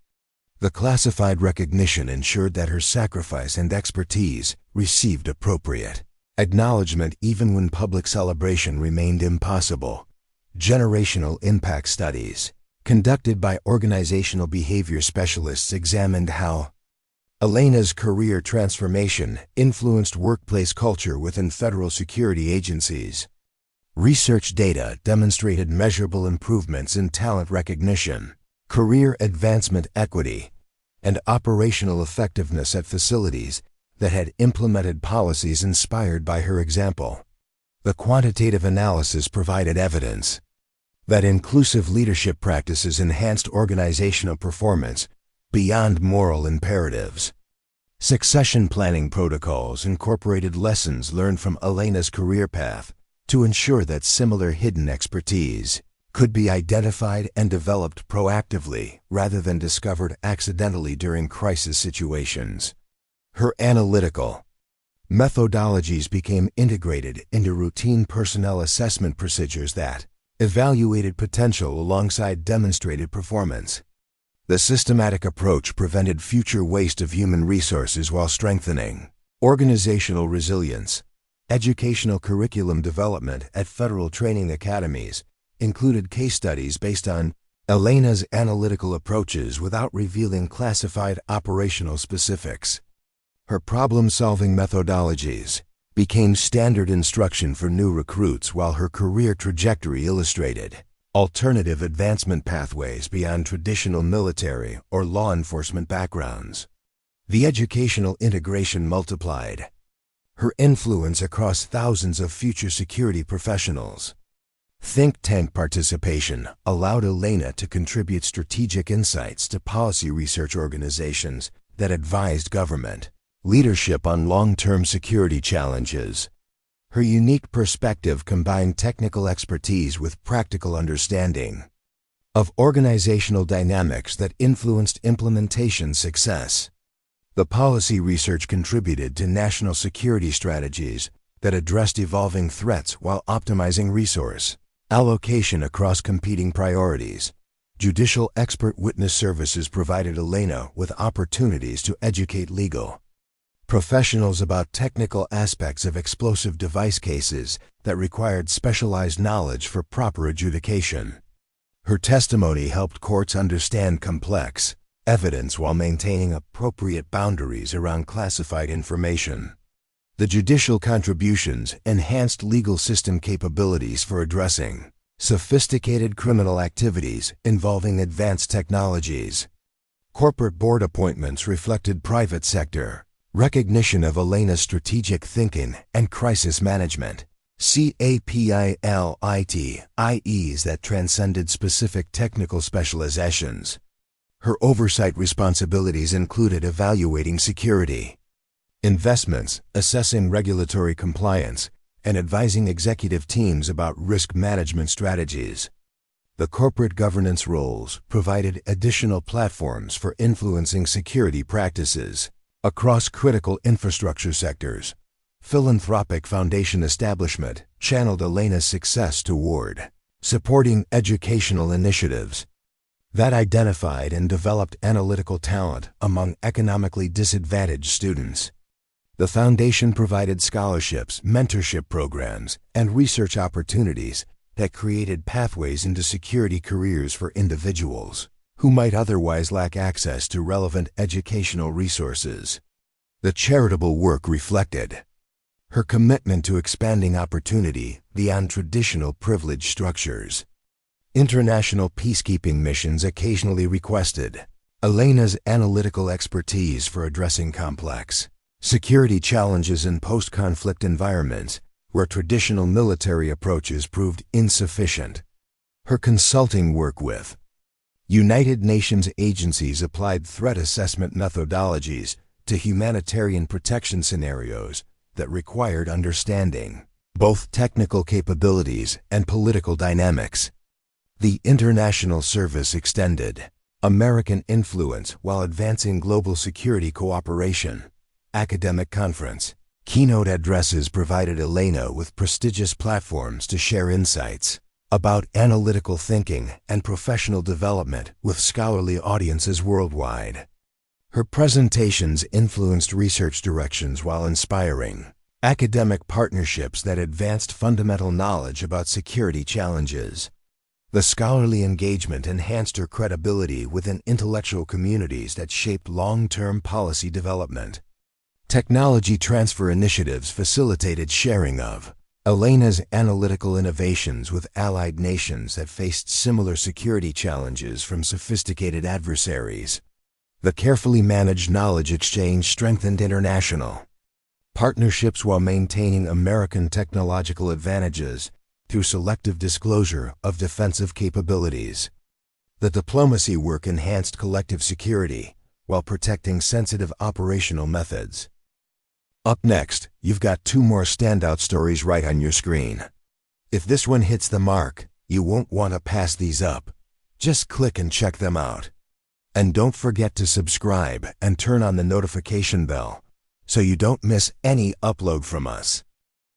The classified recognition ensured that her sacrifice and expertise received appropriate acknowledgement even when public celebration remained impossible. Generational impact studies conducted by organizational behavior specialists, examined how Elena's career transformation influenced workplace culture within federal security agencies. Research data demonstrated measurable improvements in talent recognition, career advancement equity, and operational effectiveness at facilities that had implemented policies inspired by her example. The quantitative analysis provided evidence that inclusive leadership practices enhanced organizational performance beyond moral imperatives. Succession planning protocols incorporated lessons learned from Elena's career path to ensure that similar hidden expertise could be identified and developed proactively rather than discovered accidentally during crisis situations. Her analytical methodologies became integrated into routine personnel assessment procedures that evaluated potential alongside demonstrated performance. The systematic approach prevented future waste of human resources while strengthening organizational resilience. Educational curriculum development at federal training academies included case studies based on Elena's analytical approaches without revealing classified operational specifics. Her problem-solving methodologies became standard instruction for new recruits, while her career trajectory illustrated alternative advancement pathways beyond traditional military or law enforcement backgrounds. The educational integration multiplied her influence across thousands of future security professionals. Think tank participation allowed Elena to contribute strategic insights to policy research organizations that advised government leadership on long-term security challenges. Her unique perspective combined technical expertise with practical understanding of organizational dynamics that influenced implementation success. The policy research contributed to national security strategies that addressed evolving threats while optimizing resource allocation across competing priorities. Judicial expert witness services provided Elena with opportunities to educate legal professionals about technical aspects of explosive device cases that required specialized knowledge for proper adjudication. Her testimony helped courts understand complex evidence while maintaining appropriate boundaries around classified information. The judicial contributions enhanced legal system capabilities for addressing sophisticated criminal activities involving advanced technologies. Corporate board appointments reflected private sector recognition of Elena's strategic thinking and crisis management. CAPILIT IEs that transcended specific technical specializations. Her oversight responsibilities included evaluating security investments, assessing regulatory compliance, and advising executive teams about risk management strategies. The corporate governance roles provided additional platforms for influencing security practices across critical infrastructure sectors. Philanthropic foundation establishment channeled Elena's success toward supporting educational initiatives that identified and developed analytical talent among economically disadvantaged students. The foundation provided scholarships, mentorship programs, and research opportunities that created pathways into security careers for individuals who might otherwise lack access to relevant educational resources. The charitable work reflected her commitment to expanding opportunity beyond traditional privilege structures. International peacekeeping missions occasionally requested Elena's analytical expertise for addressing complex security challenges in post-conflict environments where traditional military approaches proved insufficient. Her consulting work with United Nations agencies applied threat assessment methodologies to humanitarian protection scenarios that required understanding both technical capabilities and political dynamics. The international service extended American influence while advancing global security cooperation. Academic conference keynote addresses provided Elena with prestigious platforms to share insights about analytical thinking and professional development with scholarly audiences worldwide. Her presentations influenced research directions while inspiring academic partnerships that advanced fundamental knowledge about security challenges. The scholarly engagement enhanced her credibility within intellectual communities that shaped long-term policy development. Technology transfer initiatives facilitated sharing of Elena's analytical innovations with allied nations that faced similar security challenges from sophisticated adversaries. The carefully managed knowledge exchange strengthened international partnerships while maintaining American technological advantages through selective disclosure of defensive capabilities. The diplomacy work enhanced collective security while protecting sensitive operational methods. Up next, you've got two more standout stories right on your screen. If this one hits the mark, you won't want to pass these up. Just click and check them out. And don't forget to subscribe and turn on the notification bell so you don't miss any upload from us.